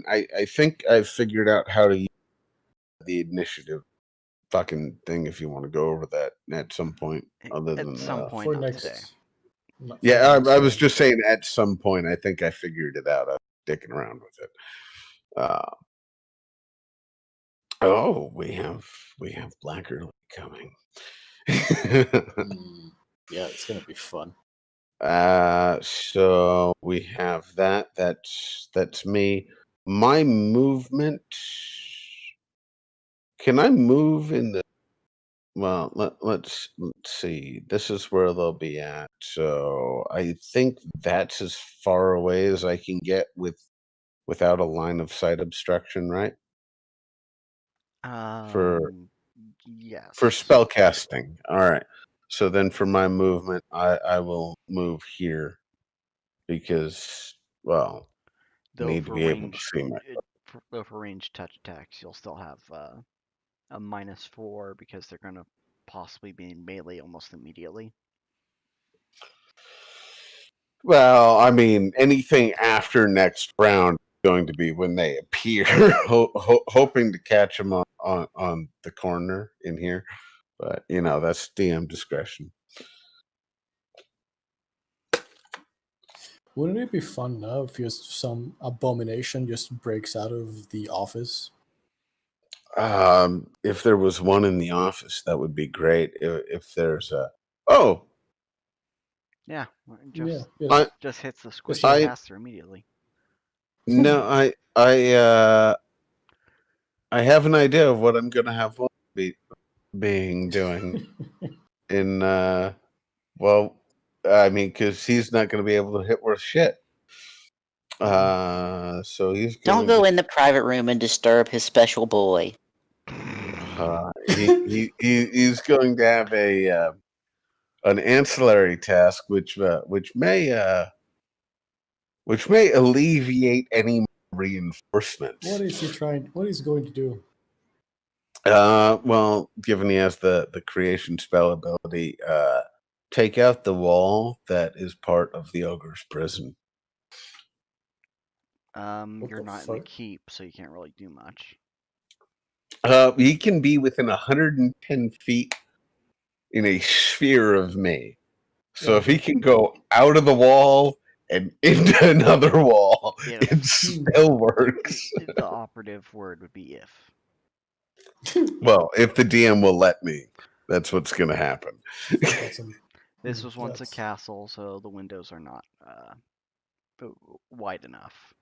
I think I've figured out how to use the initiative fucking thing if you want to go over that at some point other At than some point, for not next, today. for yeah, next I was round. just saying at some point I think I figured it out. I'm dicking around with it. Oh, we have Black Early coming. Yeah, it's gonna be fun. So we have that. That's me. My movement. Can I move in the? Well, let's see. This is where they'll be at. So I think that's as far away as I can get without a line of sight obstruction, right? For Yes. spell casting. All right. So then for my movement, I will move here because well, Though need to for be able to range, see my though for range touch attacks, you'll still have a -4 because they're gonna possibly be in melee almost immediately. Well, I mean, anything after next round is going to be when they appear, hoping to catch them on the corner in here. But, that's DM discretion. Wouldn't it be fun now if just some abomination just breaks out of the office? If there was one in the office, that would be great. If there's a... Oh! Yeah, Yeah, just hits the Just squishy a- caster immediately. No, I have an idea of what I'm going to have being doing in well, I mean, because he's not going to be able to hit worth shit. So he's Don't going go in the private room and disturb his special boy. he's going to have an ancillary task, which may alleviate any reinforcements. What is he trying? What is he going to do? Well, given he has the creation spell ability, take out the wall that is part of the ogre's prison. What You're the not in the fuck? keep, so you can't really do much. He can be within 110 feet in a sphere of me. So Yeah, if he can go out of the wall and into another wall, If it still works. the operative word would be if. Well, if the DM will let me, that's what's going to happen. This was once a that's- castle, so the windows are not wide enough.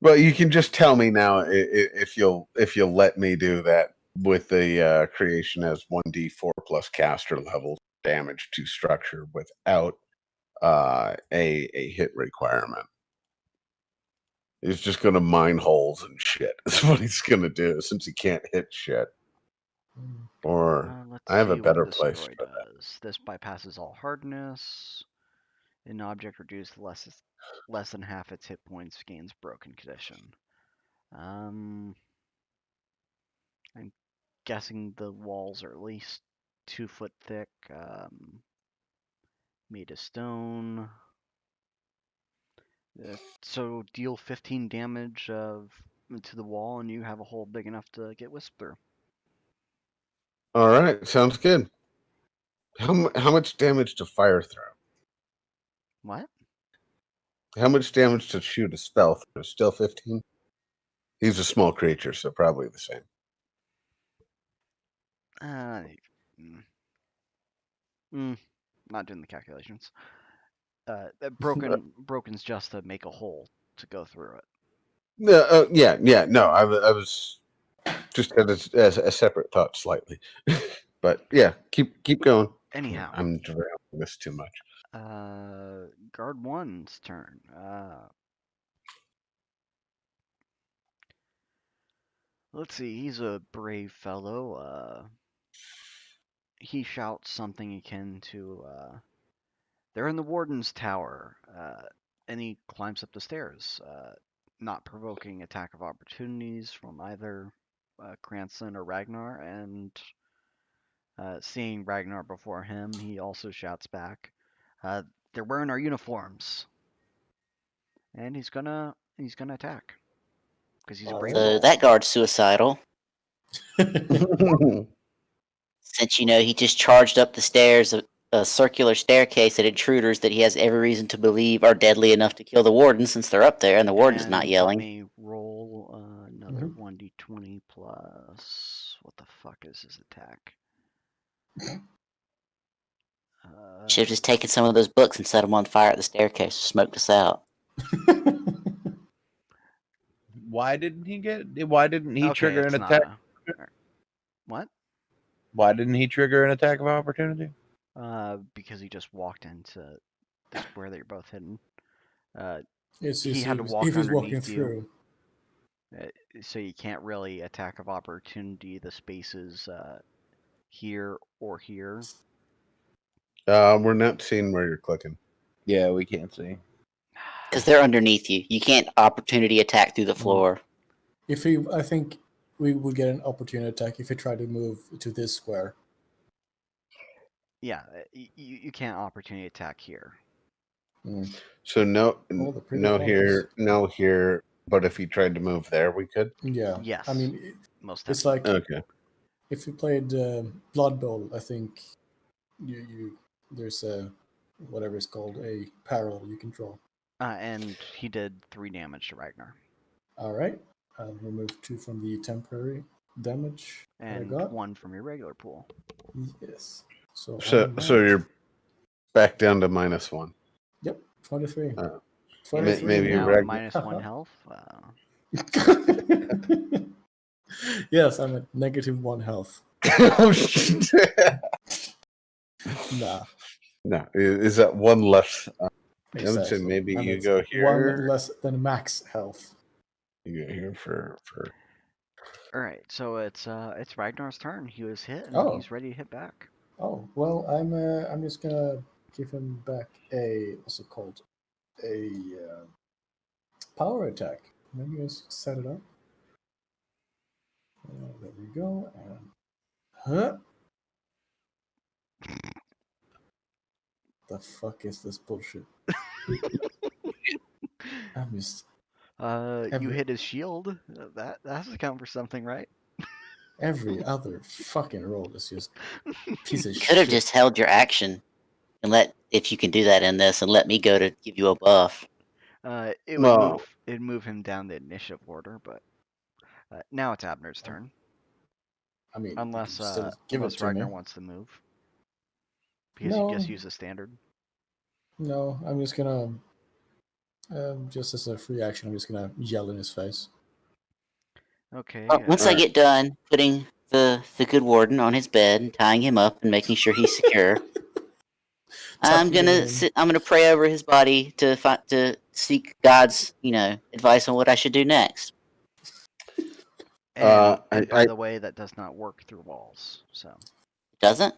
Well, you can just tell me now if you'll let me do that with the creation as 1d4 plus caster level damage to structure without a hit requirement. He's just going to mine holes and shit. That's what he's going to do since he can't hit shit. Or Let's I have a see what better this place story for that. does. This bypasses all hardness. An object reduced less than half its hit points gains broken condition. I'm guessing the walls are at least 2 foot thick. Made of stone. So deal 15 damage to the wall, and you have a hole big enough to get wisp through. All right, sounds good. How much damage to fire throw? What? How much damage to shoot a spell through? Still 15? He's a small creature, so probably the same. Not doing the calculations. Broken's just to make a hole to go through it. Yeah. No, I was just had a separate thought slightly, but yeah, keep going. Anyhow, I'm derailing this too much. guard one's turn. Let's see. He's a brave fellow. he shouts something akin to, they're in the Warden's Tower, and he climbs up the stairs, not provoking attack of opportunities from either Cranston or Ragnar, and seeing Ragnar before him, he also shouts back, they're wearing our uniforms, and he's gonna attack because he's a brave So soul. that guard's suicidal. Since he just charged up the stairs, a circular staircase at intruders that he has every reason to believe are deadly enough to kill the warden, since they're up there and the warden's not And yelling. let me roll another Mhm. 1d20 plus. What the fuck is his attack? Should have just taken some of those books and set them on fire at the staircase, smoked us out. Why didn't he Okay, trigger it's an not attack? what? Why didn't he trigger an attack of opportunity? Because he just walked into the square that you're both hidden. It's He just had to walk if he's walking underneath you. through. So you can't really attack of opportunity the spaces here or here. We're not seeing where you're clicking. Yeah, we can't see. Because they're underneath you. You can't opportunity attack through the floor. I think we would get an opportunity attack if he tried to move to this square. Yeah, you can't opportunity attack here. So no, All the pretty no colors. here, no here. But if he tried to move there, we could. Yeah. Yes. I mean, Most it's definitely. like Okay. if you played Blood Bowl, I think you there's a whatever it's called, a parallel you can draw. And he did 3 damage to Ragnar. All right. I'll remove 2 from the temporary damage that I And got. 1 from your regular pool. Yes. So So I'm so at- you're back down to -1. Yep, 23. Uh, 23. maybe now Ragnar- minus 1 health. Yes, I'm at -1 health. Nah. No, is that one less? I would say Exactly. maybe I'm you at go 1 here. less than max health. You go here for. All right, so it's Ragnar's turn. He was hit, and Oh. he's ready to hit back. Oh, well, I'm just gonna give him back a what's it called? A power attack. Let me just set it up. There we go. And the fuck is this bullshit? I missed You hit his shield. That has to count for something, right? every other fucking roll. Is just piece of Could have shit. just held your action and if you can do that in this, and let me go to give you a buff. It Well- would move him down the initiative order, but now it's Abner's turn. I mean, you can Unless still give it unless to Ragnar me. wants to move, because No. you just use the standard. No, I'm just gonna just as a free action, I'm just gonna yell in his face. Okay. Once I get done putting the good warden on his bed and tying him up and making sure he's secure, I'm Tucking him gonna in. I'm gonna pray over his body to seek God's advice on what I should do next. And by I- the way, that does not work through walls. So Doesn't?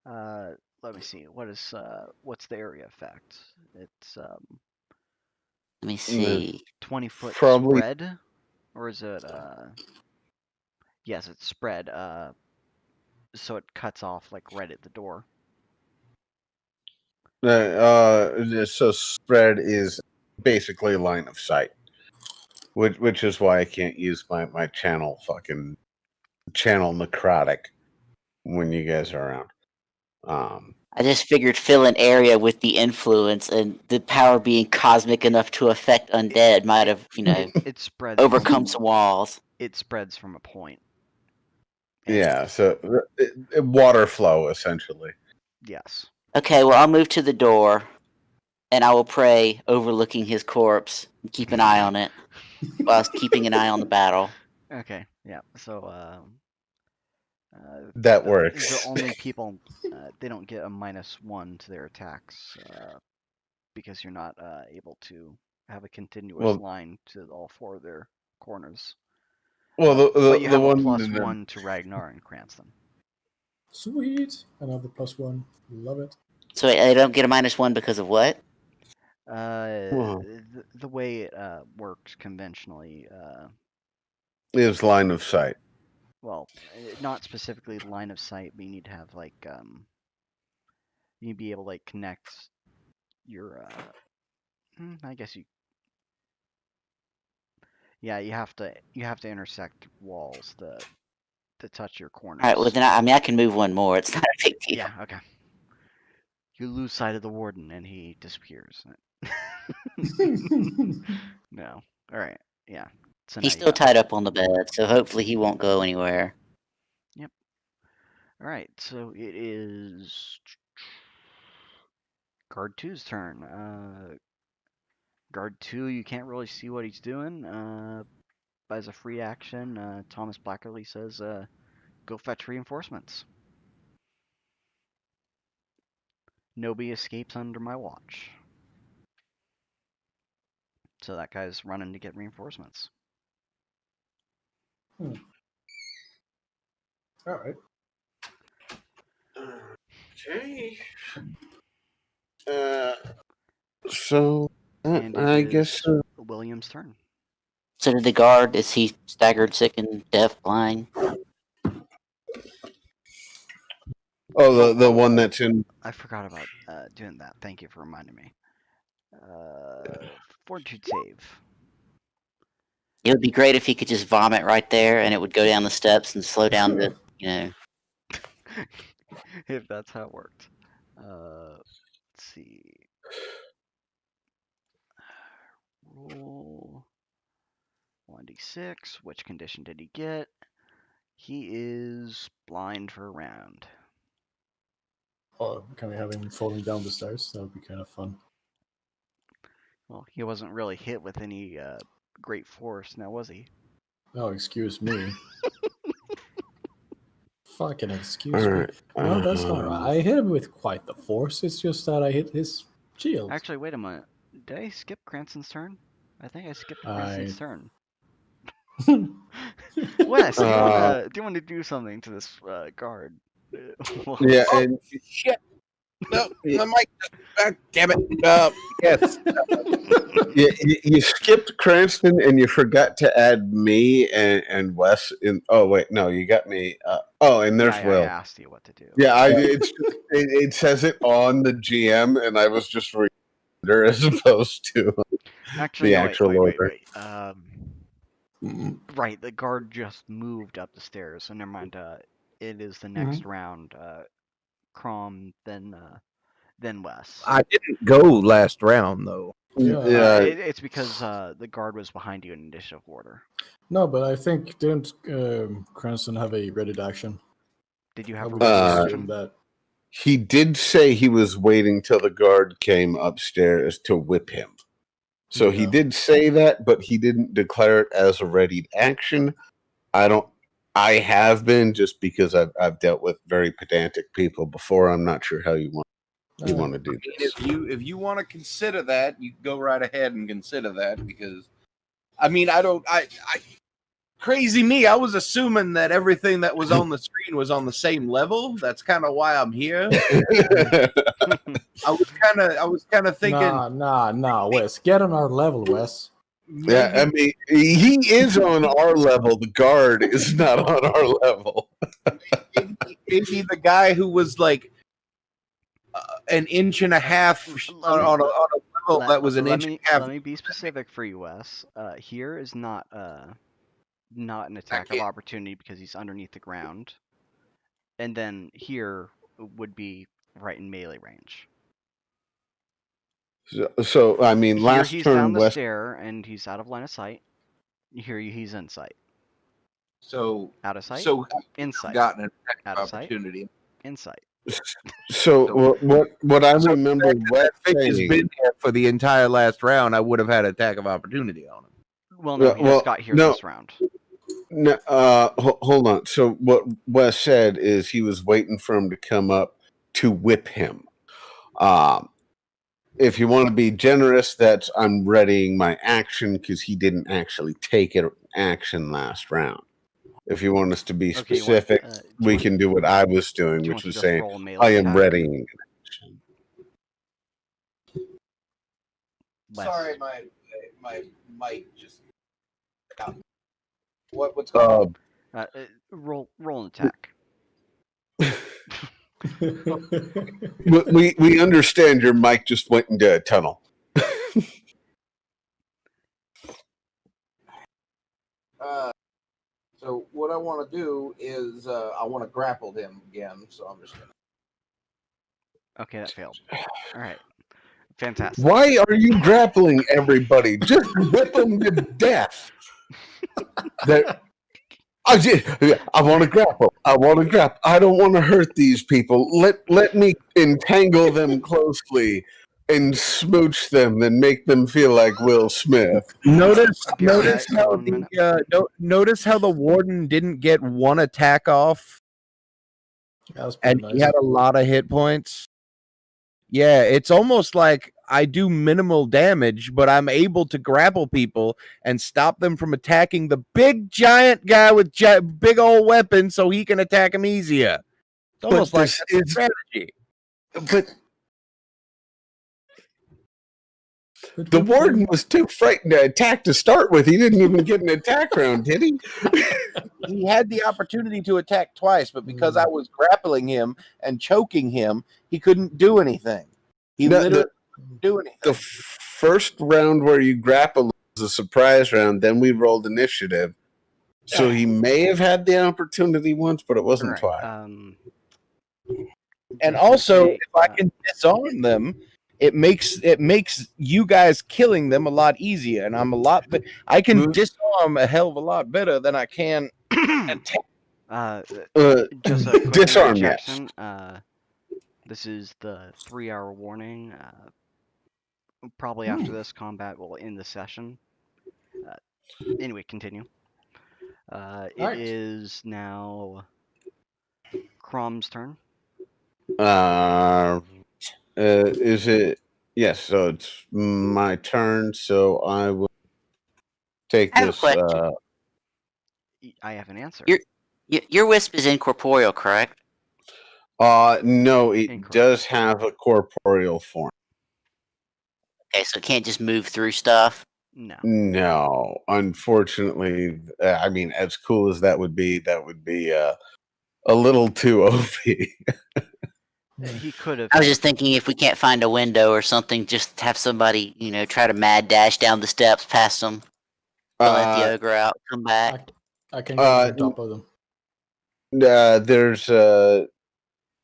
let me see. What's the area effect? It's Let me see. 20-foot Probably- spread, or is it? Yes, it's spread. So it cuts off like right at the door. So spread is basically line of sight, which is why I can't use my channel necrotic when you guys are around. I just figured fill an area with the influence and the power being cosmic enough to affect undead might have, It spreads. overcome some walls. It spreads from a point. Yeah, so water flow essentially. Yes. Okay, well I'll move to the door and I will pray overlooking his corpse and keep an eye on it whilst keeping an eye on the battle. Okay. Yeah. So That works. the only people they don't get a -1 to their attacks because you're not able to have a continuous line to all 4 of their corners. Well, But you the have a one plus in the- 1 to Ragnar and Cranston. Sweet. Another +1. Love it. So I don't get a -1 because of what? The way it works conventionally, Is line of sight. well, not specifically line of sight, but you need to have like you need to be able to like connect your I guess you have to intersect walls to touch your All right. Well, corners. then I mean I can move one more. It's not a big deal. Yeah, okay. You lose sight of the warden and he disappears. No. All right. Yeah. So now He's you still got tied up on the bed, so hopefully he won't go anywhere. All right. So it is guard 2's turn. Guard 2, you can't really see what he's doing. But as a free action, Thomas Blackerly says, "Go fetch reinforcements. Nobody escapes under my watch." So that guy's running to get reinforcements. All right. Okay. So And it I is guess William's turn. So did the guard? Is he staggered, sick, deaf, blind? the one that's in. I forgot about doing that. Thank you for reminding me. Fortitude save. It would be great if he could just vomit right there, and it would go down the steps and slow down the. If that's how it worked. Let's see. Roll 1d6. Which condition did he get? He is blind for a round. Oh, can we have him falling down the stairs? That would be kind of fun. Well, he wasn't really hit with any great force, now was he? Oh, excuse me. Fucking excuse All me. right. No, that's not right. I hit him with quite the force. It's just that I hit his shield. Actually, wait a minute. Did I skip Cranston's turn? I think I skipped Cranston's turn. Wes, do you want to do something to this guard? Yeah, and Shit. No, my mic. Damn it. Yes. you skipped Cranston and you forgot to add me and Wes. Oh wait, no, you got me. And there's yeah, Will. I asked you what to do. Yeah, it says it on the GM, and I was just reading it as opposed to Actually, the no, actual order. Right, the guard just moved up the stairs, so never mind. It is the next round. Crom, then Wes. I didn't go last round though. Yeah. It's because the guard was behind you in initiative order. No, but I think didn't Cranston have a ready action? Did you have a would ready just action? assume that. He did say he was waiting till the guard came upstairs to whip him. So he Yeah. did say that, but he didn't declare it as a ready action. I have been, just because I've dealt with very pedantic people before. I'm not sure how you want to do this. If you want to consider that, you go right ahead and consider that, because I mean I crazy me, I was assuming that everything that was on the screen was on the same level. That's kind of why I'm here. I was kind of thinking, Nah, Wes. Get on our level, Wes. maybe, Yeah, I mean, he is on our level. The guard is not on our level. maybe the guy who was like an inch and a half on a level that was an inch and a half. Let me be specific for you, Wes. Here is not an attack of can't- opportunity because he's underneath the ground, and then here would be right in melee range. So I mean, Here last he's turn, down the West. stair and he's out of line of sight. Here he's in sight. So Out of sight. so In sight. gotten an attack Out of of sight. opportunity. In sight. So what I remember West Fish has saying. been there for the entire last round. I would have had attack of opportunity on him. Well, no, he just got here this round. No, hold on. So what Wes said is he was waiting for him to come up to whip him. If you want to be generous, that's I'm readying my action because he didn't actually take it action last round. If you want us to be Okay, you want, specific, do you we want- can do what I was doing, do you which want to was just saying, roll a I melee am attack? readying. Less. Sorry, my mic just. What's going on? Roll an attack. We understand your mic just went into a tunnel. So what I want to do is I want to grapple him again. So I'm just gonna. Okay, that failed. All right, fantastic. Why are you grappling everybody? Just whip them to death. I want to grapple. I want to grapple. I don't want to hurt these people. Let me entangle them closely and smooch them and make them feel like Will Smith. Notice Give me how 1 minute. notice how the warden didn't get one attack off, That was pretty and nice. he had a lot of hit points. Yeah, it's almost like I do minimal damage, but I'm able to grapple people and stop them from attacking the big giant guy with big old weapons, so he can attack him easier. It's almost like this that's a is- strategy. But the warden was too frightened to attack to start with. He didn't even get an attack round, did he? He had the opportunity to attack twice, but because I was grappling him and choking him, he couldn't do anything. He No, literally couldn't do anything. The first round where you grappled was a surprise round. Then we rolled initiative. So he may have had the opportunity once, but it wasn't All right. twice. And This is also, a, if I can disarm them, it makes you guys killing them a lot easier, and I'm a lot. I can disarm a hell of a lot better than I can attack. just a quick Disarm, yes. interjection. This is the 3-hour warning. Probably after this, combat will end the session. Anyway, continue. It is now Crom's turn. Is it? Yes. So it's my turn. So I will take I have a this. question. I have an answer. Your wisp is incorporeal, correct? No, it Incorrect. does have a corporeal form. Okay, so it can't just move through stuff. No. No, unfortunately, I mean, as cool as that would be a little too OP. He could have. I was just thinking if we can't find a window or something, just have somebody, try to mad dash down the steps past them, let the ogre out, come back. I can get on top of them. There's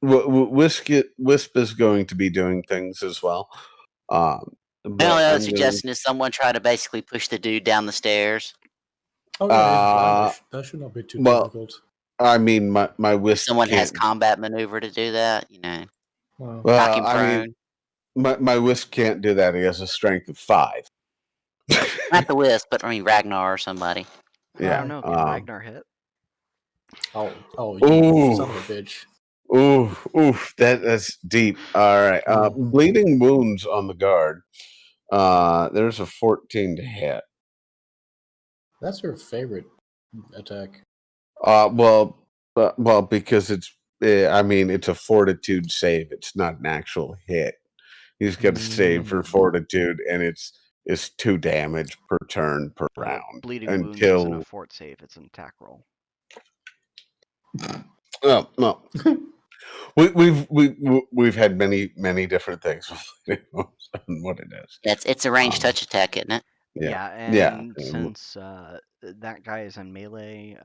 Wisp is going to be doing things as well. My only other suggestion is someone try to basically push the dude down the stairs. Oh yeah, he's blind. That should not be too difficult. I mean, my Wisp. Someone has combat maneuver to do that, Wow. knock him I prone. mean, my Wisp can't do that. He has a strength of 5. Not the Wisp, but I mean Ragnar or somebody. I don't know. Can Ragnar hit? Oh, Ooh. you son of a bitch. Oof, that's deep. All right. Bleeding wounds on the guard. There's a 14 to hit. That's your favorite attack. Well, because it's a fortitude save. It's not an actual hit. He's got to save for fortitude, and it's 2 damage per turn per round. Bleeding wounds isn't a fort save; it's an attack roll. Oh no. We've had many different things on what it is. It's a ranged touch attack, isn't it? Yeah, and since that guy is in melee,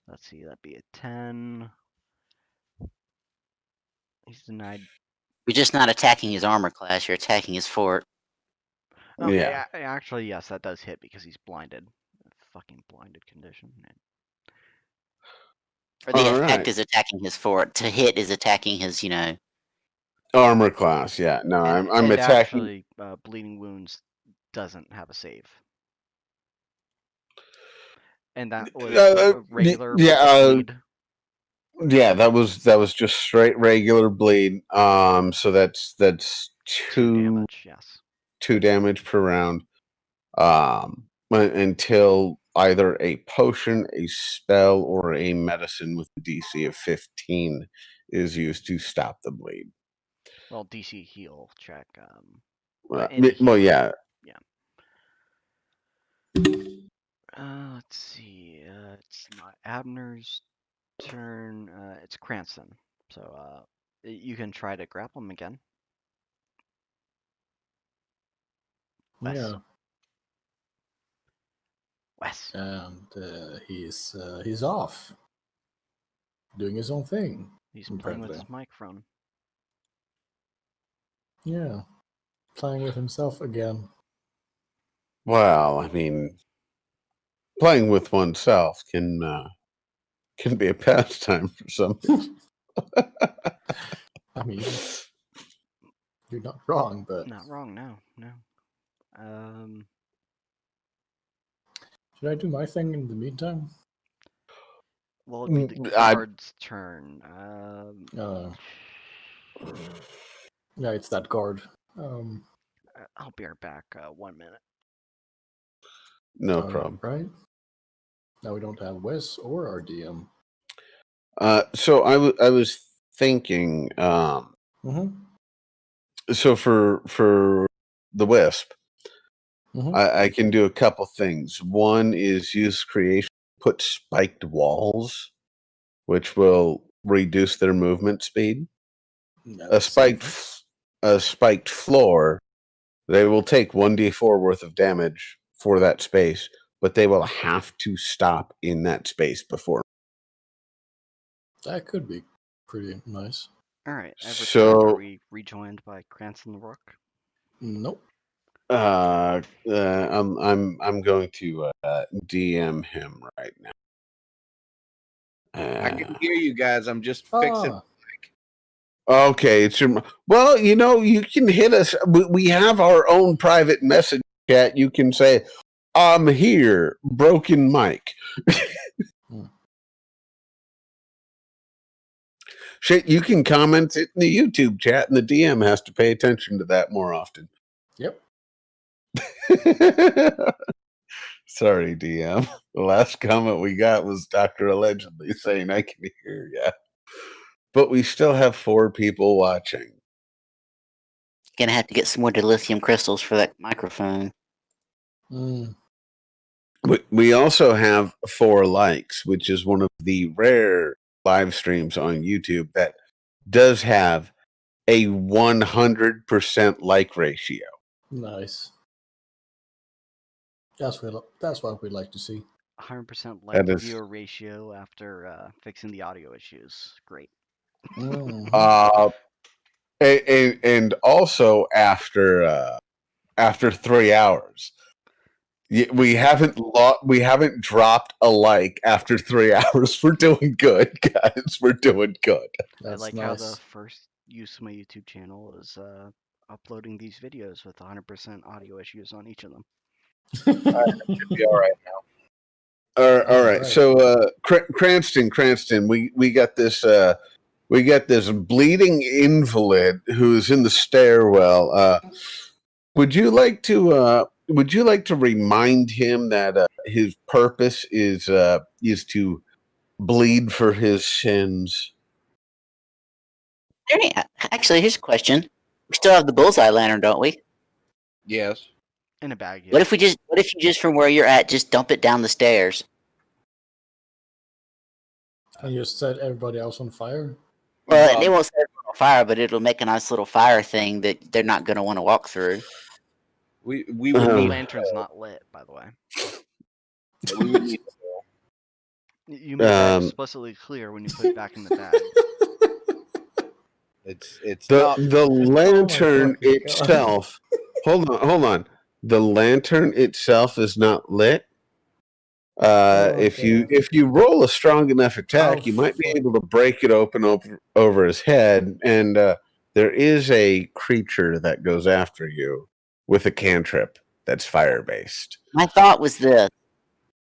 let's see, that'd be a 10. He's denied. You're just not attacking his armor class; you're attacking his fort. Okay, Yeah. Actually, yes, that does hit because he's blinded. Fucking blinded condition. Or the effect is attacking his fort. To hit is attacking his, armor class. Yeah, no, I'm attacking. Actually, bleeding wounds doesn't have a save. And that was regular bleed. Yeah, that was just straight regular bleed. So that's 2 damage. Yes. 2 damage per round. Until either a potion, a spell, or a medicine with a DC of 15 is used to stop the bleed. Well, DC heal check. Well, Any heal. yeah. Yeah. Let's see. It's not Abner's turn. It's Cranston. So you can try to grapple him again. Wes. Yeah. Wes. And he's off, doing his own thing. He's playing with apparently. his microphone. Yeah, playing with himself again. Well, I mean, playing with oneself can be a pastime for some people. I mean, you're not wrong, but Not wrong. No. should I do my thing in the meantime? Well, it'd be the I- guard's turn. Yeah, it's that guard. I'll be right back. 1 minute. No problem. Right. Now we don't have Wes or our DM. So I was thinking. Mm-hmm. So for the wisp, Mhm. I can do a couple things. One is use creation, put spiked walls, which will reduce their movement speed. A spiked floor, they will take 1d4 worth of damage for that space, but they will have to stop in that space before. That could be pretty nice. All right. So- are we rejoined by Cranston the Rook? Nope. I'm going to DM him right now. I can hear you guys. I'm just fixing. Okay, it's your. Well, you can hit us. We have our own private message chat. You can say, "I'm here, broken mic." Shit, you can comment it in the YouTube chat, and the DM has to pay attention to that more often. Yep. Sorry, DM. The last comment we got was Dr. Allegedly saying, "I can hear ya." But we still have 4 people watching. Gonna have to get some more dilithium crystals for that microphone. Mm. We also have 4 likes, which is one of the rare live streams on YouTube that does have a 100% like ratio. Nice. That's what we like to see. 100% like That is- viewer ratio after fixing the audio issues. Great. Mhm. And also after 3 hours. We haven't dropped a like after 3 hours. We're doing good, guys. We're doing good. That's I like nice. how the first use of my YouTube channel is uploading these videos with 100% audio issues on each of them. Be all right now. All right. Alright. So Cranston, we got this bleeding invalid who's in the stairwell. Would you like to remind him that his purpose is to bleed for his sins? Actually, here's a question. We still have the bullseye lantern, don't we? Yes. In a bag, yeah. What if you just from where you're at just dump it down the stairs? And you set everybody else on fire? Well, it won't set it on fire, but it'll make a nice little fire thing that they're not going to want to walk through. We The would need lantern's not lit, by the way. we would need You made that explicitly clear when you put it back in the bag. it's The not the lantern fucking God. itself. Hold on. The lantern itself is not lit. If you roll a strong enough attack, Oh, you might be fuck. able to break it open over his head. And there is a creature that goes after you with a cantrip that's fire based. My thought was this.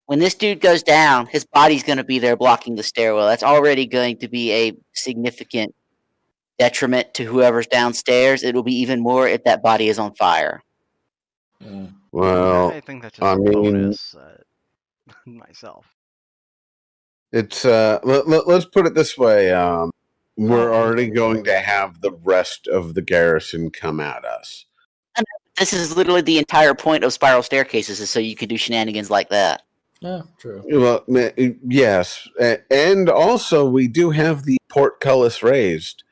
When this dude goes down, his body's going to be there blocking the stairwell. That's already going to be a significant detriment to whoever's downstairs. It'll be even more if that body is on fire. Mm. Well, I think that's just I a mean- bonus. myself. It's let's put it this way. We're Oh, already yeah. going to have the rest of the garrison come at us. This is literally the entire point of spiral staircases, is so you can do shenanigans like that. Yeah, true. Well, yes, and also we do have the portcullis raised,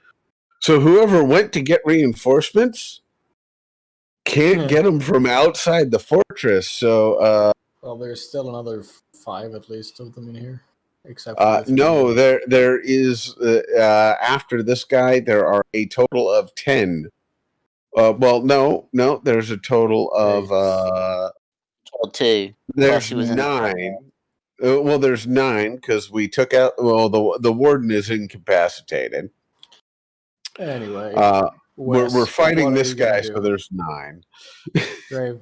so whoever went to get reinforcements can't get them from outside the fortress. So, Well, there's still another 5 at least of them in here, except for the 3. no, there is after this guy there are a total of 10. Well, no, there's a total of Well, 2. Plus there's he was in 9. Well, there's 9 because we took out. Well, the warden is incapacitated. Anyway, We're Wes, fighting what are this you gonna guy, do? so there's 9. Grave.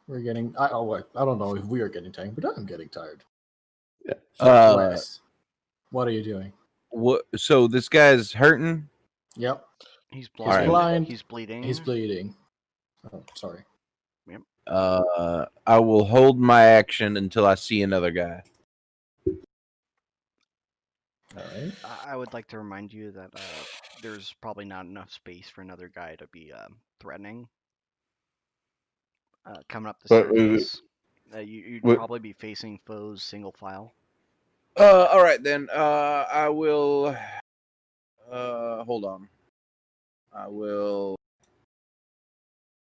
We're getting. I don't know if we are getting tired, but I'm getting tired. Wes, what are you doing? What? So this guy's hurting. Yep, He's he's blind. blind. He's bleeding. He's bleeding. Oh, sorry. I will hold my action until I see another guy. All right. I would like to remind you that there's probably not enough space for another guy to be threatening. Coming up the But staircase, you'd we- probably be facing foes single file. All right then. I will. Hold on. I will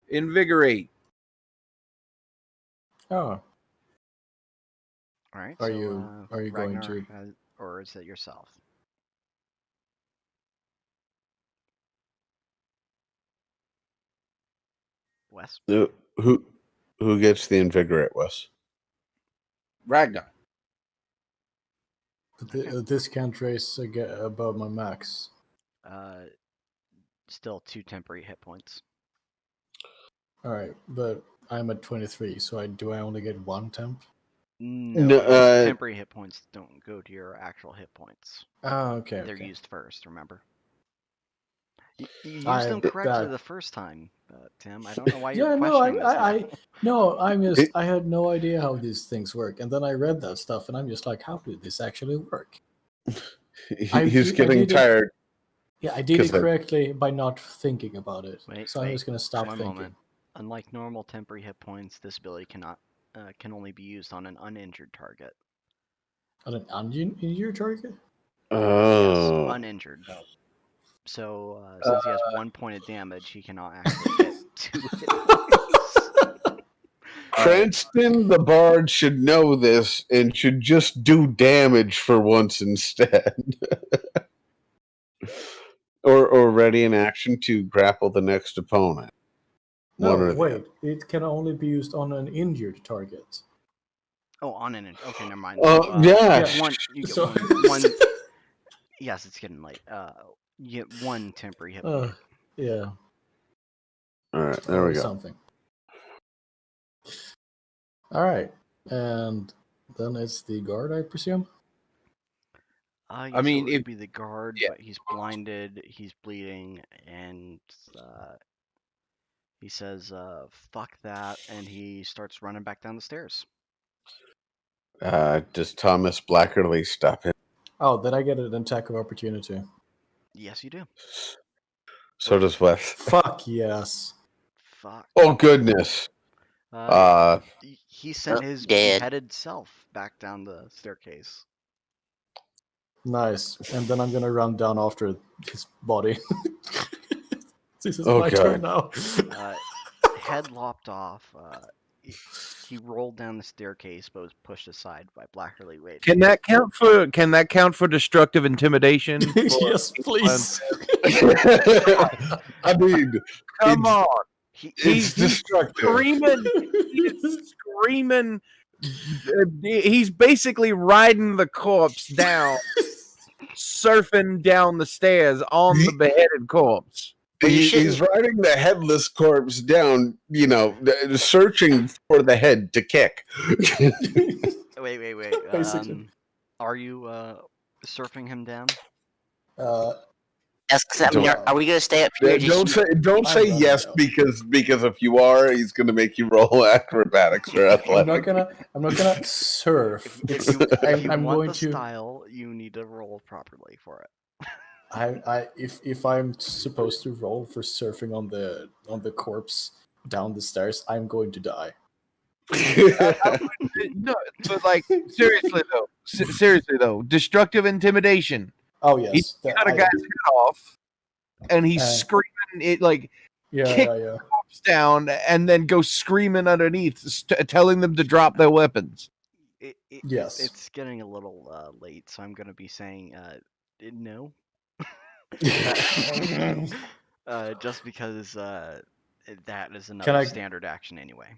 invigorate. Oh, All right. Are so, you going Ragnar to- or is it yourself? Wes. who gets the invigorate, Wes? Ragnar. this can't raise above my max. Still 2 temporary hit points. All right, but I'm at 23, so I only get 1 temp. No, temporary hit points don't go to your actual hit points. Oh, okay. They're okay. used first. Remember. You used I- them correctly that- the first time, Tim. I don't know why you're Yeah, no, questioning this now. I had no idea how these things work, and then I read that stuff, and I'm just like, how did this actually work? He's I getting did it- tired. Yeah, I did it 'Cause correctly by not thinking about it. Wait, so I'm just gonna stop one thinking. moment. Unlike normal temporary hit points, this ability can only be used on an uninjured target. On an onion in your target? Oh, Yes, uninjured. So since he has 1 point of damage, he cannot actually get 2 hit points. Cranston the Bard should know this and should just do damage for once instead. or ready in action to grapple the next opponent. No, One or the wait. It can only be used on an injured target. Oh, on an okay, never mind. Oh, yeah. You get one. You get So- one. Yes, it's getting late. You get 1 temporary hit point. Yeah. All right, there we go. Something. All right, and then it's the guard, I presume. Yes, I mean, it would if- be the guard, yeah. but he's blinded, he's bleeding, and he says, "Fuck that," and he starts running back down the stairs. Does Thomas Blackerly stop him? Oh, then I get an attack of opportunity. Yes, you do. So does Wes. Fuck yes. Fuck. Oh goodness. He sent his Dead. beheaded self back down the staircase. Nice. And then I'm gonna run down after his body. This is Oh, my turn now. Head lopped off. He rolled down the staircase, but was pushed aside by Blackerly Wade. Can that count for destructive intimidation? Yes, please. I mean, Come on. it's destructive. Screaming. He's screaming. He's basically riding the corpse down, surfing down the stairs on the beheaded corpse. He's riding the headless corpse down, searching for the head to kick. Wait. Basically. Are you surfing him down? Uh, I mean, are we going to stay up here? Don't say I'm yes running because if you are, he's going to make you roll acrobatics or I'm athletics. not gonna surf. If you I'm want going the to. style, you need to roll properly for it. If I'm supposed to roll for surfing on the corpse down the stairs, I'm going to die. No, but like seriously though, destructive intimidation. Oh He yes, cut a guy's head off, and he's Uh, screaming it like kick yeah. corpse down, and then go screaming underneath, telling them to drop their weapons. Yes. It's getting a little late, so I'm gonna be saying no. Just because that is another I- standard action anyway.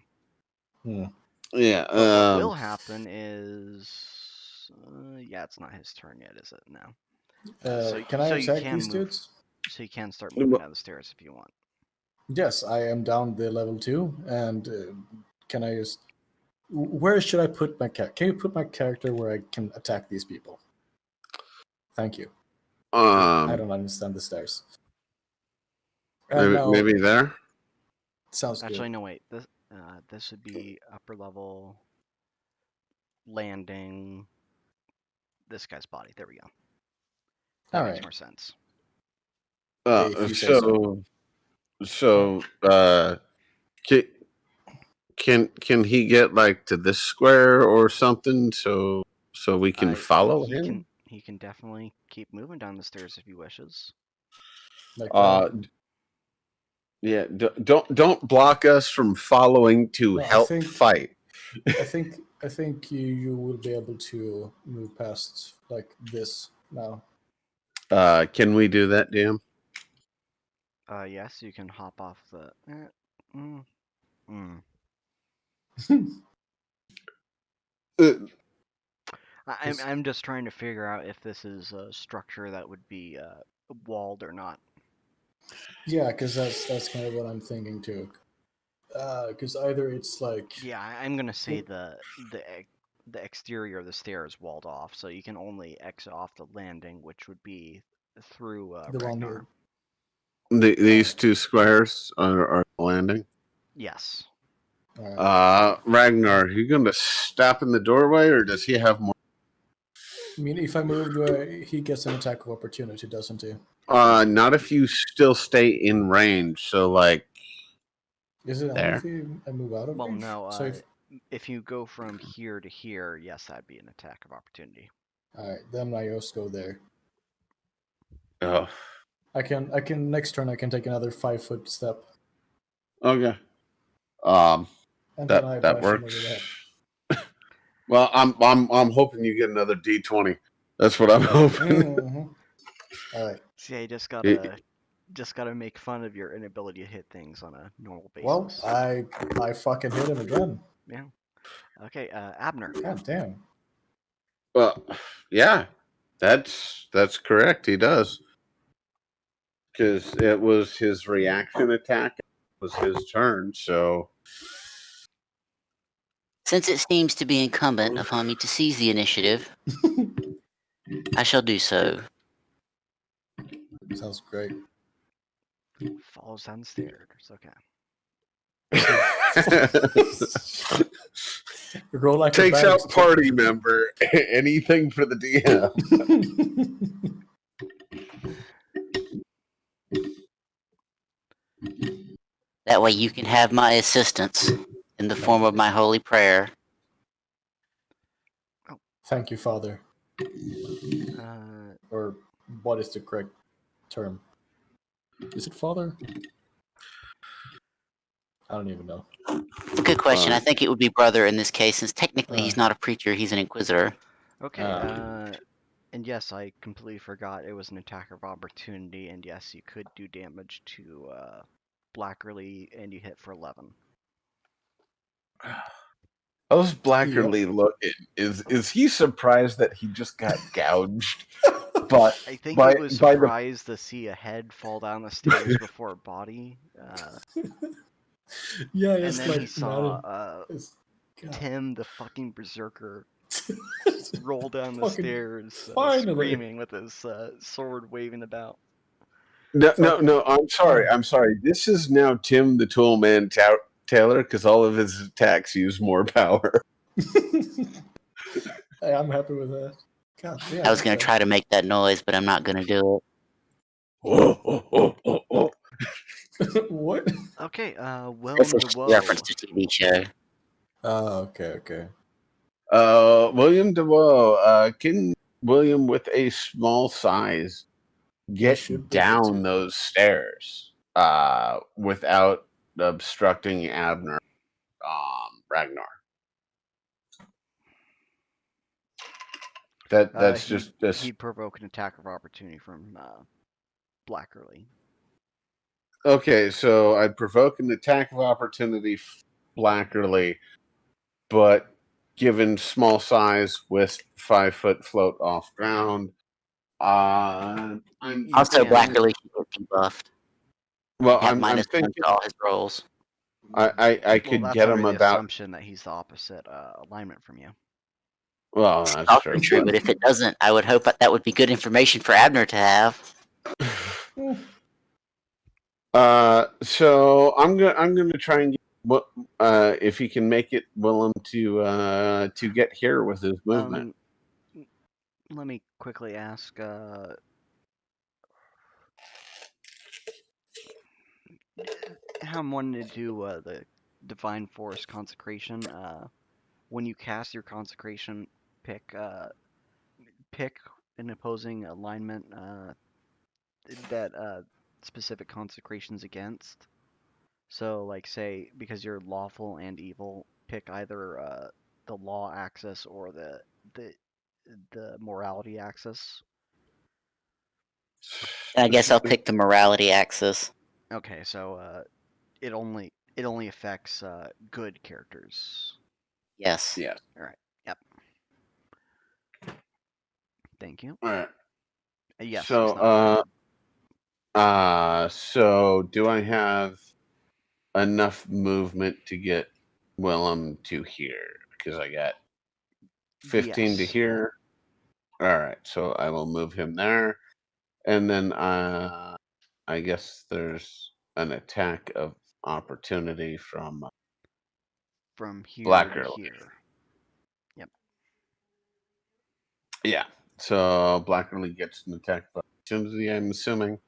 Yeah. But what will happen is, yeah, it's not his turn yet, is it? No. Can I so you attack can these move. dudes? So you can start moving down the stairs if you want. Yes, I am down the level 2, and can I just? Where should I put my character? Can you put my character where I can attack these people? Thank you. I don't understand the stairs. Maybe there. Sounds Actually, good. no, wait. This would be upper level landing. This guy's body. There we go. That All makes right. more sense. If you say so. Can he get like to this square or something so we can follow him? He can definitely keep moving down the stairs if he wishes. Like that. Yeah, don't block us from following to help fight. I think you will be able to move past like this now. Can we do that, DM? Yes, you can hop off the. I'm just trying to figure out if this is a structure that would be walled or not. Yeah, because that's kind of what I'm thinking too. Because either it's like Yeah, I'm gonna say the exterior of the stairs walled off, so you can only exit off the landing, which would be through the one Ragnar. here. These two squares are landing. Yes. Ragnar, you going to stop in the doorway, or does he have more? I mean, if I move, he gets an attack of opportunity, doesn't he? Not if you still stay in range. So, like, is it there? If I move out of range? Well, no. So if you go from here to here, yes, that'd be an attack of opportunity. All right, then I just go there. Oh. I can next turn. I can take another 5-foot step. Okay. And that works. Well, I'm hoping you get another D20. That's what I'm hoping. Mm-hmm. All right. See, I just gotta make fun of your inability to hit things on a normal basis. Well, I fucking hit him again. Yeah. Okay, Abner. God damn. Well, yeah, that's correct. He does, because it was his reaction attack. It was his turn, so. Since it seems to be incumbent upon me to seize the initiative, I shall do so. Sounds great. Falls down the stairs. Okay. Roll like Takes out party member. Anything for the DM. That way you can have my assistance in the form of my holy prayer. Thank you, Father. Or what is the correct term? Is it Father? I don't even know. Good question. I think it would be brother in this case, since technically he's not a preacher, he's an inquisitor. Okay, and yes, I completely forgot it was an attack of opportunity, and yes, you could do damage to Blackerly, and you hit for 11. How's Blackerly looking? Is he surprised that he just got gouged? But I think he was surprised to see a head fall down the stairs before a body. Yeah, and then he saw Tim, the fucking berserker, roll down the stairs, screaming with his sword waving about. No. I'm sorry. I'm sorry. This is now Tim the Toolman Taylor because all of his attacks use more power. Hey, I'm happy with that. God damn. I was gonna okay. try to make that noise, but I'm not gonna do it. What? Okay, It's Willem a DeWoe. reference to TV show. Oh, okay. William DeWoe. Can William with a small size He should get be able down to. those stairs without obstructing Abner, Ragnar? That's just this. He'd provoke an attack of opportunity from Blackerly. Okay, so I'd provoke an attack of opportunity, Blackerly, but given small size with 5-foot float off ground, I'm You Also, can. Blackerly should get debuffed. well. Have I'm minus one thinking to all his rolls. I Well, could that's get under him the about. assumption that he's the opposite alignment from you. Well, that's Also true. true, but if it doesn't, I would hope that would be good information for Abner to have. So I'm gonna try and get what if he can make it Willem to get here with his movement. Let me quickly ask. How I'm wanting to do the Divine Force Consecration. When you cast your Consecration, pick an opposing alignment that specific consecration's against. So, like, say because you're lawful and evil, pick either the law axis or the morality axis. And I guess I'll pick the morality axis. Okay, so it only affects good characters. Yes. Yeah. All right. Yep. Thank you. All right. Yes, So he's not so do I have enough movement to get Willem to here? Because I got 15 to Yes. here. All right, so I will move him there, and then I guess there's an attack of opportunity from From here to Blacker. here. Yep. Yeah, so Blackerly gets an attack of opportunity. I'm assuming.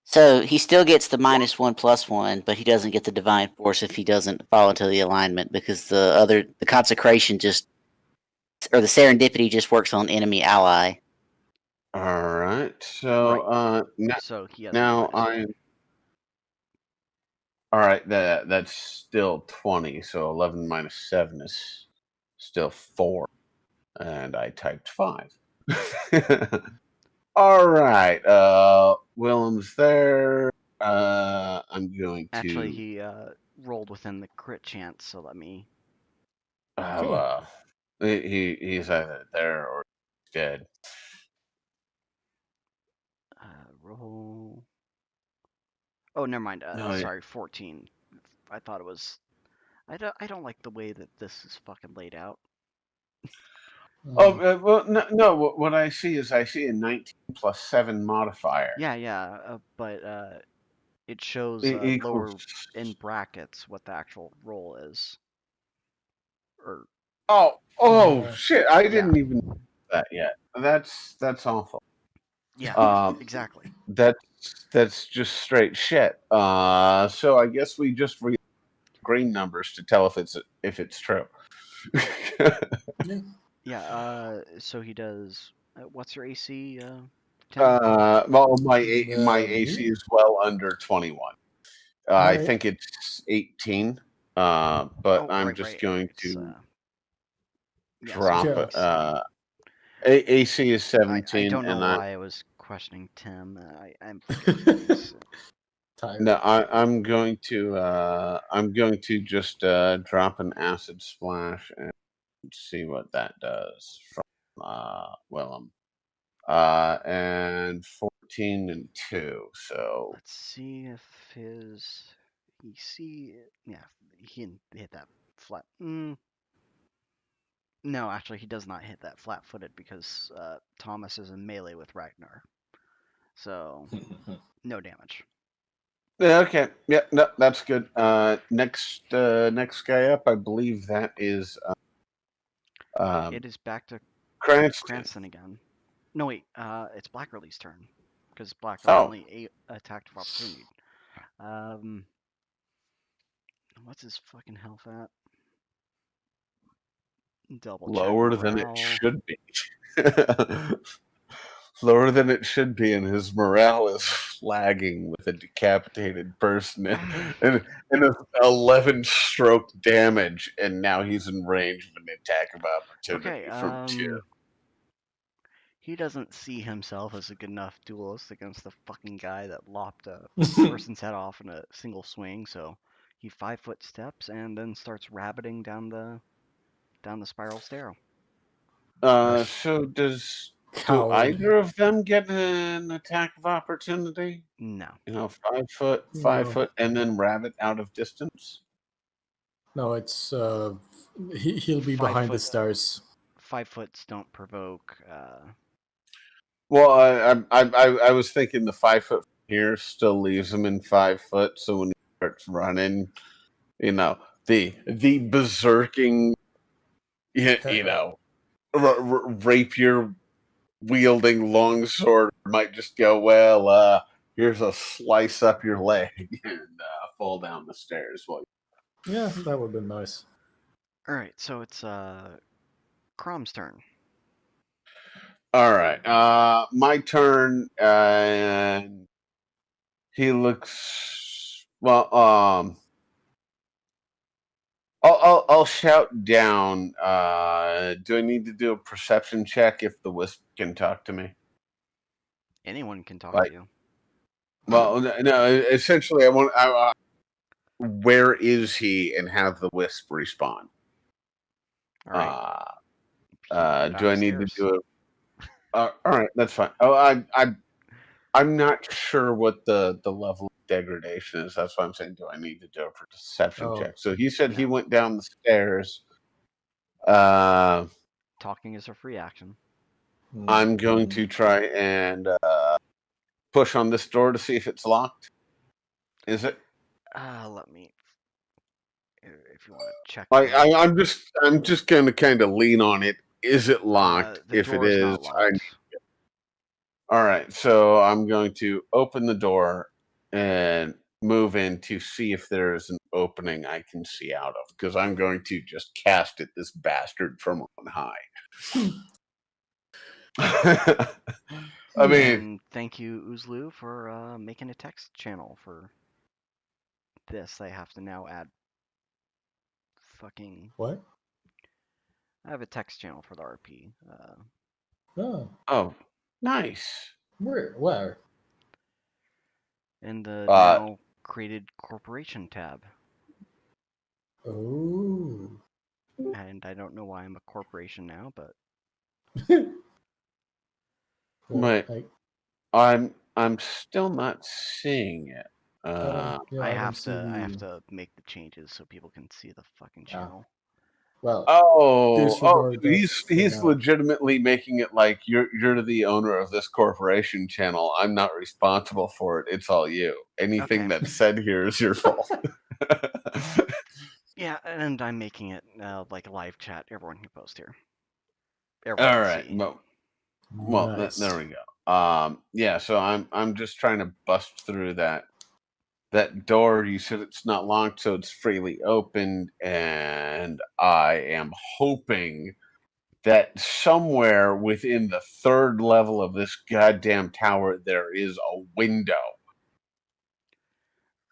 So he still gets the -1/+1, but he doesn't get the divine force if he doesn't fall into the alignment because the consecration just or the serendipity just works on enemy ally. All right, so So he has now a -1. all right. That's still 20. So 11 minus 7 is still 4, and I typed 5. All right. Willem's there. I'm going to. Actually, he rolled within the crit chance, so let me. Cool. He's either there or dead. Roll. Oh, never mind. No, Sorry, 14. I thought it was. I don't like the way that this is fucking laid out. Oh well, no. What I see is I see a 19 plus 7 modifier. Yeah, but it shows lower Equals. in brackets what the actual roll is. Or Oh Yeah. shit! I Yeah. didn't even know that yet. That's awful. yeah, exactly. That's just straight shit. So I guess we just read green numbers to tell if it's true. Yeah. So he does. What's your AC? 10? Well, my AC Me? is well under 21. I Alright. think it's 18. But I'm just going It's, to yeah, so drop. Yeah. AC is I 17, don't know and why I was questioning Tim. I'm forgetting things. Tired. I'm going to just drop an acid splash and see what that does from Willem. And 14 and 2. So Let's see if his EC. Yeah, he can hit that flat. No, actually, he does not hit that flat-footed because Thomas is in melee with Ragnar. So, no damage. Yeah, okay. Yeah, no, that's good. Next guy up, I believe that is It is back to Cranston. Cranston again. No, wait. It's Blackerly's turn because Blackerly Oh. only attacked of opportunity. Um, what's his fucking health at? Double check Lower than it morale. should be. Lower than it should be, and his morale is flagging with a decapitated person and a 11 stroke damage, and now he's in range of an attack of opportunity Okay. from 2. He doesn't see himself as a good enough duelist against the fucking guy that lopped a Hmm. person's head off in a single swing. So he 5-foot steps and then starts rabbiting down the spiral stair. So do Coward. either of them get an attack of opportunity? No, You know, 5 foot, No. and then rabbit out of distance. No, it's he'll be 5 behind the foot. stairs. 5 foots don't provoke. Well, I was thinking the 5 foot from here still leaves him in 5 foot, so when he starts running, you know, the berserking, you know, rapier wielding longsword might just go, well, here's a slice up your leg and fall down the stairs. Well, Yeah, that would be nice. All right, so it's Crom's turn. all right, my turn. And he looks well. I'll shout down. Do I need to do a perception check if the wisp can talk to me? Anyone can talk Like- to you. Well, no. Essentially, I where is he, and have the wisp respawn? All right. Do I need to Downstairs. do it? All right, that's fine. Oh, I'm not sure what the level of degradation is. That's why I'm saying, do I need to do a perception Oh. check? So he said he No. went down the stairs. Talking is a free action. I'm going to try and push on this door to see if it's locked. Is it? Let me. If you want to check. I'm just going to kind of lean on it. Is it locked? The If it door is is, not locked. all right. So I'm going to open the door and move in to see if there is an opening I can see out of, because I'm going to just cast at this bastard from on high. I mean, And thank you, Uzlu, for making a text channel for this. I have to now add fucking. What? I have a text channel for the RP. Oh, oh, nice. where? In the Uh, now created corporation tab. Oh. And I don't know why I'm a corporation now, but Wait. I'm still not seeing it. Yeah, I don't have see to the- to make the changes so people can see the fucking Yeah. channel. Well, Oh, disregard that for he's now. legitimately making it like you're the owner of this corporation channel. I'm not responsible for it. It's all you. Anything Okay. that's said here is your fault. Yeah, and I'm making it like a live chat. Everyone can post here. All Everyone can right. see. Well, Nice. there we go. Yeah. So I'm just trying to bust through that door. You said it's not locked, so it's freely opened, and I am hoping that somewhere within the third level of this goddamn tower there is a window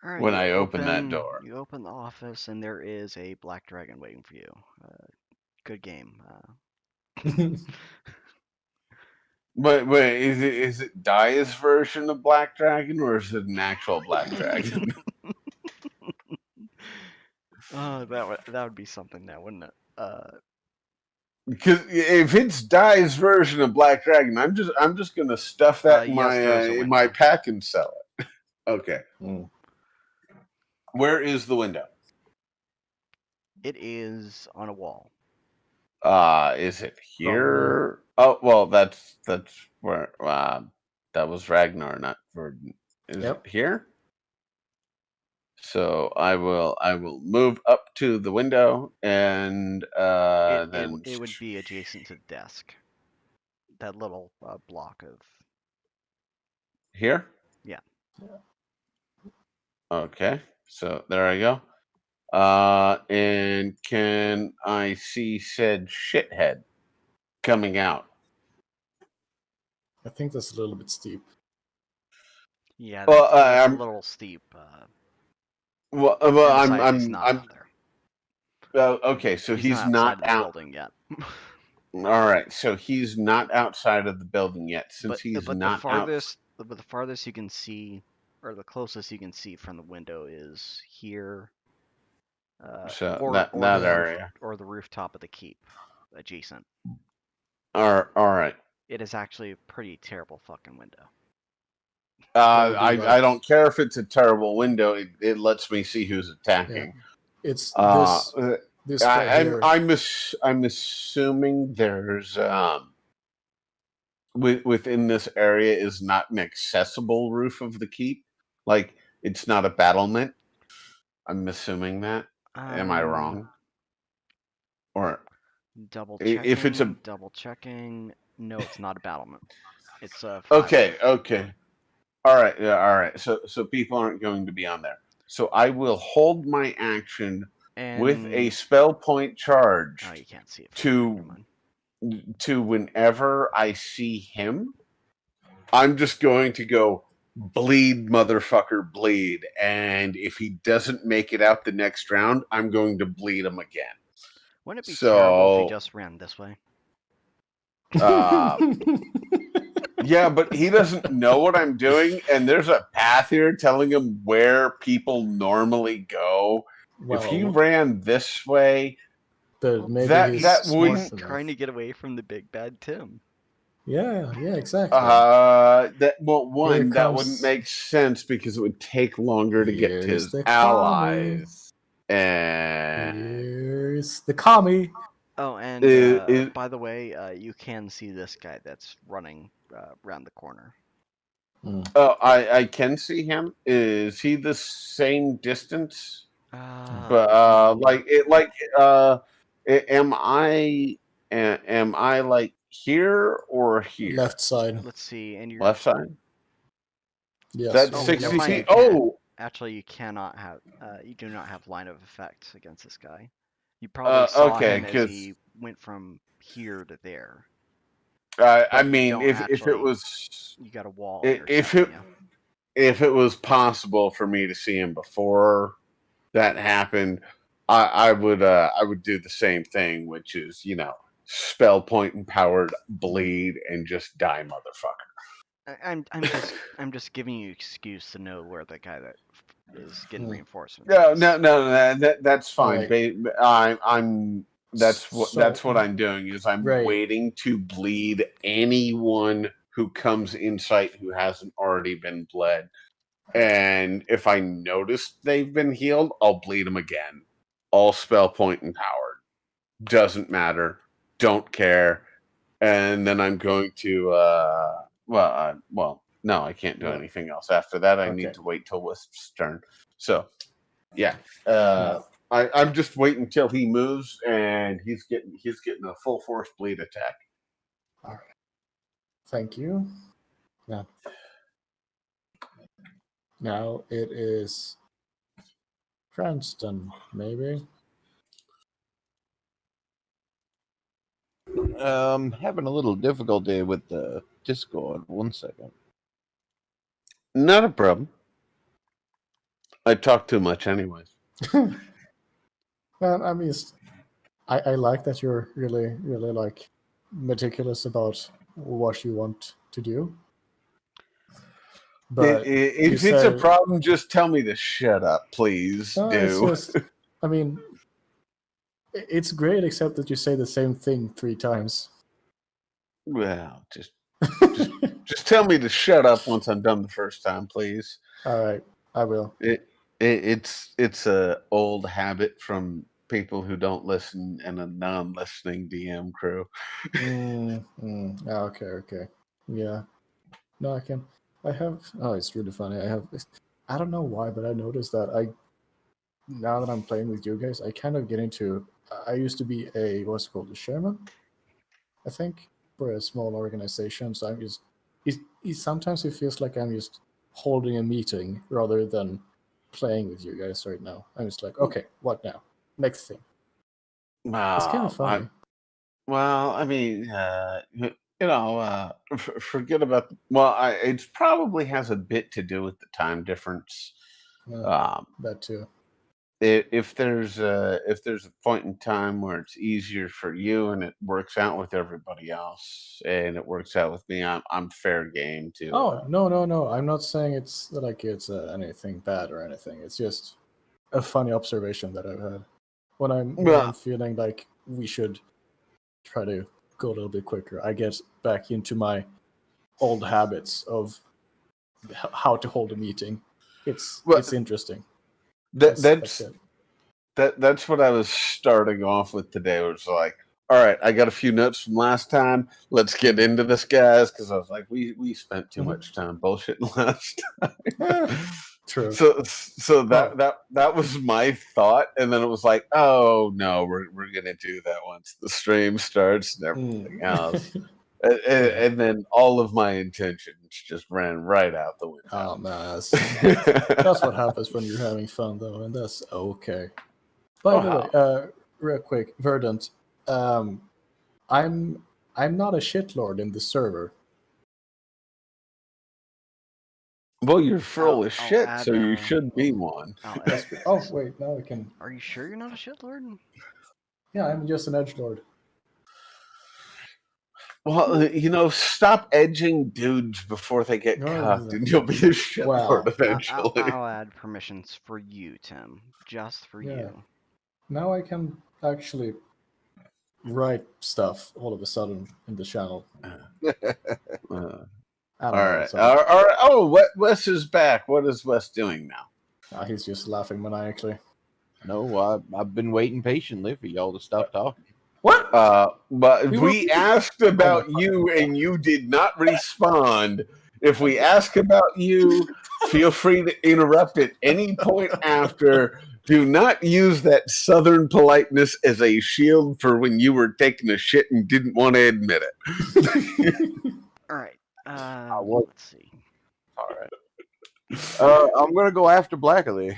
All right, when I open that door. You open the office, and there is a black dragon waiting for you. Good game. But wait, is it Dia's version of Black Dragon, or is it an actual Black Dragon? That would be something now, wouldn't it? Because if it's Dia's version of Black Dragon, I'm just gonna stuff that in Yes, there is a in my window. pack and sell it. Okay. Mm. Where is the window? It is on a wall. Is it here? Oh, well, that's where that was Ragnar, not Verdun. Is Yep. it here? So I will move up to the window and then It would be adjacent to the desk. That little block of here. yeah. Okay, so there I go. And can I see said shithead coming out? I think that's a little bit steep. Yeah, Well, that's a little steep. well, And besides, he's I'm not out there. okay. So He's he's not outside not of the out. building yet. All right, so he's not outside of the building yet, since he's but not out. the farthest you can see, or the closest you can see from the window is here, So or that the area. or the rooftop of the keep, adjacent. All right. It is actually a pretty terrible fucking window. That'll be I like- don't care if it's a terrible window. It lets me see who's attacking. It's Uh, this guy here. I'm assuming there's within this area is not an accessible roof of the keep. Like it's not a battlement. I'm assuming that. Am I wrong? Or Double if it's a checking. No, it's not a battlement. It's a okay. All right, yeah, all right. So people aren't going to be on there. So I will hold my action with a And spell point charge oh, you can't see it. to whenever I see him, I'm just going to go bleed, motherfucker, bleed. And if he doesn't make it out the next round, I'm going to bleed him again. Wouldn't it be terrible if he just ran this way? Yeah, but he doesn't know what I'm doing, and there's a path here telling him where people normally go. Well, if he ran this way, but maybe that- he's that smart wouldn't- enough. Trying to get away from the big bad Tim. Yeah, exactly. that Here that comes- wouldn't make sense because it would take longer to get to Here's his the allies. And Here's the commie. Oh, and It- by the way, you can see this guy that's running around the corner. oh, I can see him. Is he the same distance? But am I like here or here? Left side. let's see, and you're Left side. Yes. That's Oh, 60 never mind, feet. you can't. Oh, Actually, you cannot have. You do not have line of effect against this guy. You probably saw okay, him as 'cause- he went from here to there. I But you mean, don't if actually- it was You got a wall. if intercepting it you. if it was possible for me to see him before that happened, I would do the same thing, which is spell point empowered bleed and just die, motherfucker. I'm just giving you excuse to know where the guy that is getting reinforcements. No, is. that's fine. Alright. I'm that's what I'm doing is I'm Right. waiting to bleed anyone who comes in sight who hasn't already been bled. And if I notice they've been healed, I'll bleed them again. All spell point empowered. Doesn't matter. Don't care. And then I'm going to no, I can't do Well, anything else after that. I okay. need to wait till Wisp's turn. So, yeah, No. I'm just waiting until he moves, and he's getting a full force bleed attack. Thank you. Yeah. Now it is Cranston, maybe. Having a little difficulty with the Discord. 1 second. Not a problem. I talk too much, anyways. Well, I mean, I like that you're really like meticulous about what you want to do. But If you it's a say- problem, just tell me to shut up, please. no, it's Do. just, I mean, it's great, except that you say the same thing 3 times. Well, just tell me to shut up once I'm done the first time, please. All right, I will. It's a old habit from people who don't listen and a non-listening DM crew. Okay. Yeah. No, I can. I have. Oh, it's really funny. I don't know why, but I noticed that now that I'm playing with you guys, I kind of get into. I used to be what's it called, a chairman, I think, for a small organization. So I'm just. Sometimes it feels like I'm just holding a meeting rather than playing with you guys right now. I'm just like, okay, what now? Next thing. It's kind of funny. I mean, forget about. Well, it probably has a bit to do with the time difference. That too. If there's a point in time where it's easier for you and it works out with everybody else, and it works out with me, I'm fair game to. Oh no! I'm not saying it's like it's anything bad or anything. It's just a funny observation that I've had when I'm feeling like we should try to go a little bit quicker. I get back into my old habits of how to hold a meeting. It's interesting. That's it. That's what I was starting off with today. It was like, all right, I got a few notes from last time. Let's get into this, guys, because I was like, we spent too much time bullshitting last time. True. So that was my thought, and then it was like, oh no, we're gonna do that once the stream starts and everything else. And then all of my intentions just ran right out the window. Oh man, that's what happens when you're having fun, though, and that's okay. By the way, real quick, Verdant, I'm not a shitlord in the server. Well, you're full of shit, so you should be one. Oh wait, now I can. Are you sure you're not a shitlord? Yeah, I'm just an edgelord. Well, stop edging dudes before they get cuffed, and you'll be a shitlord eventually. I'll add permissions for you, Tim, just for you. Now I can actually write stuff all of a sudden in the channel. All right. Oh, Wes is back. What is Wes doing now? He's just laughing maniacally. No, I've been waiting patiently for y'all to stop talking. What? But we asked about you, and you did not respond. If we ask about you, feel free to interrupt at any point after. Do not use that southern politeness as a shield for when you were taking a shit and didn't want to admit it. All right. Let's see. All right. I'm gonna go after Blackley.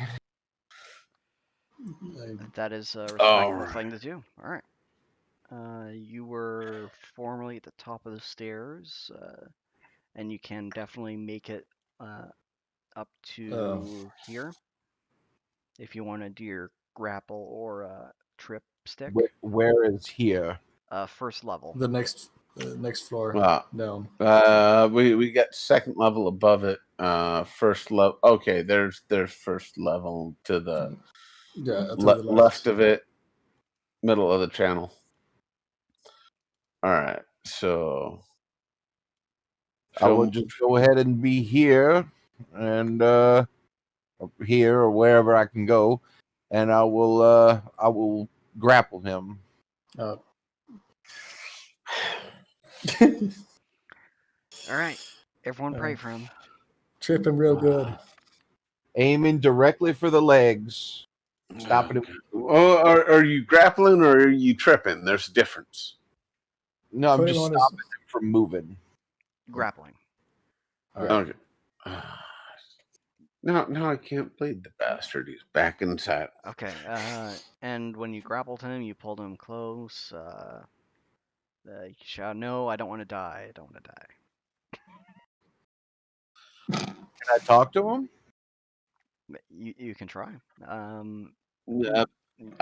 That is a respectable thing to do. All right. You were formerly at the top of the stairs, and you can definitely make it up to here if you want to do your grapple or trip stick. Where is here? First level. The next floor. No. We got second level above it. First level. Okay, there's first level to the left of it, middle of the channel. All right, so I will just go ahead and be here, and here or wherever I can go, and I will grapple him. All right, everyone pray for him. Trip him real good. Aiming directly for the legs. Stopping him. Oh, are you grappling or are you tripping? There's a difference. No, I'm just stopping him from moving. Grappling. Okay. No, I can't bleed the bastard. He's back inside. Okay. And when you grappled him, you pulled him close. You shout, "No, I don't want to die. I don't want to die." Can I talk to him? You can try. I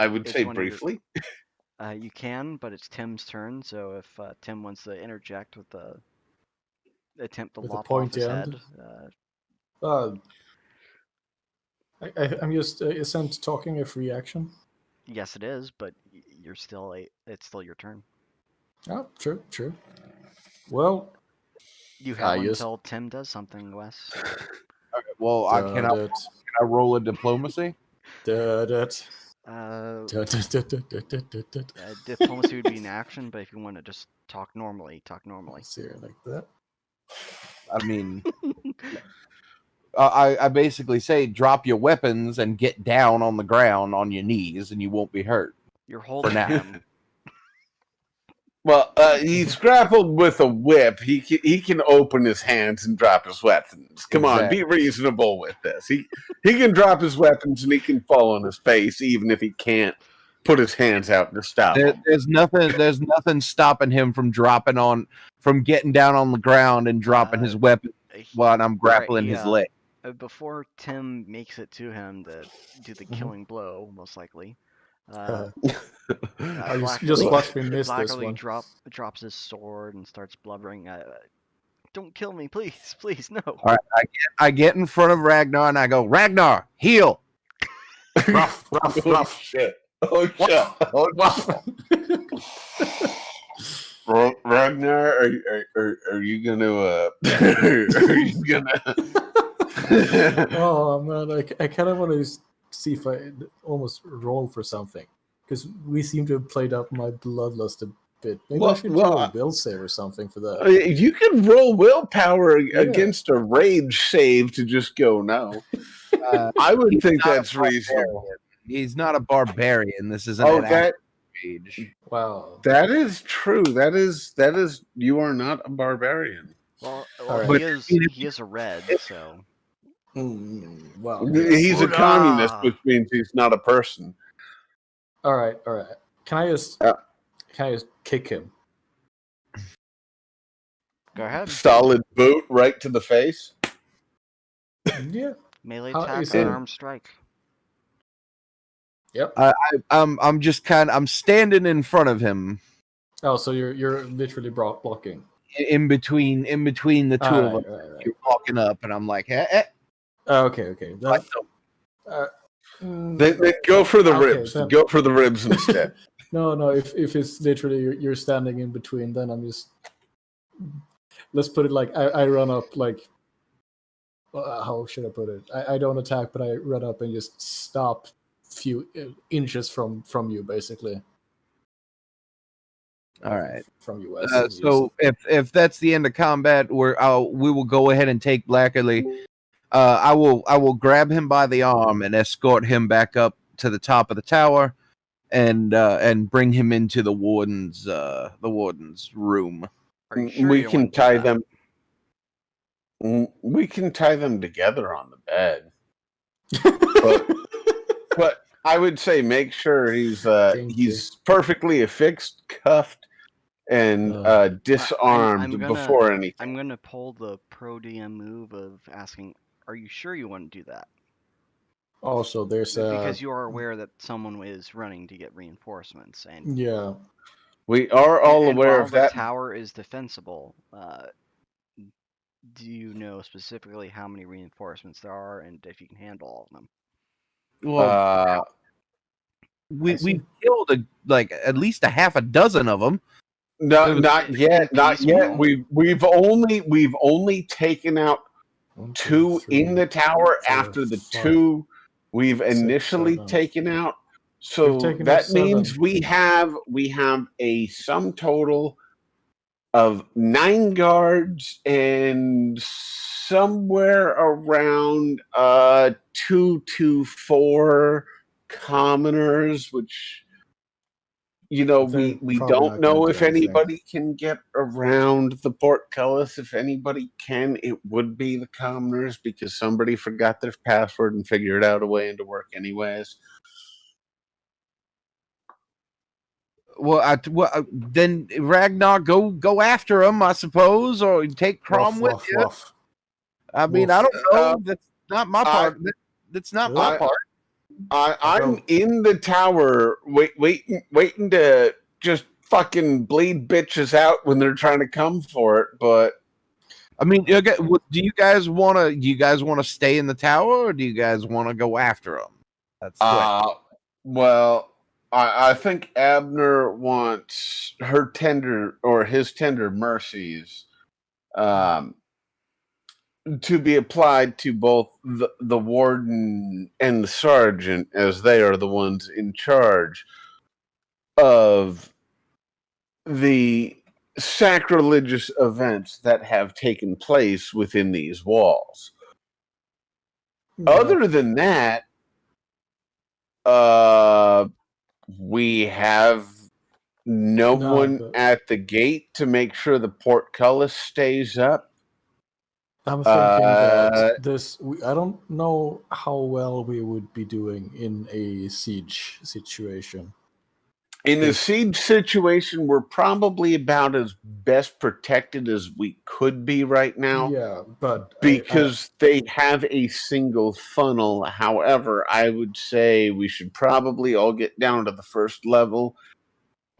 would say briefly. You can, but it's Tim's turn. So if Tim wants to interject with the attempt to lop off his head. I'm just isn't talking a free action? Yes, it is, but you're still it's still your turn. Oh, true. Well, you have until Tim does something, Wes. Okay, well, can I roll a diplomacy? Diplomacy would be an action, but if you want to just talk normally, talk normally. See her like that. I mean, I basically say drop your weapons and get down on the ground on your knees, and you won't be hurt. You're holding now. him. Well, he's grappled with a whip. He can open his hands and drop his weapons. Come on, be reasonable with this. He can drop his weapons and he can fall on his face, even if he can't put his hands out to stop him. There's nothing stopping him from getting down on the ground and dropping his weapon while I'm grappling his leg. Before Tim makes it to him to do the killing blow, most likely. Just watch me miss this one. Drops his sword and starts blubbering. Don't kill me, please, please, no. All right, I get in front of Ragnar and I go, Ragnar, heal. Ruff. Oh shit! Oh shit! Oh shit! Ragnar, are you gonna? Are you gonna? Oh man, I kind of want to see if I almost roll for something, because we seem to have played up my bloodlust a bit. Maybe I should do a will save or something for that. You can roll willpower against a rage save to just go no. I would think that's reasonable. He's not a barbarian. This is an rage. Wow, that is true. That is. You are not a barbarian. Well, right. he is a red, so. Well, he's a communist, which means he's not a person. All right. Can I just kick him? Go ahead. Solid boot right to the face. Yeah. Melee attack and arm strike. Yep. I'm just I'm standing in front of him. Oh, so you're literally blocking. In between the two of them. Right. You're walking up, and I'm like, eh. Okay. They go for the ribs. Then, go for the ribs instead. No. If it's literally you're standing in between, then I'm just. Let's put it like I run up like. How should I put it? I don't attack, but I run up and just stop a few inches from you, basically. All right. From US. So if that's the end of combat, we will go ahead and take Blackerly. I will grab him by the arm and escort him back up to the top of the tower, and bring him into the warden's room. Sure we can tie them. We can tie them together on the bed. but I would say make sure he's perfectly affixed, cuffed, and disarmed before anything. I'm gonna pull the pro DM move of asking, "Are you sure you want to do that?" Also, there's because you are aware that someone is running to get reinforcements, and yeah, we are all aware of that. The tower is defensible. Do you know specifically how many reinforcements there are, and if you can handle all of them? Well, we killed at least a half a dozen of them. No, not yet. Not yet. We've only taken out 2 in the tower after the 2 we've initially taken out. So that means we have a sum total of 9 guards and somewhere around 2 to 4 commoners, which we don't know if anybody can get around the portcullis. If anybody can, it would be the commoners, because somebody forgot their password and figured out a way into work anyways. Well, then Ragnar, go after him, I suppose, or take Crom with you. I mean, I don't know. That's not my part. That's not my part. I'm in the tower, waiting to just fucking bleed bitches out when they're trying to come for it. But I mean, do you guys want to stay in the tower, or do you guys want to go after them? That's well, I think Abner wants his tender mercies. to be applied to both the warden and the sergeant, as they are the ones in charge of the sacrilegious events that have taken place within these walls. Yeah. Other than that, we have no one but at the gate to make sure the portcullis stays up. I'm thinking that Uh, I don't know how well we would be doing in a siege situation. In a Yes. siege situation, we're probably about as best protected as we could be right now. Yeah, but Because they have a single funnel. However, I would say we should probably all get down to the first level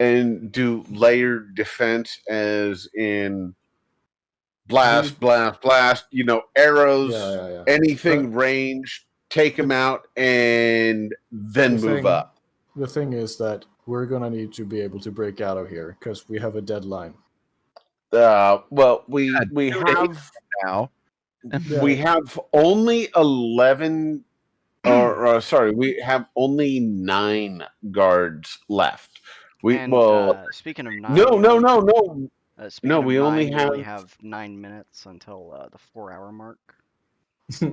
and do layered defense, as in blast, blast, arrows, Yeah. anything range, take them out, and then move up. The thing is that we're gonna need to be able to break out of here because we have a deadline. Well, we God, 2 days have now. we have only 11 or sorry, we have only 9 guards left. Speaking of 9, No, we only have 9 minutes until the 4-hour mark.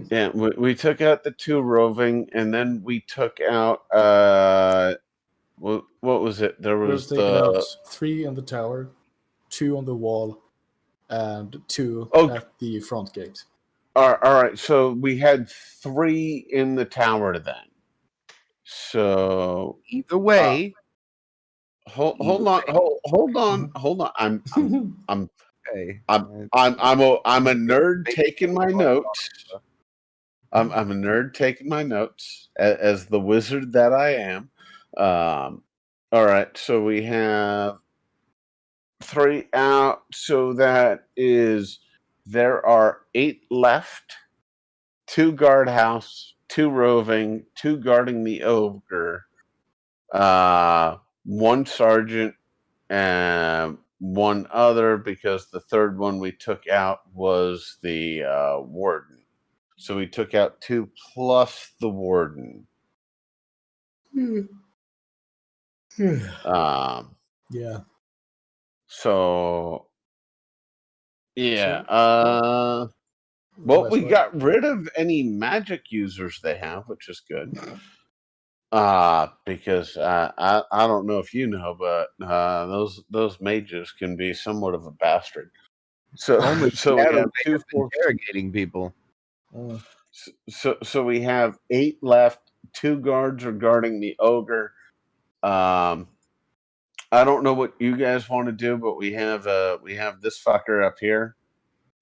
Yeah, we took out the 2 roving, and then we took out what was it? There was We've taken out 3 in the tower, 2 on the wall, and 2 at the front gate. All right, so we had 3 in the tower then. So either way, hold on. I'm okay. I'm a nerd taking my notes. I'm a nerd taking my notes as the wizard that I am. All right, so we have 3 out. So that is, there are 8 left. 2 guardhouse, 2 roving, 2 guarding the ogre, 1 sergeant, and 1 other, because the third one we took out was the warden. So we took out 2 plus the warden. Yeah. So yeah. Well, we got rid of any magic users they have, which is good. Because I don't know if you know, but those mages can be somewhat of a bastard. So Only so we have 2 interrogating people. So we have 8 left. 2 guards are guarding the ogre. I don't know what you guys want to do, but we have this fucker up here,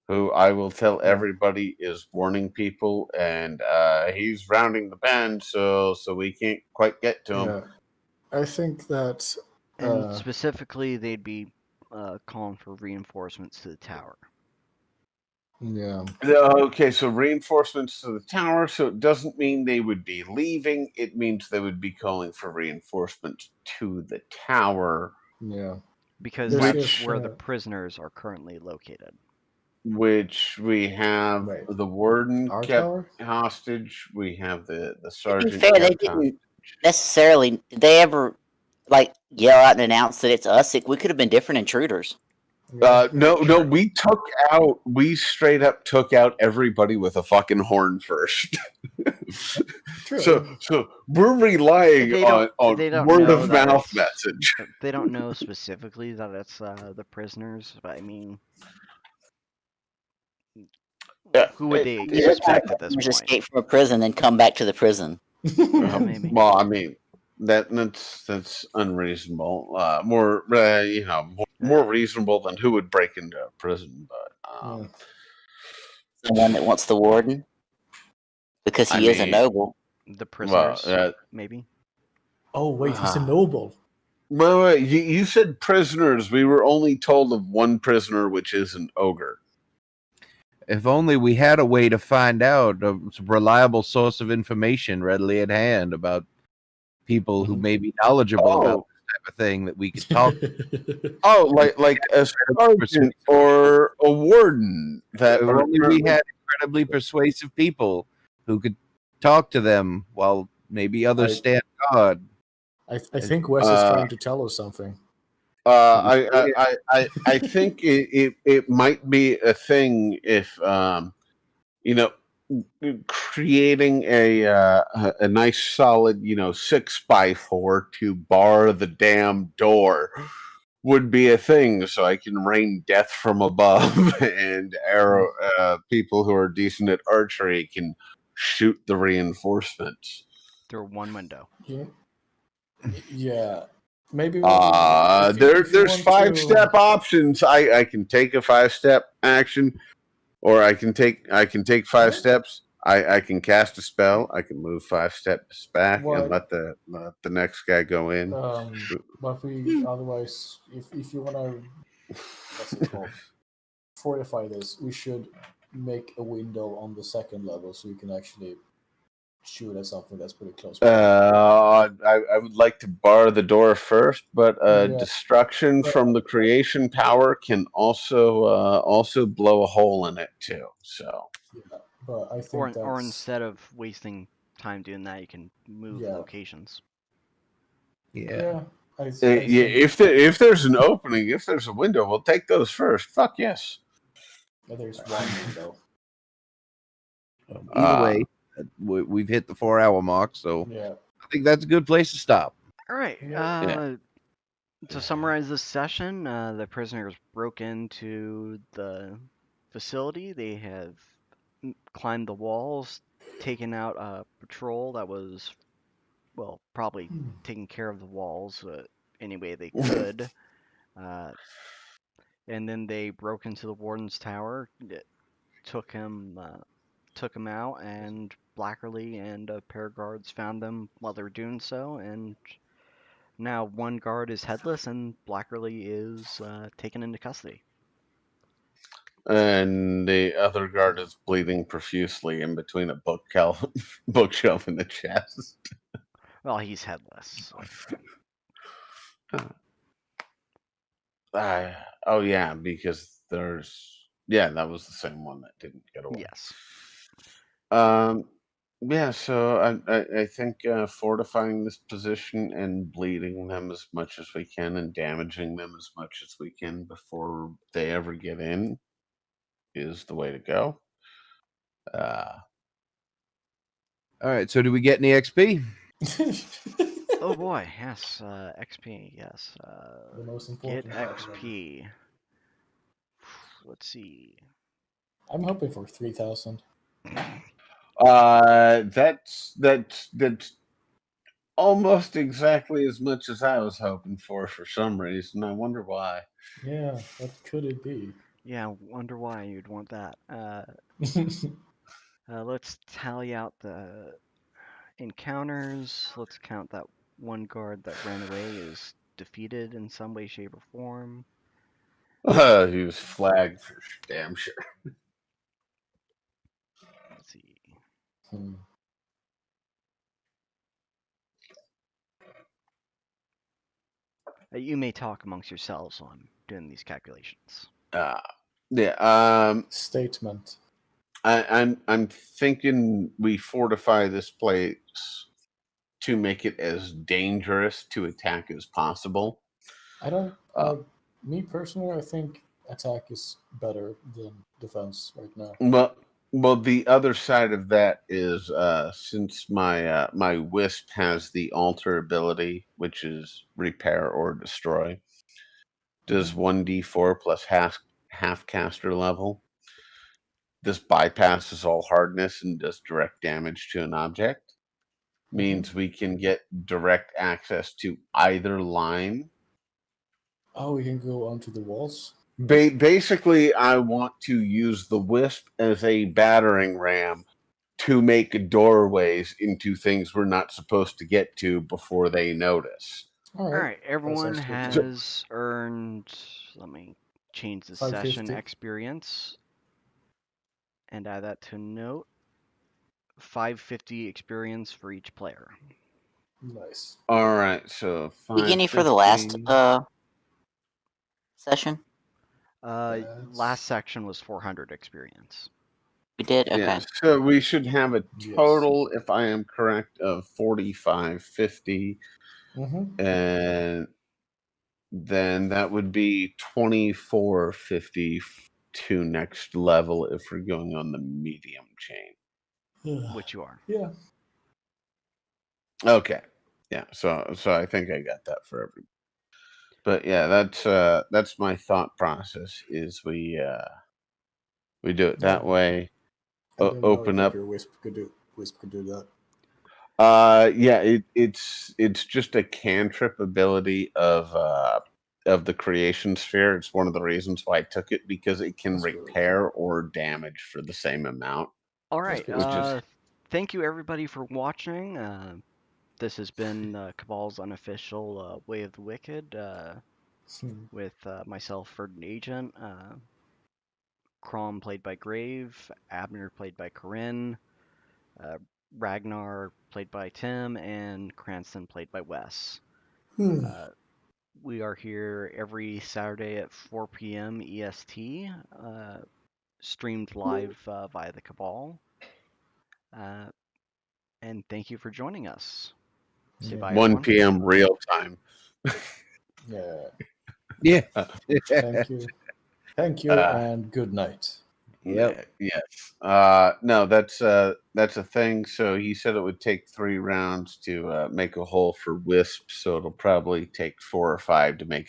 who I will tell everybody is warning people, and he's rounding the bend, so we can't quite get to him. Yeah. I think that And specifically, they'd be calling for reinforcements to the tower. Yeah. Okay, so reinforcements to the tower. So it doesn't mean they would be leaving. It means they would be calling for reinforcements to the tower. Yeah. Because that's where the prisoners are currently located. Which we have the warden Our kept tower? hostage. We have the To be sergeant. fair, they didn't necessarily. Did they ever yell out and announce that it's us? We could have been different intruders. No, we straight up took out everybody with a fucking horn first. So we're relying on word of mouth message. They don't know specifically that it's the prisoners, but I mean, who would they expect at this point? Escape from a prison and come back to the prison. Maybe. Well, I mean, that's unreasonable. More reasonable than who would break into a prison. But someone that wants the warden, because he is a noble. The prisoners, maybe. Oh wait, he's a noble. Wait, you said prisoners. We were only told of 1 prisoner, which is an ogre. If only we had a way to find out a reliable source of information readily at hand about people who may be knowledgeable about this type of thing that we could talk to. Like a sergeant or a warden. That if only we had incredibly persuasive people who could talk to them while maybe others stand guard. I think Wes is trying to tell us something. I think it might be a thing if creating a nice solid 6x4 to bar the damn door would be a thing, so I can rain death from above and arrow people who are decent at archery can shoot the reinforcements. Through one window. Yeah. Maybe if you there's want 5-step options. I can take a 5-step action, or I can take 5 steps. I can cast a spell. I can move 5 steps back and let the next guy go in. But we otherwise, if you want to, what's it called, fortify this, we should make a window on the second level so you can actually shoot at something that's pretty close. I would like to bar the door first, but destruction from the creation power can also blow a hole in it too. So, but I think or instead of wasting time doing that, you can move locations. If there's an opening, if there's a window, we'll take those first. Fuck yes. There's one window. Either way, we've hit the 4-hour mark, so I think that's a good place to stop. All right. To summarize this session, the prisoners broke into the facility. They have climbed the walls, taken out a patrol that was, well, probably taking care of the walls any way they could. And then they broke into the warden's tower, took him out, and Blackerly and a pair of guards found them while they were doing so, and now one guard is headless and Blackerly is taken into custody. And the other guard is bleeding profusely in between a bookshelf in the chest. Well, he's headless. Oh yeah, because that was the same one that didn't get away. Yes. So I think fortifying this position and bleeding them as much as we can and damaging them as much as we can before they ever get in is the way to go. All right, so do we get any XP? Oh boy, yes, XP, yes. The most important get XP. Let's see. I'm hoping for 3,000. That's almost exactly as much as I was hoping for some reason. I wonder why. Yeah, what could it be? Yeah, wonder why you'd want that. Let's tally out the encounters. Let's count that one guard that ran away is defeated in some way, shape, or form. He was flagged for damn sure. Let's see. You may talk amongst yourselves while I'm doing these calculations. Statement. I'm thinking we fortify this place to make it as dangerous to attack as possible. I don't. Me personally, I think attack is better than defense right now. Well, the other side of that is since my wisp has the alter ability, which is repair or destroy, does 1d4 plus half caster level. This bypasses all hardness and does direct damage to an object. Means we can get direct access to either line. Oh, we can go onto the walls? Basically, I want to use the wisp as a battering ram to make doorways into things we're not supposed to get to before they notice. All right, everyone has earned, let me change the session experience and add that to note. 550 experience for each player. Nice. All right, so beginning for the last session. Last section was 400 experience. We did? Okay. Yeah, so we should have a Yes. total, if I am correct, of 4550, Mm-hmm. and then that would be 2450 to next level if we're going on the medium chain. Which you are. Yeah. Okay. Yeah, so I think I got that for everybody. But yeah, that's my thought process is we do it that way. I didn't Open know up. that your Wisp could do that. Yeah, it's just a cantrip ability of the creation sphere. It's one of the reasons why I took it, because it can That's really repair or damage for the same amount. All That's right. pretty sweet. Thank you everybody for watching. This has been Cabal's unofficial Way of the Wicked with myself, Verdant Agent, Crom played by Grave, Abner played by Corinne, Ragnar played by Tim, and Cranston played by Wes. We are here every Saturday at 4 p.m. EST, streamed live via the Cabal. And thank you for joining us. Say bye, 1 everyone. p.m. real time. Yeah. Yeah. Thank you, and good night. Yep. Yes. No, that's a thing. So he said it would take 3 rounds to make a hole for Wisp. So it'll probably take 4 or 5 to make a